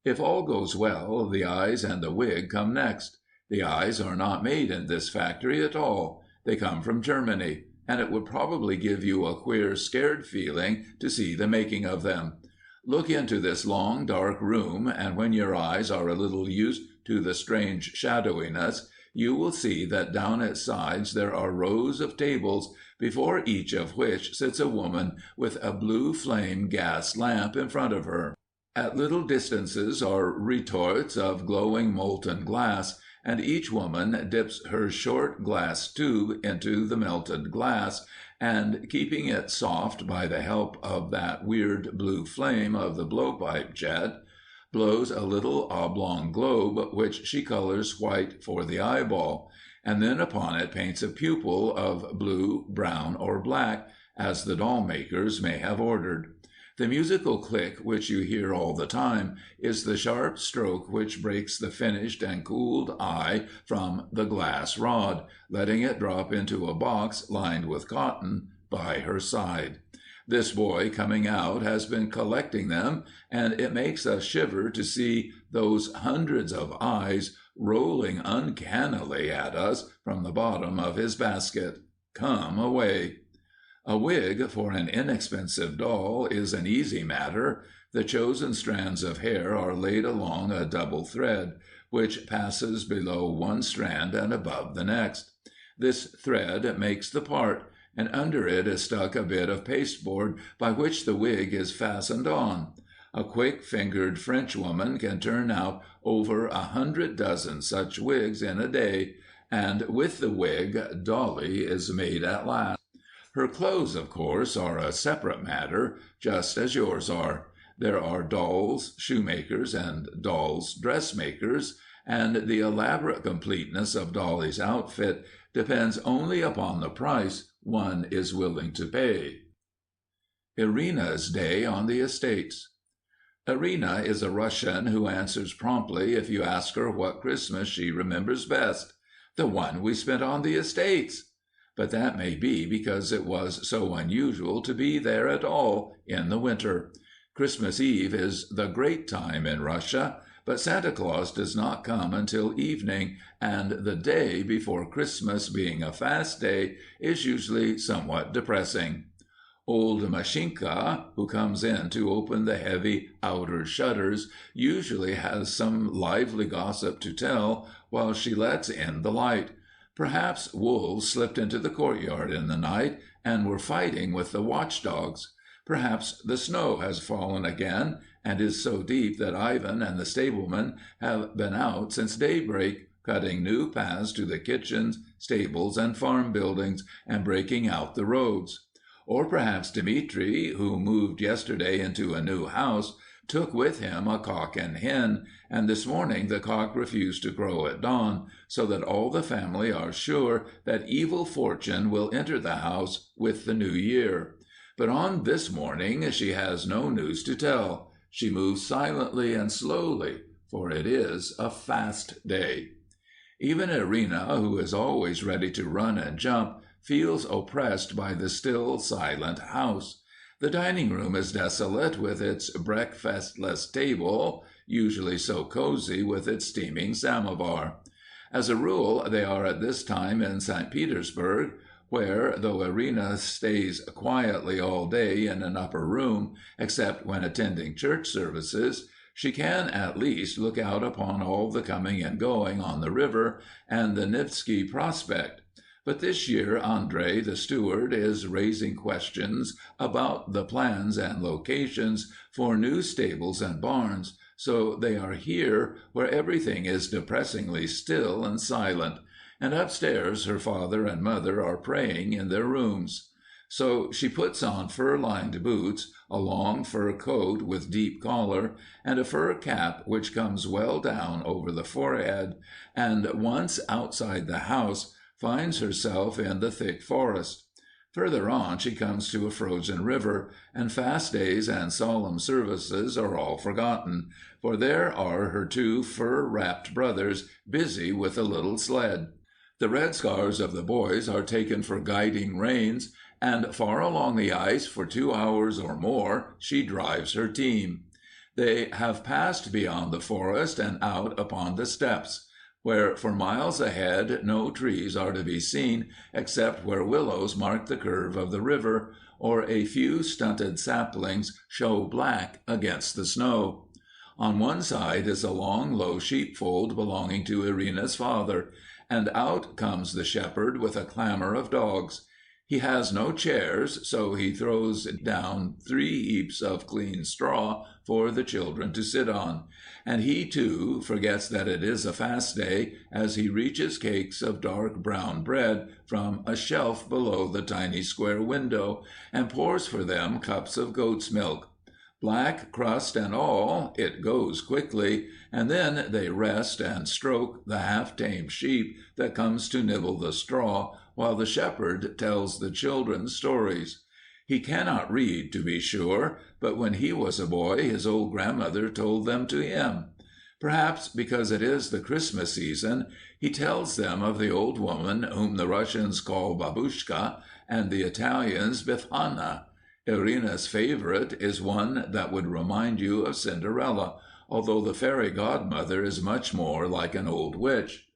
If all goes well, the eyes and the wig come next. The eyes are not made in this factory at all. They come from Germany, and it would probably give you a queer, scared feeling to see the making of them. Look into this long, dark room, and when your eyes are a little used to the strange shadowiness, you will see that down its sides there are rows of tables, before each of which sits a woman with a blue flame gas lamp in front of her. At little distances are retorts of glowing molten glass, and each woman dips her short glass tube into the melted glass, and, keeping it soft by the help of that weird blue flame of the blowpipe jet, blows a little oblong globe which she colors white for the eyeball, and then upon it paints a pupil of blue, brown, or black, as the doll makers may have ordered. The musical click which you hear all the time is the sharp stroke which breaks the finished and cooled eye from the glass rod, letting it drop into a box lined with cotton by her side. This boy coming out has been collecting them, and it makes us shiver to see those hundreds of eyes rolling uncannily at us from the bottom of his basket. Come away. A wig for an inexpensive doll is an easy matter. The chosen strands of hair are laid along a double thread, which passes below one strand and above the next. This thread makes the part, and under it is stuck a bit of pasteboard by which the wig is fastened on. A quick-fingered Frenchwoman can turn out over 100 dozen such wigs in a day, and with the wig, Dolly is made at last. Her clothes, of course, are a separate matter, just as yours are. There are dolls' shoemakers and dolls' dressmakers, and the elaborate completeness of Dolly's outfit depends only upon the price one is willing to pay. Irina's Day on the Estates. Irina is a Russian who answers promptly if you ask her what Christmas she remembers best. The one we spent on the estates. But that may be because it was so unusual to be there at all in the winter. Christmas Eve is the great time in Russia, but Santa Claus does not come until evening, and the day before Christmas, being a fast day, is usually somewhat depressing. Old Mashinka, who comes in to open the heavy outer shutters, usually has some lively gossip to tell while she lets in the light. Perhaps wolves slipped into the courtyard in the night and were fighting with the watchdogs. Perhaps the snow has fallen again and is so deep that Ivan and the stableman have been out since daybreak, cutting new paths to the kitchens, stables, and farm buildings, and breaking out the roads. Or perhaps Dmitri, who moved yesterday into a new house, took with him a cock and hen, and this morning the cock refused to crow at dawn, so that all the family are sure that evil fortune will enter the house with the new year. But on this morning she has no news to tell. She moves silently and slowly, for it is a fast day. Even Irina, who is always ready to run and jump, feels oppressed by the still, silent house. The dining room is desolate with its breakfastless table, usually so cozy with its steaming samovar. As a rule, they are at this time in St. Petersburg, where, though Irina stays quietly all day in an upper room, except when attending church services, she can at least look out upon all the coming and going on the river and the Nevsky Prospect. But this year Andrei, the steward, is raising questions about the plans and locations for new stables and barns, so they are here where everything is depressingly still and silent, and upstairs her father and mother are praying in their rooms. So she puts on fur-lined boots, a long fur coat with deep collar, and a fur cap which comes well down over the forehead, and once outside the house, finds herself in the thick forest. Further on she comes to a frozen river, and fast days and solemn services are all forgotten, for there are her two fur-wrapped brothers busy with a little sled. The red scarves of the boys are taken for guiding reins, and far along the ice for 2 hours or more she drives her team. They have passed beyond the forest and out upon the steppes. where for miles ahead no trees are to be seen except where willows mark the curve of the river, or a few stunted saplings show black against the snow. On one side is a long, low sheepfold belonging to Irina's father, and out comes the shepherd with a clamor of dogs. He has no chairs, so he throws down 3 heaps of clean straw for the children to sit on, and he, too, forgets that it is a fast day as he reaches cakes of dark brown bread from a shelf below the tiny square window, and pours for them cups of goat's milk. Black crust and all, it goes quickly, and then they rest and stroke the half-tamed sheep that comes to nibble the straw, while the shepherd tells the children stories. He cannot read, to be sure, but when he was a boy his old grandmother told them to him. Perhaps because it is the Christmas season, he tells them of the old woman whom the Russians call Babushka and the Italians Befana. Irina's favorite is one that would remind you of Cinderella, although the fairy godmother is much more like an old witch.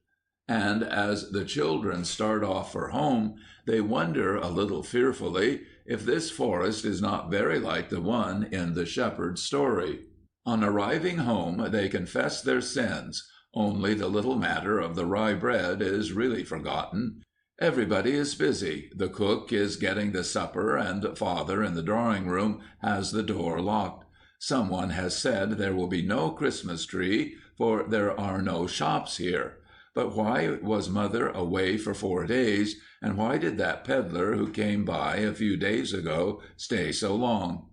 And as the children start off for home, they wonder a little fearfully if this forest is not very like the one in the shepherd's story. On arriving home, they confess their sins. Only the little matter of the rye bread is really forgotten. Everybody is busy. The cook is getting the supper, and father in the drawing-room has the door locked. Someone has said there will be no Christmas tree, for there are no shops here. But why was mother away for 4 days, and why did that peddler who came by a few days ago stay so long?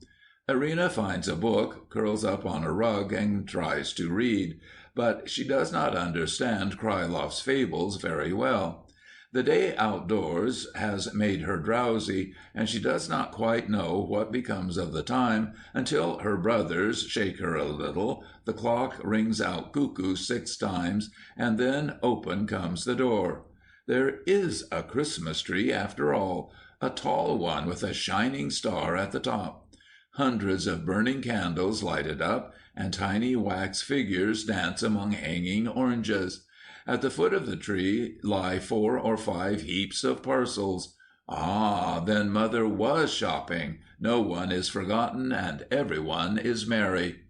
Irina finds a book, curls up on a rug, and tries to read. But she does not understand Krylov's fables very well. The day outdoors has made her drowsy, and she does not quite know what becomes of the time until her brothers shake her a little, the clock rings out cuckoo 6 times, and then open comes the door. There is a Christmas tree after all, a tall one with a shining star at the top. Hundreds of burning candles light it up, and tiny wax figures dance among hanging oranges. At the foot of the tree lie 4 or 5 heaps of parcels. Ah, then mother was shopping. No one is forgotten, and everyone is merry.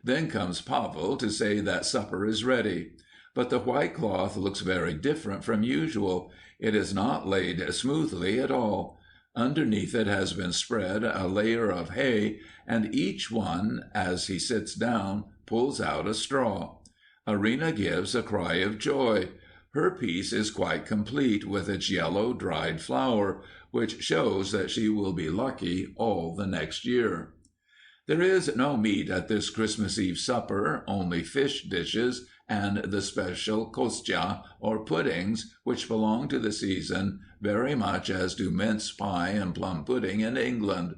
Then comes Pavel to say that supper is ready. But the white cloth looks very different from usual. It is not laid smoothly at all. Underneath it has been spread a layer of hay, and each one, as he sits down, pulls out a straw. Irina gives a cry of joy. Her piece is quite complete with its yellow, dried flour, which shows that she will be lucky all the next year. There is no meat at this Christmas Eve supper, only fish dishes and the special kostya, or puddings, which belong to the season very much as do mince pie and plum pudding in England.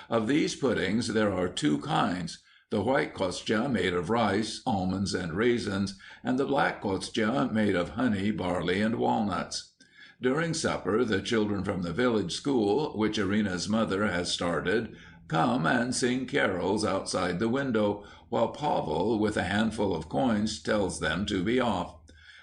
Of these puddings there are 2 kinds. The white kostya made of rice, almonds, and raisins, and the black kostya made of honey, barley, and walnuts. During supper, the children from the village school, which Irina's mother has started, come and sing carols outside the window, while Pavel, with a handful of coins, tells them to be off.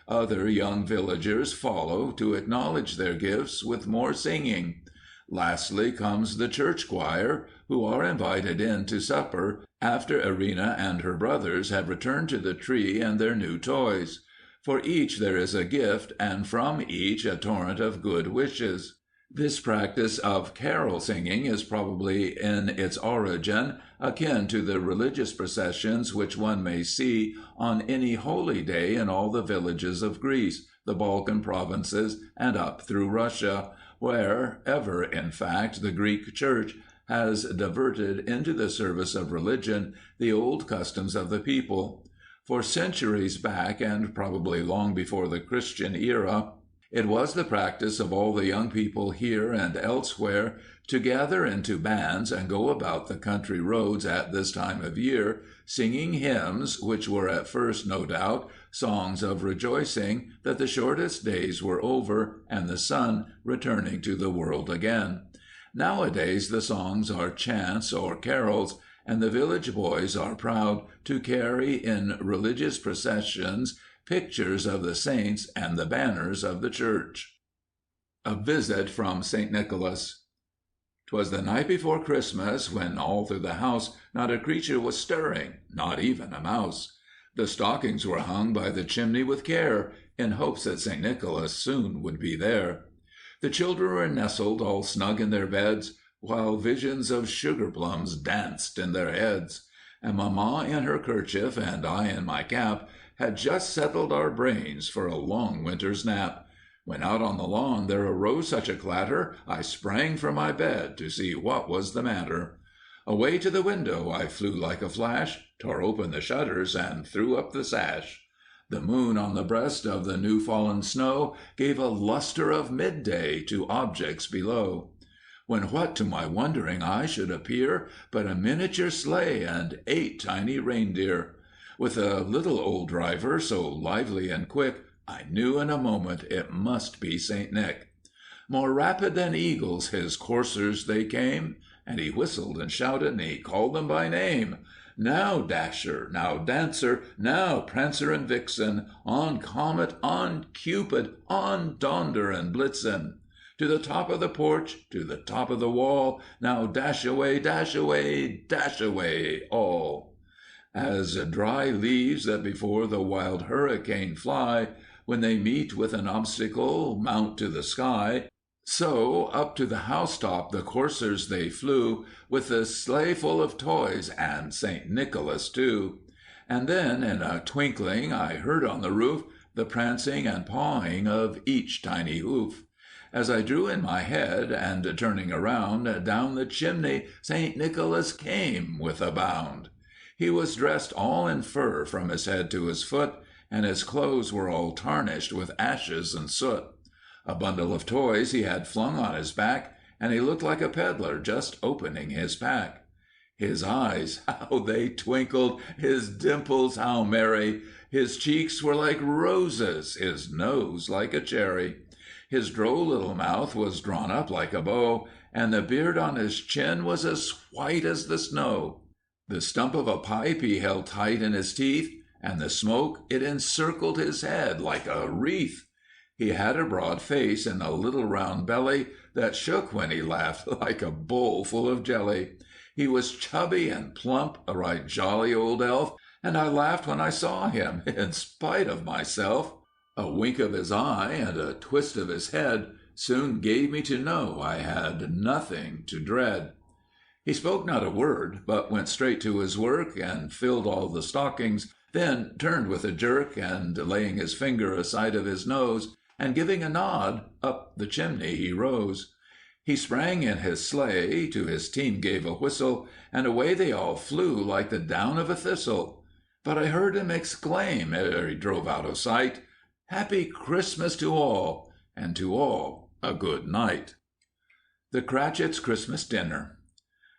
Other young villagers follow to acknowledge their gifts with more singing. Lastly comes the church choir, who are invited in to supper after Irina and her brothers have returned to the tree and their new toys. For each there is a gift, and from each a torrent of good wishes. This practice of carol singing is probably in its origin akin to the religious processions which one may see on any holy day in all the villages of Greece, the Balkan provinces, and up through Russia, wherever, in fact, the Greek Church has diverted into the service of religion the old customs of the people. For centuries back, and probably long before the Christian era, it was the practice of all the young people here and elsewhere to gather into bands and go about the country roads at this time of year, singing hymns, which were at first, no doubt, songs of rejoicing that the shortest days were over and the sun returning to the world again. Nowadays the songs are chants or carols, and the village boys are proud to carry in religious processions pictures of the saints and the banners of the church. A visit from St. Nicholas. 'Twas the night before Christmas, when all through the house not a creature was stirring, not even a mouse. The stockings were hung by the chimney with care, in hopes that St. Nicholas soon would be there. The children were nestled all snug in their beds, while visions of sugar plums danced in their heads. And Mamma in her kerchief, and I in my cap, had just settled our brains for a long winter's nap, when out on the lawn there arose such a clatter, I sprang from my bed to see what was the matter. Away to the window I flew like a flash, tore open the shutters, and threw up the sash. The moon on the breast of the new-fallen snow gave a lustre of midday to objects below. When what to my wondering eye should appear but a miniature sleigh and 8 tiny reindeer. With a little old driver, so lively and quick, I knew in a moment it must be St. Nick. More rapid than eagles his coursers they came, and he whistled and shouted, and he called them by name. Now Dasher, now Dancer, now Prancer and Vixen, on Comet, on Cupid, on Donder and Blitzen. To the top of the porch, to the top of the wall, now dash away, dash away, dash away, all. As dry leaves that before the wild hurricane fly, when they meet with an obstacle, mount to the sky, so up to the housetop the coursers they flew, with the sleigh full of toys, and St. Nicholas too. And then, in a twinkling, I heard on the roof the prancing and pawing of each tiny hoof. As I drew in my head, and turning around, down the chimney St. Nicholas came with a bound. He was dressed all in fur from his head to his foot, and his clothes were all tarnished with ashes and soot. A bundle of toys he had flung on his back, and he looked like a peddler just opening his pack. His eyes, how they twinkled, his dimples how merry, his cheeks were like roses, his nose like a cherry. His droll little mouth was drawn up like a bow, and the beard on his chin was as white as the snow. The stump of a pipe he held tight in his teeth, and the smoke it encircled his head like a wreath. He had a broad face and a little round belly that shook when he laughed like a bowl full of jelly. He was chubby and plump, a right jolly old elf, and I laughed when I saw him, in spite of myself. A wink of his eye and a twist of his head soon gave me to know I had nothing to dread. He spoke not a word, but went straight to his work and filled all the stockings, then turned with a jerk, and laying his finger aside of his nose, and giving a nod, up the chimney he rose. He sprang in his sleigh, to his team gave a whistle, and away they all flew like the down of a thistle. But I heard him exclaim, ere he drove out of sight, "Happy Christmas to all, and to all a good night." The Cratchits' Christmas Dinner.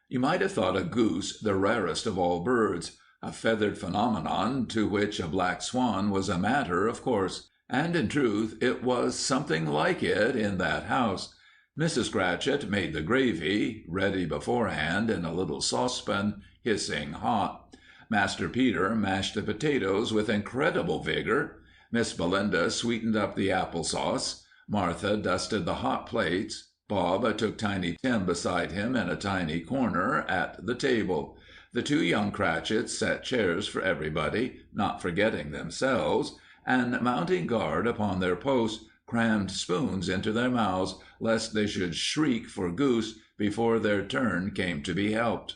You might have thought a goose the rarest of all birds, a feathered phenomenon to which a black swan was a matter of course. And in truth it was something like it in that house. Mrs. Cratchit made the gravy, ready beforehand in a little saucepan, hissing hot. Master Peter mashed the potatoes with incredible vigor. Miss Belinda sweetened up the apple sauce. Martha dusted the hot plates. Bob took Tiny Tim beside him in a tiny corner at the table. The 2 young Cratchits set chairs for everybody, not forgetting themselves, and mounting guard upon their posts, crammed spoons into their mouths, lest they should shriek for goose before their turn came to be helped.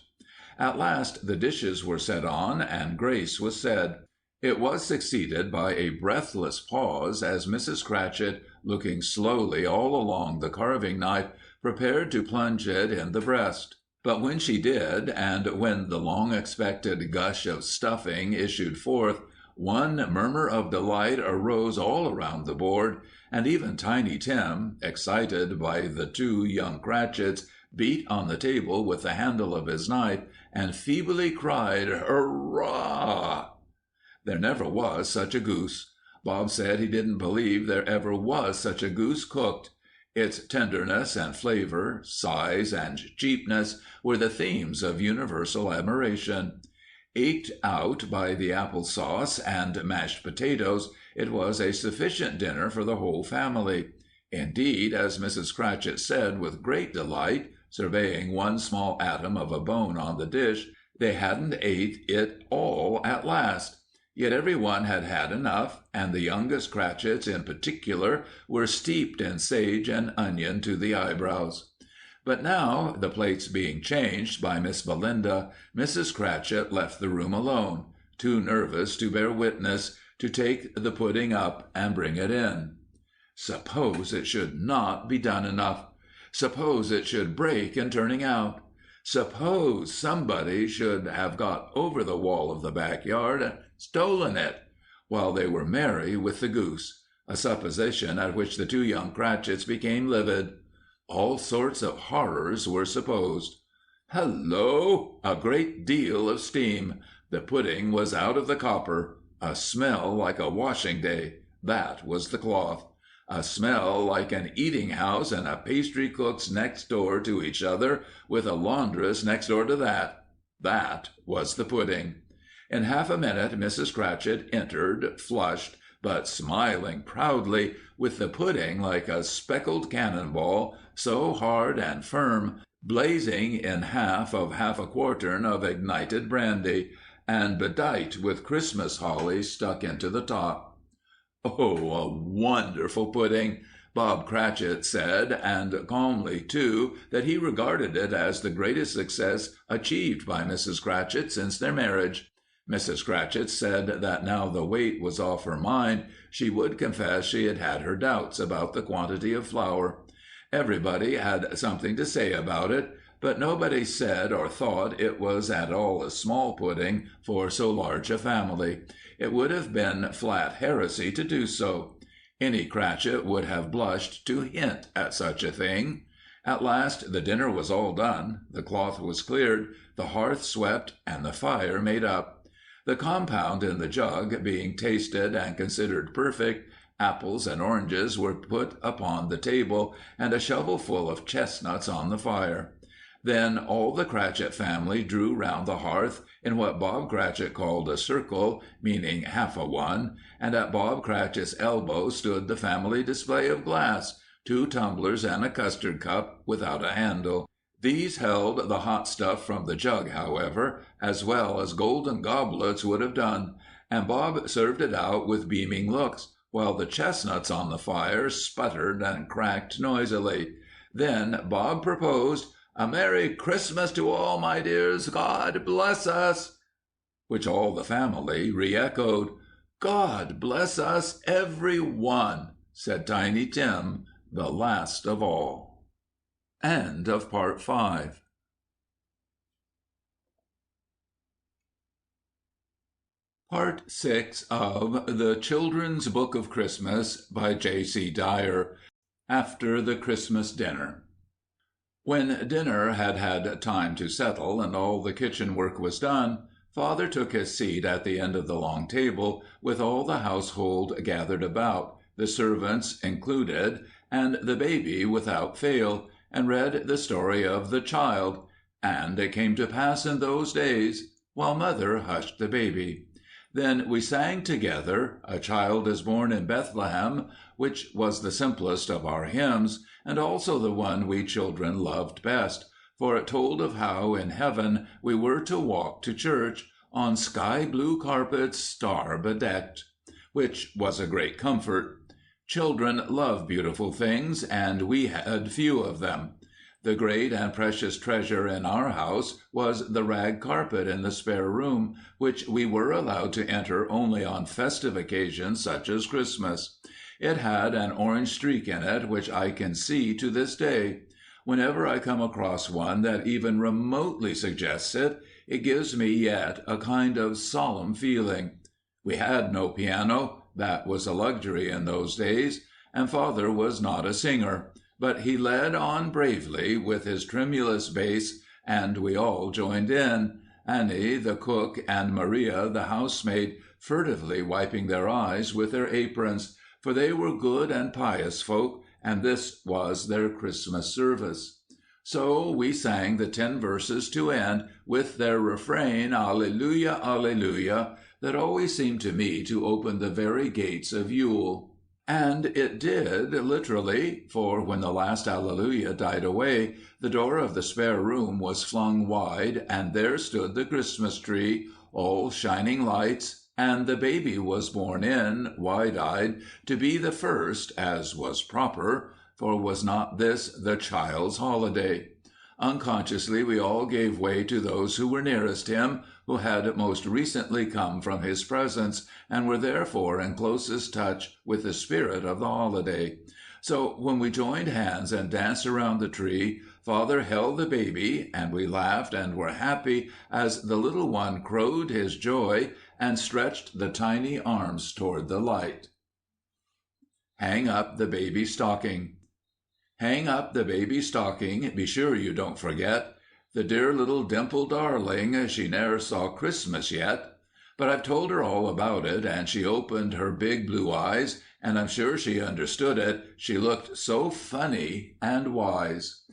At last the dishes were set on, and grace was said. It was succeeded by a breathless pause as Mrs. Cratchit, looking slowly all along the carving knife, prepared to plunge it in the breast. But when she did, and when the long-expected gush of stuffing issued forth, one murmur of delight arose all around the board, and even Tiny Tim, excited by the 2 young Cratchits, beat on the table with the handle of his knife, and feebly cried, "Hurrah!" There never was such a goose. Bob said he didn't believe there ever was such a goose cooked. Its tenderness and flavor, size and cheapness, were the themes of universal admiration. Eked out by the apple sauce and mashed potatoes, it was a sufficient dinner for the whole family. Indeed, as Mrs. Cratchit said with great delight, surveying one small atom of a bone on the dish, they hadn't ate it all at last. Yet every one had had enough, and the youngest Cratchits in particular were steeped in sage and onion to the eyebrows. But now, the plates being changed by Miss Belinda, Mrs. Cratchit left the room alone, too nervous to bear witness, to take the pudding up and bring it in. Suppose it should not be done enough! Suppose it should break in turning out! Suppose somebody should have got over the wall of the backyard and stolen it, while they were merry with the goose, a supposition at which the two young Cratchits became livid. All sorts of horrors were supposed. Hello! A great deal of steam. The pudding was out of the copper. A smell like a washing day. That was the cloth. A smell like an eating-house and a pastry cook's next door to each other, with a laundress next door to that. That was the pudding. In half a minute Mrs. Cratchit entered, flushed, but smiling proudly, with the pudding like a speckled cannon-ball, so hard and firm, blazing in half a quartern of ignited brandy, and bedight with Christmas holly stuck into the top. Oh, a wonderful pudding! Bob Cratchit said, and calmly, too, that he regarded it as the greatest success achieved by Mrs. Cratchit since their marriage. Mrs. Cratchit said that now the weight was off her mind, she would confess she had had her doubts about the quantity of flour. Everybody had something to say about it, but nobody said or thought it was at all a small pudding for so large a family. It would have been flat heresy to do so. Any Cratchit would have blushed to hint at such a thing. At last the dinner was all done, the cloth was cleared, the hearth swept, and the fire made up. The compound in the jug being tasted and considered perfect, apples and oranges were put upon the table, and a shovelful of chestnuts on the fire. Then all the Cratchit family drew round the hearth in what Bob Cratchit called a circle, meaning half a one, and at Bob Cratchit's elbow stood the family display of glass, 2 tumblers and a custard cup without a handle. These held the hot stuff from the jug, however, as well as golden goblets would have done, and Bob served it out with beaming looks, while the chestnuts on the fire sputtered and cracked noisily. Then Bob proposed, "A Merry Christmas to all, my dears! God bless us!" which all the family re-echoed. "God bless us, every one!" said Tiny Tim, the last of all. End of Part 5. Part 6 of The Children's Book of Christmas by J.C. Dier, After the Christmas Dinner. When dinner had had time to settle and all the kitchen work was done, Father took his seat at the end of the long table, with all the household gathered about, the servants included, and the baby without fail, and read the story of the child. And it came to pass in those days, while mother hushed the baby. Then we sang together, "A child is born in Bethlehem," which was the simplest of our hymns, and also the one we children loved best, for it told of how in heaven we were to walk to church, on sky-blue carpets star-bedecked, which was a great comfort. Children love beautiful things, and we had few of them. The great and precious treasure in our house was the rag carpet in the spare room, which we were allowed to enter only on festive occasions such as Christmas. It had an orange streak in it which I can see to this day. Whenever I come across one that even remotely suggests it, it gives me yet a kind of solemn feeling. We had no piano. That was a luxury in those days, and Father was not a singer, but he led on bravely with his tremulous bass, and we all joined in, Annie, the cook, and Maria, the housemaid, furtively wiping their eyes with their aprons, for they were good and pious folk, and this was their Christmas service. So we sang the 10 verses to end with their refrain, Alleluia, Alleluia, that always seemed to me to open the very gates of Yule. And it did, literally, for when the last Alleluia died away, the door of the spare room was flung wide, and there stood the Christmas tree, all shining lights, and the baby was born in, wide-eyed, to be the first, as was proper, for was not this the child's holiday? Unconsciously we all gave way to those who were nearest him, who had most recently come from his presence, and were therefore in closest touch with the spirit of the holiday. So when we joined hands and danced around the tree, Father held the baby, and we laughed and were happy as the little one crowed his joy and stretched the tiny arms toward the light. Hang up the baby stocking. Hang up the baby stocking, be sure you don't forget. The dear little dimpled darling, she ne'er saw Christmas yet. But I've told her all about it, and she opened her big blue eyes, and I'm sure she understood it, she looked so funny and wise.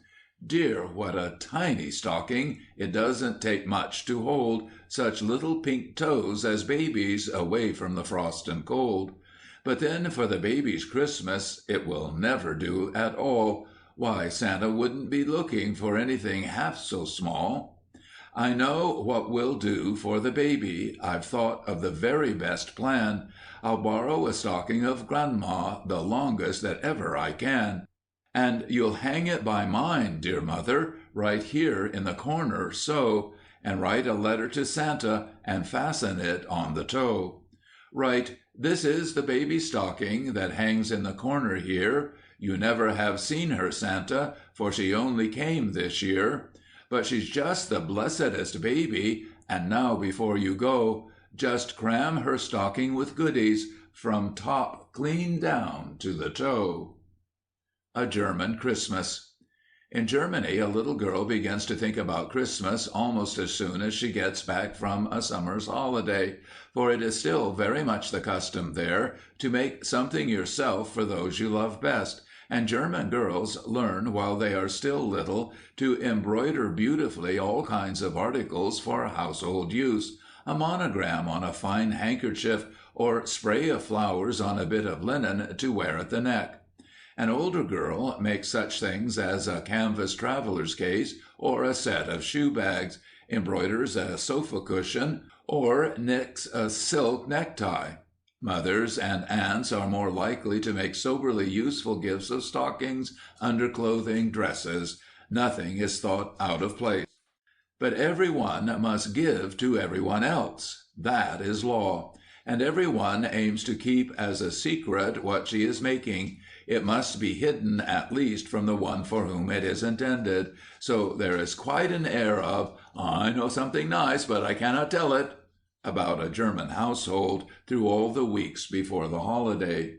Dear, what a tiny stocking! It doesn't take much to hold such little pink toes as babies away from the frost and cold. But then for the baby's Christmas, it will never do at all. Why, Santa wouldn't be looking for anything half so small. I know what we'll do for the baby. I've thought of the very best plan. I'll borrow a stocking of Grandma, the longest that ever I can. And you'll hang it by mine, dear mother, right here in the corner, so, and write a letter to Santa and fasten it on the toe. Write, this is the baby stocking that hangs in the corner here. You never have seen her, Santa, for she only came this year. But she's just the blessedest baby, and now before you go, just cram her stocking with goodies, from top clean down to the toe. A German Christmas. In Germany, a little girl begins to think about Christmas almost as soon as she gets back from a summer's holiday, for it is still very much the custom there to make something yourself for those you love best, and German girls learn while they are still little to embroider beautifully all kinds of articles for household use, a monogram on a fine handkerchief, or spray of flowers on a bit of linen to wear at the neck. An older girl makes such things as a canvas traveler's case or a set of shoe bags, embroiders a sofa cushion, or knits a silk necktie. Mothers and aunts are more likely to make soberly useful gifts of stockings, underclothing, dresses. Nothing is thought out of place. But every one must give to every one else. That is law. And every one aims to keep as a secret what she is making. It must be hidden at least from the one for whom it is intended. So there is quite an air of, I know something nice, but I cannot tell it, about a German household through all the weeks before the holiday.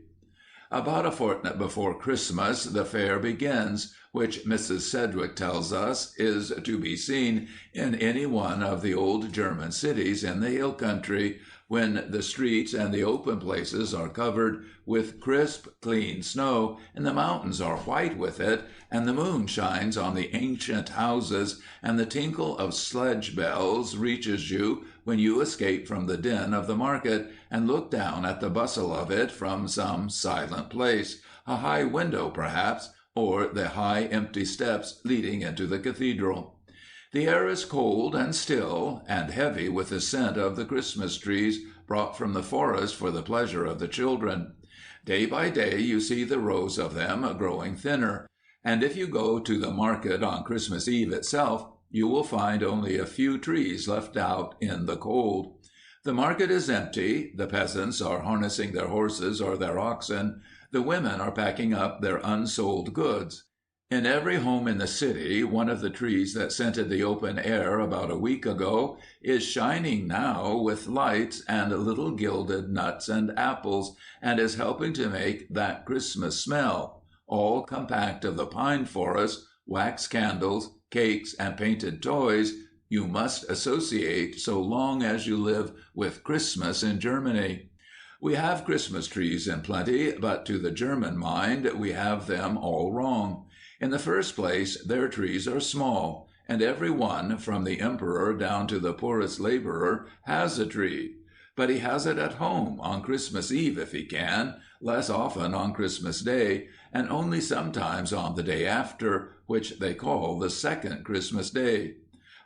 About a fortnight before Christmas the fair begins, which Mrs. Sedgwick tells us is to be seen in any one of the old German cities in the hill country, when the streets and the open places are covered with crisp, clean snow, and the mountains are white with it, and the moon shines on the ancient houses, and the tinkle of sledge bells reaches you when you escape from the din of the market and look down at the bustle of it from some silent place, a high window perhaps, or the high empty steps leading into the cathedral. The air is cold and still, and heavy with the scent of the Christmas trees brought from the forest for the pleasure of the children. Day by day you see the rows of them growing thinner, and if you go to the market on Christmas Eve itself, you will find only a few trees left out in the cold. The market is empty, the peasants are harnessing their horses or their oxen, the women are packing up their unsold goods. In every home in the city, one of the trees that scented the open air about a week ago is shining now with lights and little gilded nuts and apples, and is helping to make that Christmas smell, all compact of the pine forest, wax candles, cakes, and painted toys you must associate so long as you live with Christmas in Germany. We have Christmas trees in plenty, but to the German mind we have them all wrong. In the first place, their trees are small, and every one, from the emperor down to the poorest laborer, has a tree. But he has it at home, on Christmas Eve if he can, less often on Christmas Day, and only sometimes on the day after, which they call the second Christmas Day.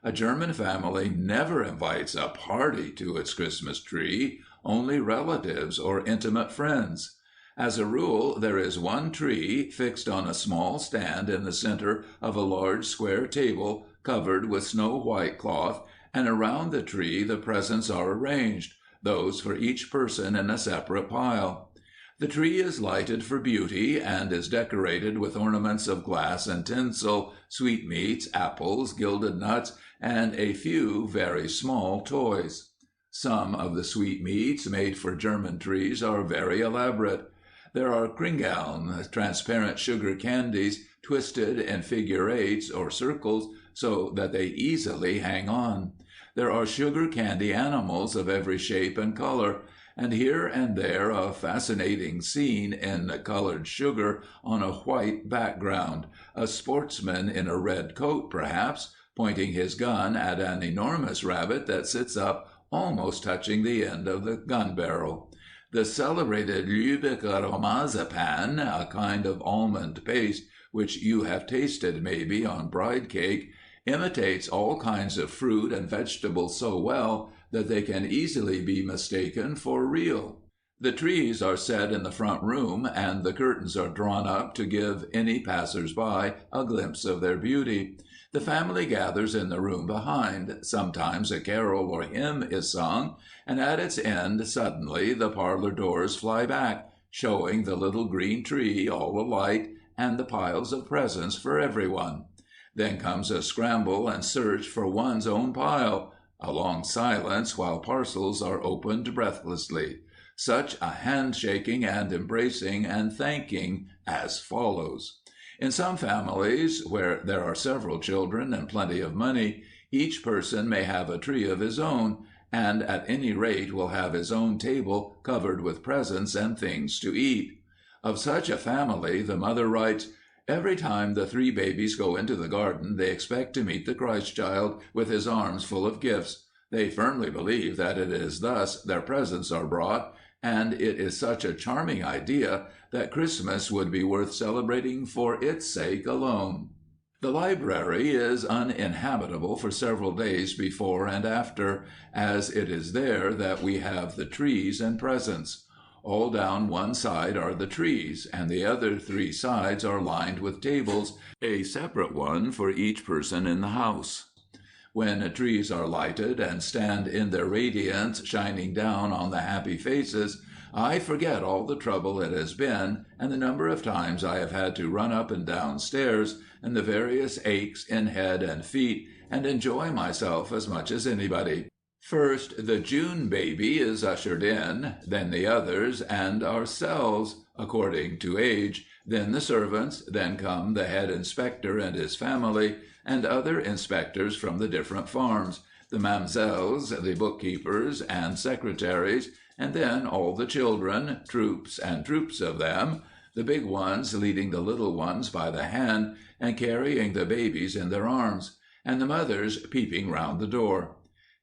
A German family never invites a party to its Christmas tree, only relatives or intimate friends. As a rule, there is one tree fixed on a small stand in the center of a large square table covered with snow-white cloth, and around the tree the presents are arranged, those for each person in a separate pile. The tree is lighted for beauty, and is decorated with ornaments of glass and tinsel, sweetmeats, apples, gilded nuts, and a few very small toys. Some of the sweetmeats made for German trees are very elaborate. There are kringeln, transparent sugar candies, twisted in figure eights or circles so that they easily hang on. There are sugar candy animals of every shape and color, and here and there a fascinating scene in colored sugar on a white background, a sportsman in a red coat, perhaps, pointing his gun at an enormous rabbit that sits up almost touching the end of the gun barrel. The celebrated Lübecker marzipan, a kind of almond paste which you have tasted maybe on bride cake, imitates all kinds of fruit and vegetables so well that they can easily be mistaken for real. The trees are set in the front room, and the curtains are drawn up to give any passers-by a glimpse of their beauty. The family gathers in the room behind. Sometimes a carol or hymn is sung, and at its end suddenly the parlor doors fly back, showing the little green tree all alight and the piles of presents for everyone. Then comes a scramble and search for one's own pile, a long silence while parcels are opened breathlessly. Such a handshaking and embracing and thanking as follows. In some families, where there are several children and plenty of money, each person may have a tree of his own, and at any rate will have his own table covered with presents and things to eat. Of such a family, the mother writes, "Every time the 3 babies go into the garden, they expect to meet the Christ child with his arms full of gifts. They firmly believe that it is thus their presents are brought, and it is such a charming idea that Christmas would be worth celebrating for its sake alone." The library is uninhabitable for several days before and after, as it is there that we have the trees and presents. All down one side are the trees, and the other 3 sides are lined with tables, a separate one for each person in the house. When trees are lighted and stand in their radiance shining down on the happy faces, I forget all the trouble it has been, and the number of times I have had to run up and down stairs, and the various aches in head and feet, and enjoy myself as much as anybody. First, the June baby is ushered in, then the others and ourselves, according to age, then the servants, then come the head inspector and his family, and other inspectors from the different farms, the mamsells, the bookkeepers, and secretaries, and then all the children, troops and troops of them, the big ones leading the little ones by the hand and carrying the babies in their arms, and the mothers peeping round the door.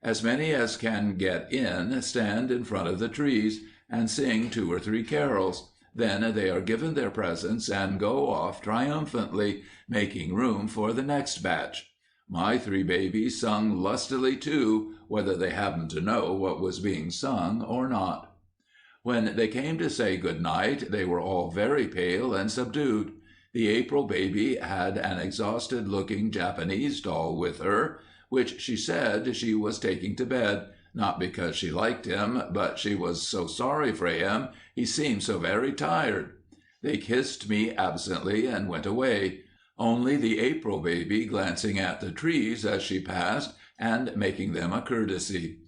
As many as can get in stand in front of the trees and sing 2 or 3 carols. Then they are given their presents and go off triumphantly, making room for the next batch. My 3 babies sung lustily too, whether they happened to know what was being sung or not. When they came to say good night, they were all very pale and subdued. The April baby had an exhausted-looking Japanese doll with her, which she said she was taking to bed, not because she liked him, but she was so sorry for him, he seemed so very tired. They kissed me absently and went away, only the April baby glancing at the trees as she passed and making them a courtesy.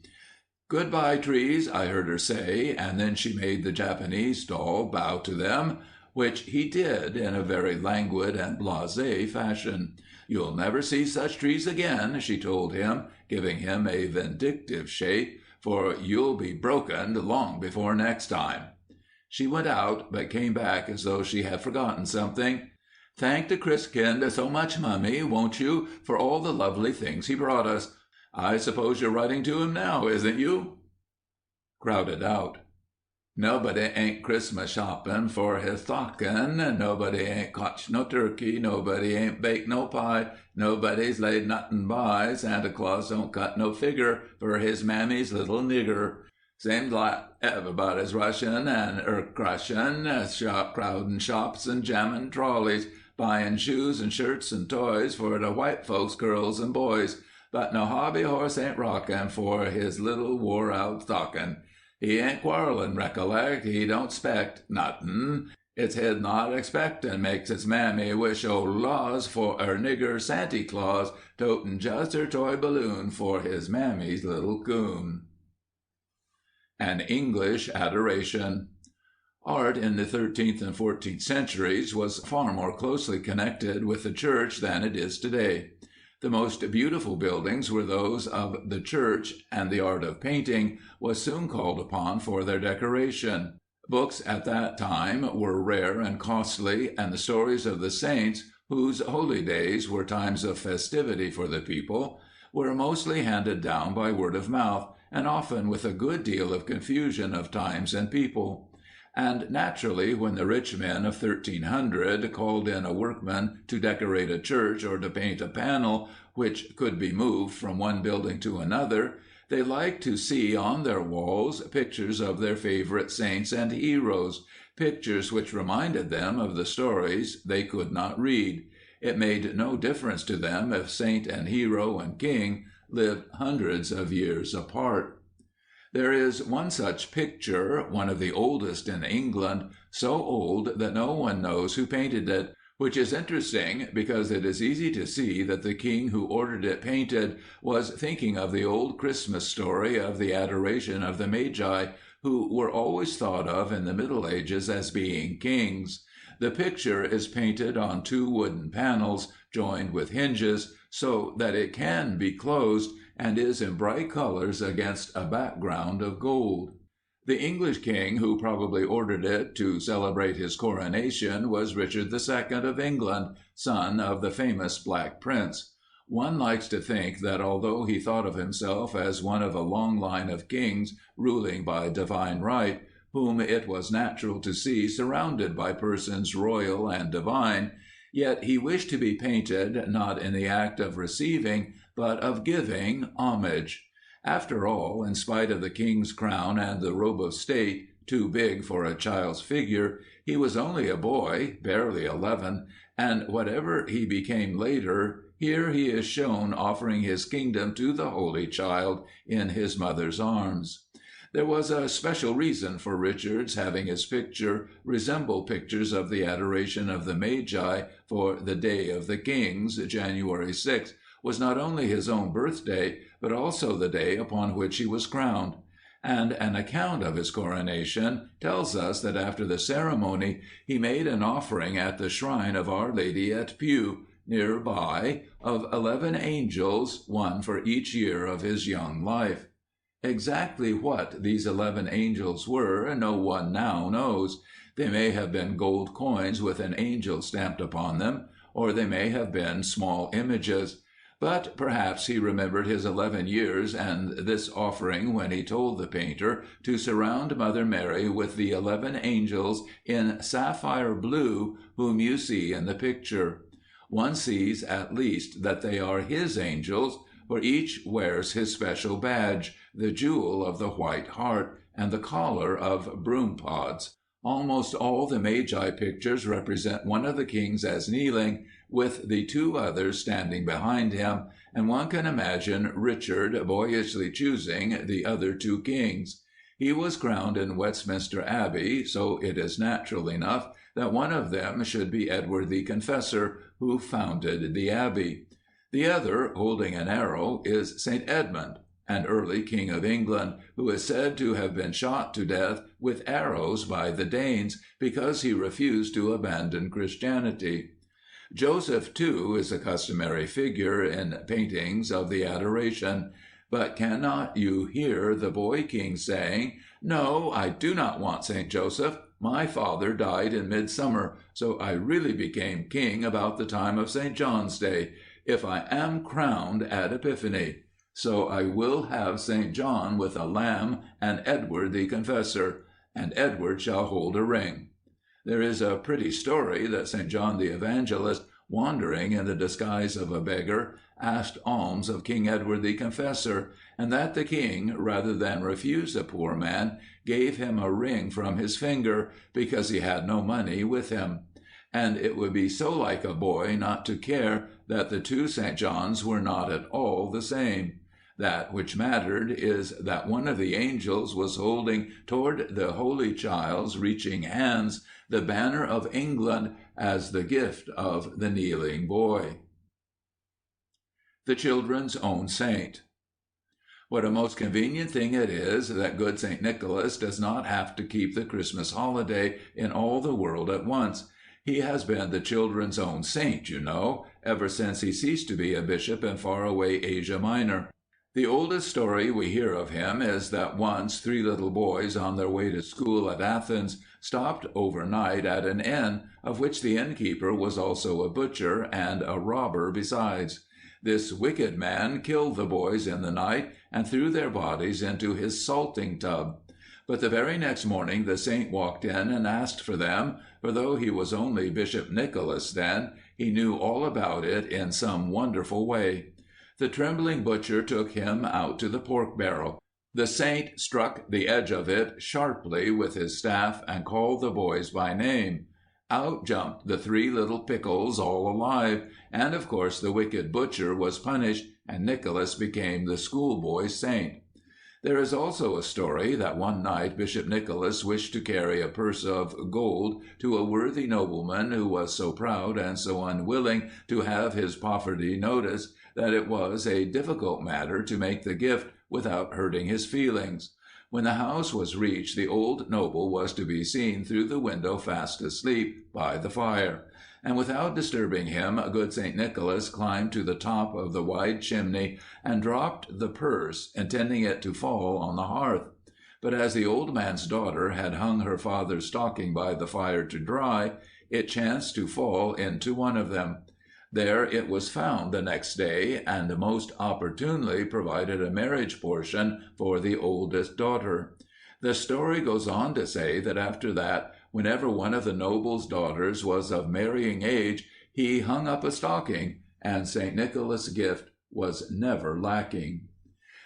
"Good-bye, trees," I heard her say, and then she made the Japanese doll bow to them, which he did in a very languid and blasé fashion. "You'll never see such trees again," she told him, giving him a vindictive shake, "for you'll be broken long before next time." She went out, but came back as though she had forgotten something. Thank the Christkind so much, Mummy, won't you, for all the lovely things he brought us. I suppose you're writing to him now, isn't you?" Crowded out. Nobody ain't Christmas shopping for his stocking. Nobody ain't cotched no turkey. Nobody ain't baked no pie. Nobody's laid nothing by. Santa Claus don't cut no figure for his mammy's little nigger. Seems like everybody's rushing and crushing, crowding shops and jamming trolleys, buying shoes and shirts and toys for the white folks, girls and boys. But no hobby horse ain't rocking for his little wore-out stocking. He ain't quarrelin', recollect, he don't expect nothin'. It's his not expectin' makes its mammy wish old laws for her nigger Santy Claus, totin' just her toy balloon for his mammy's little coon. An English Adoration. Art in the 13th and 14th centuries was far more closely connected with the church than it is today. The most beautiful buildings were those of the church, and the art of painting was soon called upon for their decoration. Books at that time were rare and costly, and the stories of the saints, whose holy days were times of festivity for the people, were mostly handed down by word of mouth, and often with a good deal of confusion of times and people. And naturally, when the rich men of 1300 called in a workman to decorate a church or to paint a panel which could be moved from one building to another, they liked to see on their walls pictures of their favorite saints and heroes, pictures which reminded them of the stories they could not read. It made no difference to them if saint and hero and king lived hundreds of years apart. There is one such picture, one of the oldest in England, so old that no one knows who painted it, which is interesting because it is easy to see that the king who ordered it painted was thinking of the old Christmas story of the adoration of the Magi, who were always thought of in the Middle Ages as being kings. The picture is painted on 2 wooden panels, joined with hinges, so that it can be closed, and is in bright colors against a background of gold. The English king who probably ordered it to celebrate his coronation was Richard II of England, son of the famous Black Prince. One likes to think that although he thought of himself as one of a long line of kings ruling by divine right, whom it was natural to see surrounded by persons royal and divine, yet he wished to be painted not in the act of receiving, but of giving homage. After all, in spite of the king's crown and the robe of state, too big for a child's figure, he was only a boy, barely 11, and whatever he became later, here he is shown offering his kingdom to the Holy Child in his mother's arms. There was a special reason for Richard's having his picture resemble pictures of the adoration of the Magi, for the Day of the Kings, January 6th, was not only his own birthday, but also the day upon which he was crowned. And an account of his coronation tells us that after the ceremony he made an offering at the shrine of Our Lady at Pew, near by, of 11 angels, one for each year of his young life. Exactly what these 11 angels were, no one now knows. They may have been gold coins with an angel stamped upon them, or they may have been small images. But perhaps he remembered his 11 years and this offering when he told the painter to surround Mother Mary with the 11 angels in sapphire blue whom you see in the picture. One sees at least that they are his angels, for each wears his special badge, the jewel of the white heart, and the collar of broom pods. Almost all the Magi pictures represent one of the kings as kneeling, with the 2 others standing behind him, and one can imagine Richard boyishly choosing the other 2 kings. He was crowned in Westminster Abbey, so it is natural enough that one of them should be Edward the Confessor, who founded the abbey. The other, holding an arrow, is St. Edmund, an early king of England, who is said to have been shot to death with arrows by the Danes because he refused to abandon Christianity. Joseph, too, is a customary figure in paintings of the Adoration. But cannot you hear the boy king saying, "No, I do not want St. Joseph. My father died in midsummer, so I really became king about the time of St. John's Day, if I am crowned at Epiphany. So I will have St. John with a lamb and Edward the Confessor, and Edward shall hold a ring." There is a pretty story that St. John the Evangelist, wandering in the disguise of a beggar, asked alms of King Edward the Confessor, and that the king, rather than refuse the poor man, gave him a ring from his finger, because he had no money with him. And it would be so like a boy not to care that the two St. Johns were not at all the same. That which mattered is that one of the angels was holding toward the Holy Child's reaching hands the banner of England as the gift of the kneeling boy. The Children's Own Saint. What a most convenient thing it is that good St. Nicholas does not have to keep the Christmas holiday in all the world at once. He has been the children's own saint, you know, ever since he ceased to be a bishop in faraway Asia Minor. The oldest story we hear of him is that once 3 little boys on their way to school at Athens stopped overnight at an inn, of which the innkeeper was also a butcher and a robber besides. This wicked man killed the boys in the night and threw their bodies into his salting tub. But the very next morning the saint walked in and asked for them, for though he was only Bishop Nicholas then, he knew all about it in some wonderful way. The trembling butcher took him out to the pork barrel. The saint struck the edge of it sharply with his staff and called the boys by name. Out jumped the 3 little pickles all alive, and of course the wicked butcher was punished, and Nicholas became the schoolboy saint. There is also a story that one night Bishop Nicholas wished to carry a purse of gold to a worthy nobleman who was so proud and so unwilling to have his poverty noticed that it was a difficult matter to make the gift without hurting his feelings. When the house was reached, the old noble was to be seen through the window fast asleep by the fire. And without disturbing him, good St. Nicholas climbed to the top of the wide chimney and dropped the purse, intending it to fall on the hearth. But as the old man's daughter had hung her father's stocking by the fire to dry, it chanced to fall into one of them. There it was found the next day, and most opportunely provided a marriage portion for the oldest daughter. The story goes on to say that after that, whenever one of the noble's daughters was of marrying age, he hung up a stocking, and St. Nicholas' gift was never lacking.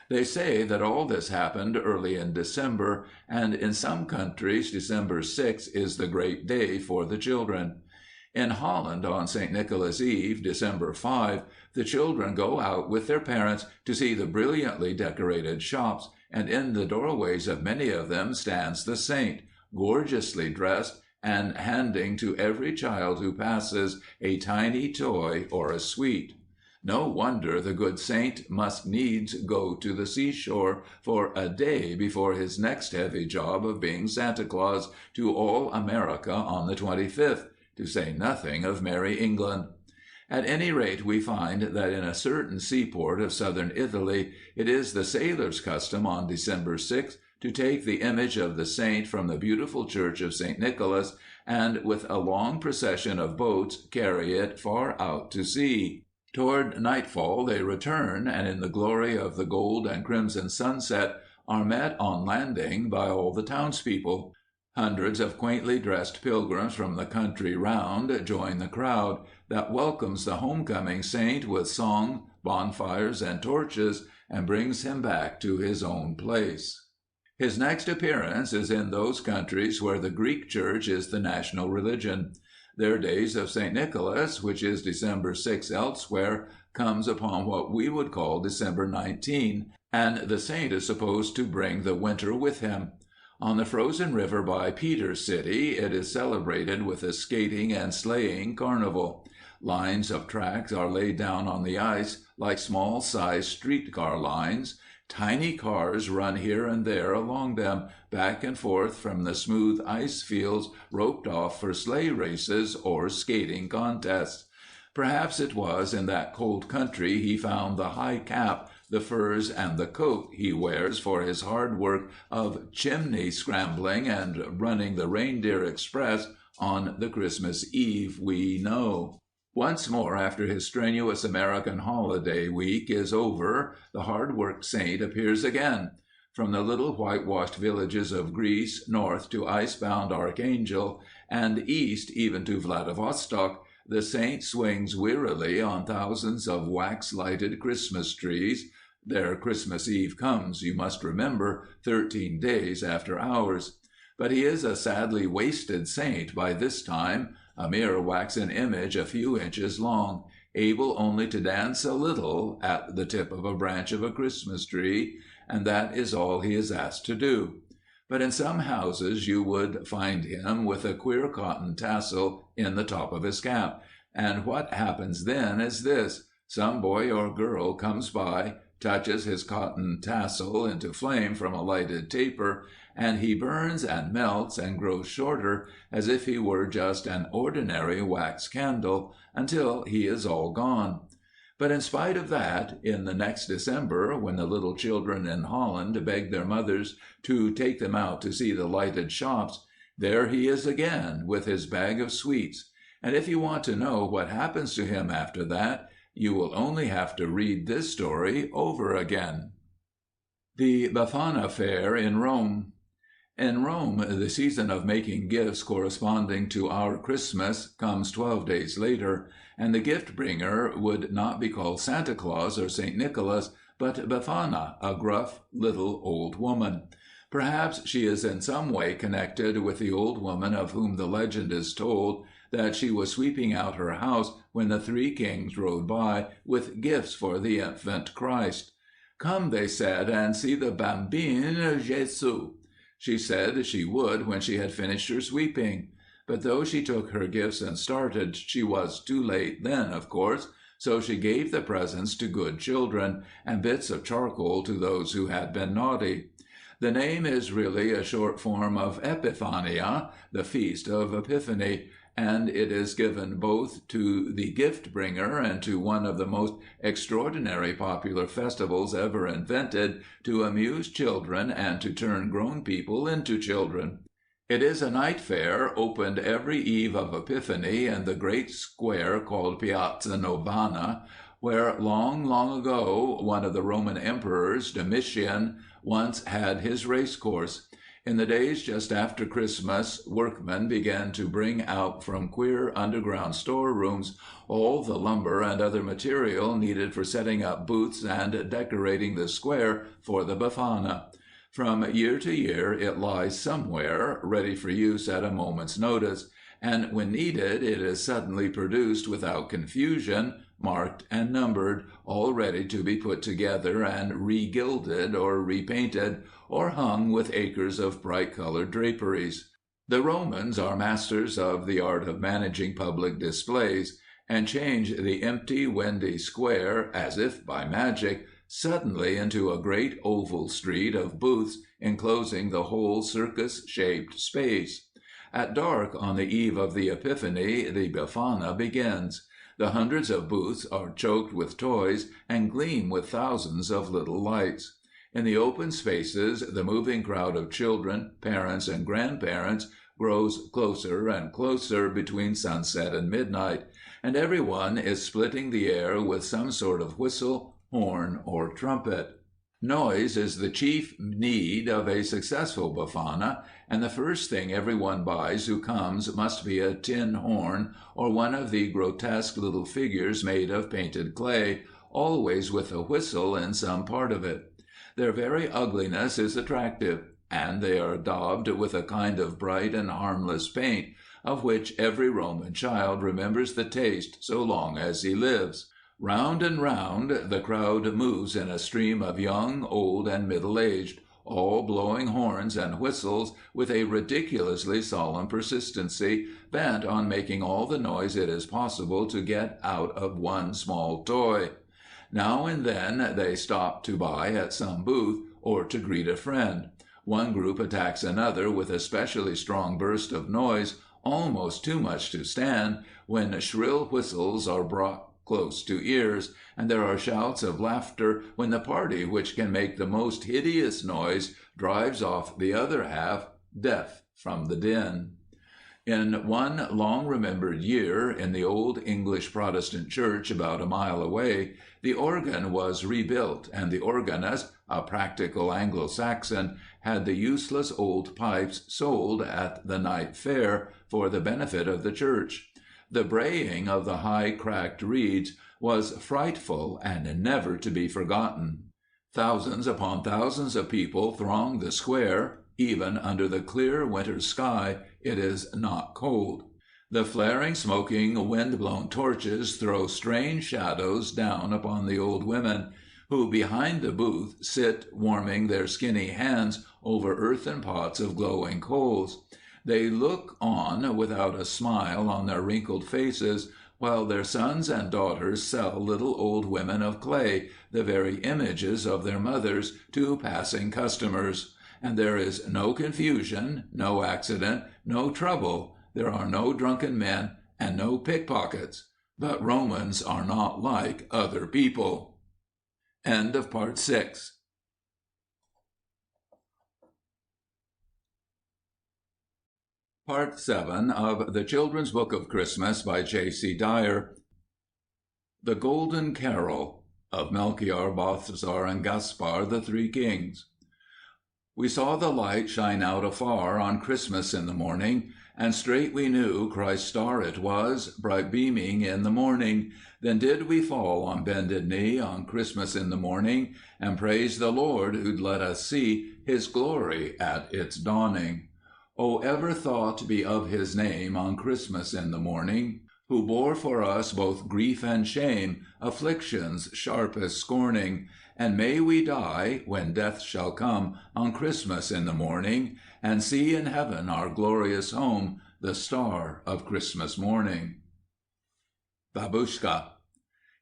They say that all this happened early in December, and in some countries December 6 is the great day for the children. In Holland, on St. Nicholas' Eve, December 5, the children go out with their parents to see the brilliantly decorated shops, and in the doorways of many of them stands the saint, gorgeously dressed, and handing to every child who passes a tiny toy or a sweet. No wonder the good saint must needs go to the seashore for a day before his next heavy job of being Santa Claus to all America on the 25th. To say nothing of merry England. At any rate, we find that in a certain seaport of southern Italy, it is the sailor's custom on December 6 to take the image of the saint from the beautiful church of St. Nicholas, and with a long procession of boats carry it far out to sea. Toward nightfall they return, and in the glory of the gold and crimson sunset are met on landing by all the townspeople. Hundreds of quaintly dressed pilgrims from the country round join the crowd that welcomes the homecoming saint with song, bonfires, and torches, and brings him back to his own place. His next appearance is in those countries where the Greek Church is the national religion. Their days of St. Nicholas, which is December 6 elsewhere, comes upon what we would call December 19, and the saint is supposed to bring the winter with him. On the frozen river by Peter's City, it is celebrated with a skating and sleighing carnival. Lines of tracks are laid down on the ice like small-sized streetcar lines. Tiny cars run here and there along them, back and forth from the smooth ice fields roped off for sleigh races or skating contests. Perhaps it was in that cold country he found the high cap, the furs and the coat he wears for his hard work of chimney scrambling and running the reindeer express on the Christmas Eve we know. Once more after his strenuous American holiday week is over, the hard-worked saint appears again. From the little whitewashed villages of Greece north to ice-bound Archangel, and east even to Vladivostok, the saint swings wearily on thousands of wax-lighted Christmas trees. Their Christmas Eve comes, you must remember, 13 days after ours. But he is a sadly wasted saint by this time, a mere waxen image a few inches long, able only to dance a little at the tip of a branch of a Christmas tree, and that is all he is asked to do. But in some houses you would find him with a queer cotton tassel in the top of his cap, and what happens then is this: some boy or girl comes by, touches his cotton tassel into flame from a lighted taper, and he burns and melts and grows shorter as if he were just an ordinary wax candle, until he is all gone. But in spite of that, in the next December, when the little children in Holland beg their mothers to take them out to see the lighted shops, there he is again with his bag of sweets. And if you want to know what happens to him after that, you will only have to read this story over again. The Befana Fair in Rome. In Rome, the season of making gifts corresponding to our Christmas comes 12 days later, and the gift-bringer would not be called Santa Claus or St. Nicholas, but Befana, a gruff little old woman. Perhaps she is in some way connected with the old woman of whom the legend is told that she was sweeping out her house when the three kings rode by with gifts for the infant Christ. "Come," they said, "and see the Bambin Jesus." She said she would when she had finished her sweeping. But though she took her gifts and started, she was too late then, of course, so she gave the presents to good children, and bits of charcoal to those who had been naughty. The name is really a short form of Epiphania, the feast of Epiphany, and it is given both to the gift-bringer and to one of the most extraordinary popular festivals ever invented to amuse children and to turn grown people into children. It is a night fair opened every eve of Epiphany in the great square called Piazza Novana, where long, long ago one of the Roman emperors, Domitian, once had his race course. In the days just after Christmas, workmen began to bring out from queer underground storerooms all the lumber and other material needed for setting up booths and decorating the square for the Befana. From year to year it lies somewhere, ready for use at a moment's notice, and when needed it is suddenly produced without confusion, marked and numbered, all ready to be put together and re-gilded or repainted, or hung with acres of bright-colored draperies. The Romans are masters of the art of managing public displays, and change the empty, windy square, as if by magic, suddenly into a great oval street of booths enclosing the whole circus-shaped space. At dark on the eve of the Epiphany, the Befana begins. The hundreds of booths are choked with toys and gleam with thousands of little lights. In the open spaces, the moving crowd of children, parents, and grandparents grows closer and closer between sunset and midnight, and everyone is splitting the air with some sort of whistle, horn, or trumpet. Noise is the chief need of a successful Befana, and the first thing everyone buys who comes must be a tin horn or one of the grotesque little figures made of painted clay, always with a whistle in some part of it. Their very ugliness is attractive, and they are daubed with a kind of bright and harmless paint, of which every Roman child remembers the taste so long as he lives. Round and round the crowd moves in a stream of young, old, and middle-aged, all blowing horns and whistles with a ridiculously solemn persistency, bent on making all the noise it is possible to get out of one small toy. Now and then they stop to buy at some booth, or to greet a friend. One group attacks another with a specially strong burst of noise, almost too much to stand, when shrill whistles are brought close to ears, and there are shouts of laughter when the party which can make the most hideous noise drives off the other half, deaf from the din. In one long-remembered year, in the old English Protestant church about a mile away, the organ was rebuilt, and the organist, a practical Anglo-Saxon, had the useless old pipes sold at the night fair for the benefit of the church. The braying of the high, cracked reeds was frightful and never to be forgotten. Thousands upon thousands of people thronged the square. Even under the clear winter sky, it is not cold. The flaring, smoking, wind-blown torches throw strange shadows down upon the old women, who behind the booth sit warming their skinny hands over earthen pots of glowing coals. They look on without a smile on their wrinkled faces, while their sons and daughters sell little old women of clay, the very images of their mothers, to passing customers. And there is no confusion, no accident, no trouble. There are no drunken men and no pickpockets. But Romans are not like other people. End of Part 6. Part 7 of The Children's Book of Christmas by J.C. Dier. The Golden Carol of Melchior, Balthazar, and Gaspar, the Three Kings. We saw the light shine out afar on Christmas in the morning, and straight we knew Christ's star it was, bright beaming in the morning. Then did we fall on bended knee on Christmas in the morning, and praise the Lord who'd let us see His glory at its dawning. O ever thought be of His name on Christmas in the morning, who bore for us both grief and shame, afflictions sharp as scorning. And may we die, when death shall come, on Christmas in the morning, and see in heaven our glorious home, the star of Christmas morning. Babushka.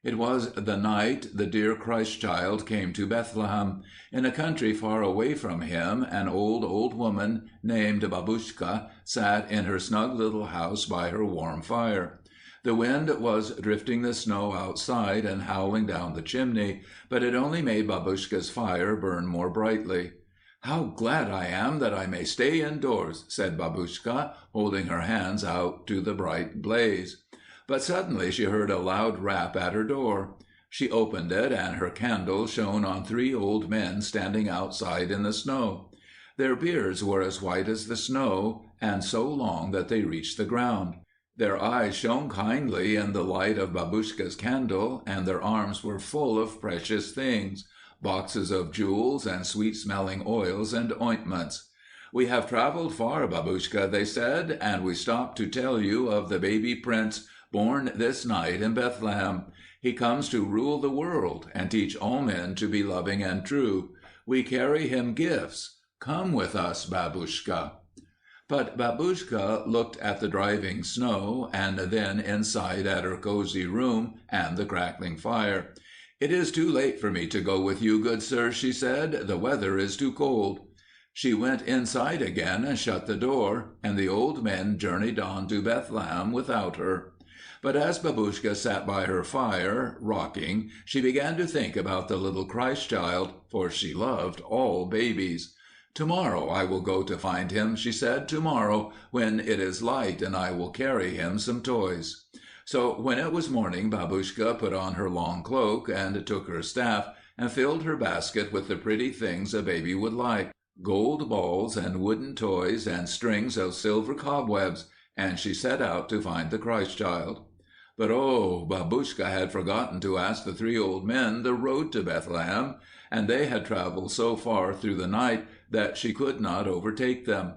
It was the night the dear Christ-child came to Bethlehem. In a country far away from him, an old woman named Babushka sat in her snug little house by her warm fire. The wind was drifting the snow outside and howling down the chimney, but it only made Babushka's fire burn more brightly. "How glad I am that I may stay indoors," said Babushka, holding her hands out to the bright blaze. But suddenly she heard a loud rap at her door. She opened it, and her candle shone on three old men standing outside in the snow. Their beards were as white as the snow, and so long that they reached the ground. Their eyes shone kindly in the light of Babushka's candle, and their arms were full of precious things, boxes of jewels and sweet-smelling oils and ointments. "We have traveled far, Babushka," they said, "and we stopped to tell you of the baby prince born this night in Bethlehem. He comes to rule the world and teach all men to be loving and true. We carry him gifts. Come with us, Babushka." But Babushka looked at the driving snow, and then inside at her cozy room and the crackling fire. "It is too late for me to go with you, good sir," she said. "The weather is too cold." She went inside again and shut the door, and the old men journeyed on to Bethlehem without her. But as Babushka sat by her fire, rocking, she began to think about the little Christ-child, for she loved all babies. "Tomorrow I will go to find him," she said, "tomorrow, when it is light, and I will carry him some toys." So when it was morning, Babushka put on her long cloak, and took her staff, and filled her basket with the pretty things a baby would like, gold balls and wooden toys and strings of silver cobwebs, and she set out to find the Christ-child. But oh, Babushka had forgotten to ask the three old men the road to Bethlehem, and they had traveled so far through the night that she could not overtake them.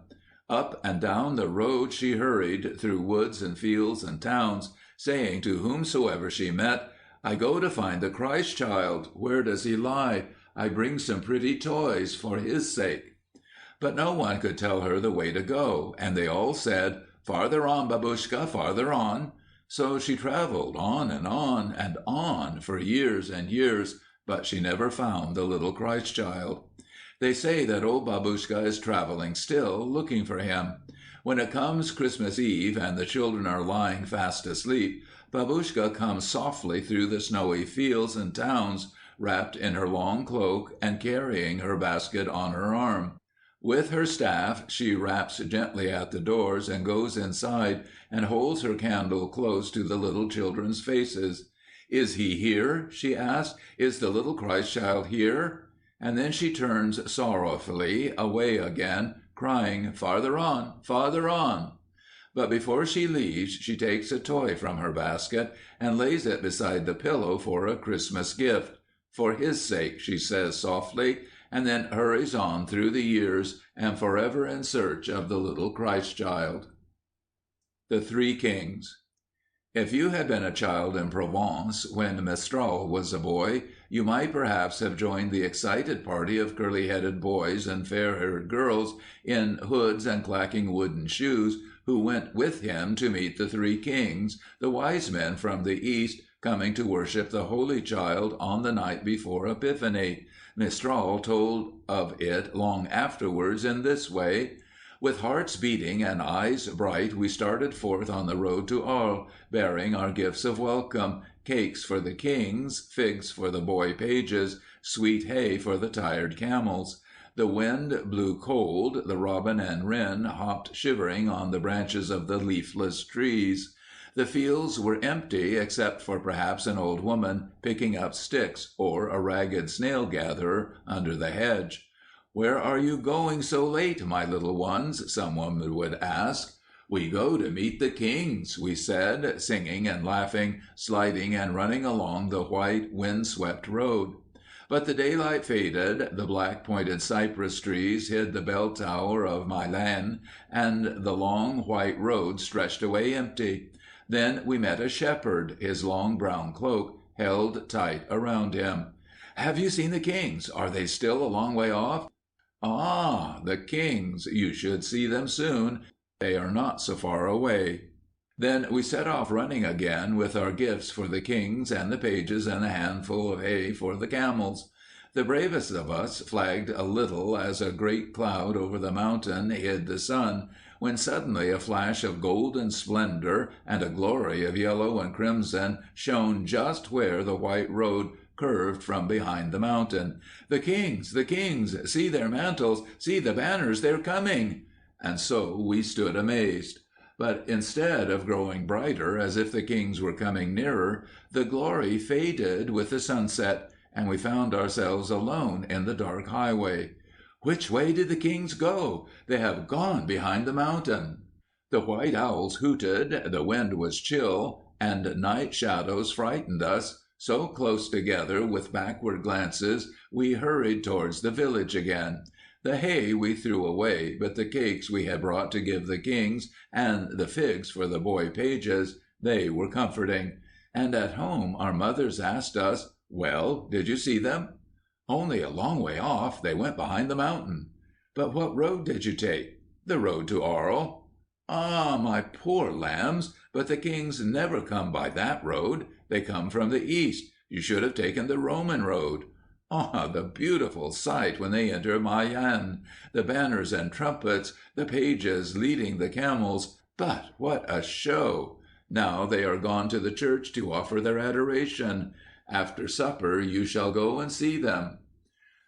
Up and down the road she hurried, through woods and fields and towns, saying to whomsoever she met, "I go to find the Christ-child. Where does he lie? I bring some pretty toys for his sake." But no one could tell her the way to go, and they all said, "Farther on, Babushka, farther on." So she traveled on and on for years and years, but she never found the little Christ-child. They say that old Babushka is traveling still, looking for him. When it comes Christmas Eve and the children are lying fast asleep, Babushka comes softly through the snowy fields and towns, wrapped in her long cloak and carrying her basket on her arm. With her staff she raps gently at the doors and goes inside and holds her candle close to the little children's faces. "Is he here?" she asks. "Is the little Christ child here?" And then she turns sorrowfully away again, crying, "Farther on, farther on." But before she leaves, she takes a toy from her basket and lays it beside the pillow for a Christmas gift. "For his sake," she says softly, and then hurries on through the years and forever in search of the little Christ child. The Three Kings. If you had been a child in Provence when Mistral was a boy, you might perhaps have joined the excited party of curly-headed boys and fair-haired girls in hoods and clacking wooden shoes who went with him to meet the Three Kings, the wise men from the East, coming to worship the Holy Child on the night before Epiphany. Mistral told of it long afterwards in this way: "With hearts beating and eyes bright we started forth on the road to Arles, bearing our gifts of welcome, cakes for the kings, figs for the boy pages, sweet hay for the tired camels. The wind blew cold, the robin and wren hopped shivering on the branches of the leafless trees. The fields were empty except for perhaps an old woman picking up sticks or a ragged snail gatherer under the hedge. 'Where are you going so late, my little ones?' someone would ask. 'We go to meet the kings,' we said, singing and laughing, sliding and running along the white, wind-swept road. But the daylight faded, the black-pointed cypress trees hid the bell tower of Milan, and the long, white road stretched away empty. Then we met a shepherd, his long brown cloak held tight around him. 'Have you seen the kings? Are they still a long way off?' 'Ah, the kings! You should see them soon. They are not so far away.' Then we set off running again with our gifts for the kings and the pages and a handful of hay for the camels. The bravest of us flagged a little as a great cloud over the mountain hid the sun, when suddenly a flash of golden splendor and a glory of yellow and crimson shone just where the white road curved from behind the mountain. 'The kings! The kings! See their mantles! See the banners! They're coming!' And so we stood amazed. But instead of growing brighter as if the kings were coming nearer, the glory faded with the sunset, and we found ourselves alone in the dark highway. 'Which way did the kings go? They have gone behind the mountain.' The white owls hooted, the wind was chill, and night shadows frightened us. So close together with backward glances, we hurried towards the village again. The hay we threw away, but the cakes we had brought to give the kings, and the figs for the boy pages, they were comforting. And at home our mothers asked us, 'Well, did you see them?' 'Only a long way off. They went behind the mountain.' 'But what road did you take?' 'The road to Arles.' 'Ah, my poor lambs! But the kings never come by that road. They come from the east. You should have taken the Roman road.' Ah, the beautiful sight when they enter Milan! The banners and trumpets, the pages leading the camels. But what a show! Now they are gone to the church to offer their adoration. After supper you shall go and see them."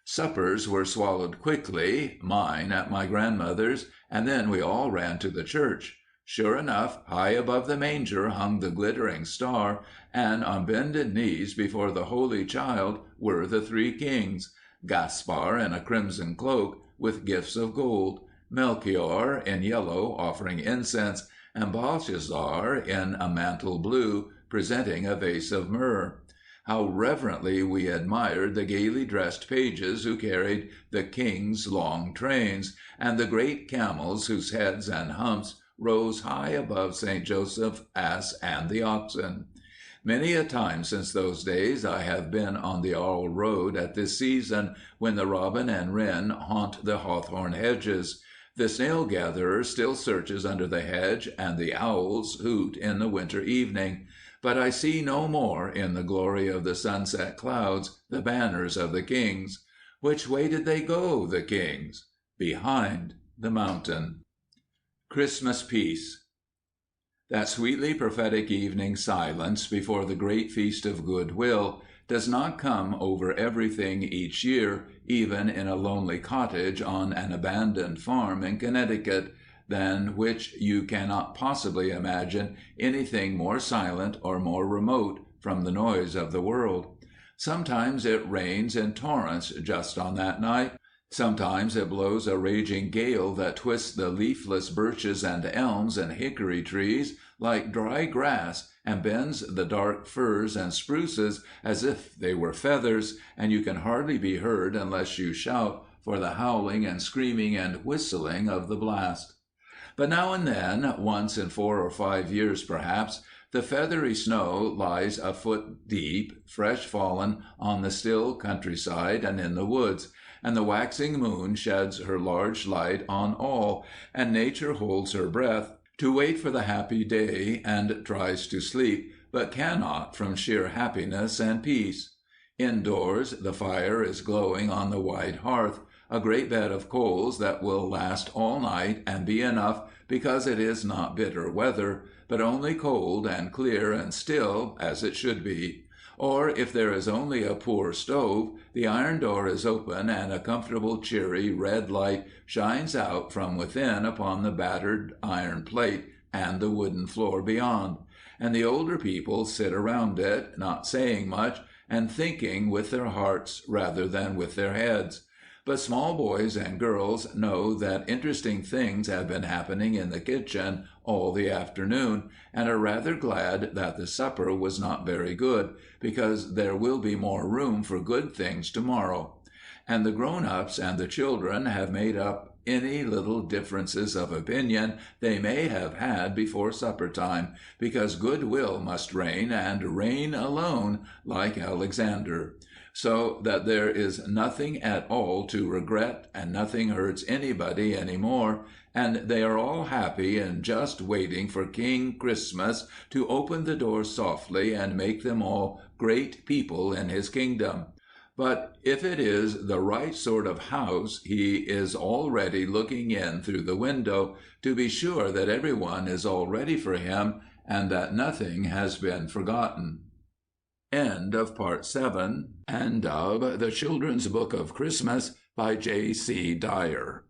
Suppers were swallowed quickly, mine at my grandmother's, and then we all ran to the church. Sure enough, high above the manger hung the glittering star, and on bended knees before the Holy Child were the three kings: Gaspar in a crimson cloak, with gifts of gold; Melchior in yellow, offering incense; and Belshazzar in a mantle blue, presenting a vase of myrrh. How reverently we admired the gaily dressed pages who carried the kings' long trains, and the great camels whose heads and humps rose high above St. Joseph's ass and the oxen. Many a time since those days I have been on the Arles road at this season, when the robin and wren haunt the hawthorn hedges. The snail gatherer still searches under the hedge, and the owls hoot in the winter evening. But I see no more, in the glory of the sunset clouds, the banners of the kings. Which way did they go, the kings? Behind the mountain. Christmas Peace. That sweetly prophetic evening silence before the great feast of goodwill does not come over everything each year, even in a lonely cottage on an abandoned farm in Connecticut, than which you cannot possibly imagine anything more silent or more remote from the noise of the world. Sometimes it rains in torrents just on that night. Sometimes it blows a raging gale that twists the leafless birches and elms and hickory trees like dry grass and bends the dark firs and spruces as if they were feathers, and you can hardly be heard unless you shout for the howling and screaming and whistling of the blast. But now and then, once in 4 or 5 years perhaps, the feathery snow lies a foot deep, fresh fallen, on the still countryside and in the woods, and the waxing moon sheds her large light on all, and nature holds her breath to wait for the happy day and tries to sleep, but cannot from sheer happiness and peace. Indoors the fire is glowing on the wide hearth, a great bed of coals that will last all night and be enough because it is not bitter weather, but only cold and clear and still as it should be. Or if there is only a poor stove, the iron door is open and a comfortable, cheery, red light shines out from within upon the battered iron plate and the wooden floor beyond. And the older people sit around it, not saying much, and thinking with their hearts rather than with their heads. But small boys and girls know that interesting things have been happening in the kitchen all the afternoon, and are rather glad that the supper was not very good, because there will be more room for good things tomorrow. And the grown-ups and the children have made up any little differences of opinion they may have had before supper time, because goodwill must reign, and reign alone, like Alexander. So that there is nothing at all to regret, and nothing hurts anybody any more, and they are all happy and just waiting for King Christmas to open the door softly and make them all great people in his kingdom. But if it is the right sort of house, he is already looking in through the window, to be sure that everyone is all ready for him, and that nothing has been forgotten. End of Part 7 and of The Children's Book of Christmas by J.C. Dier.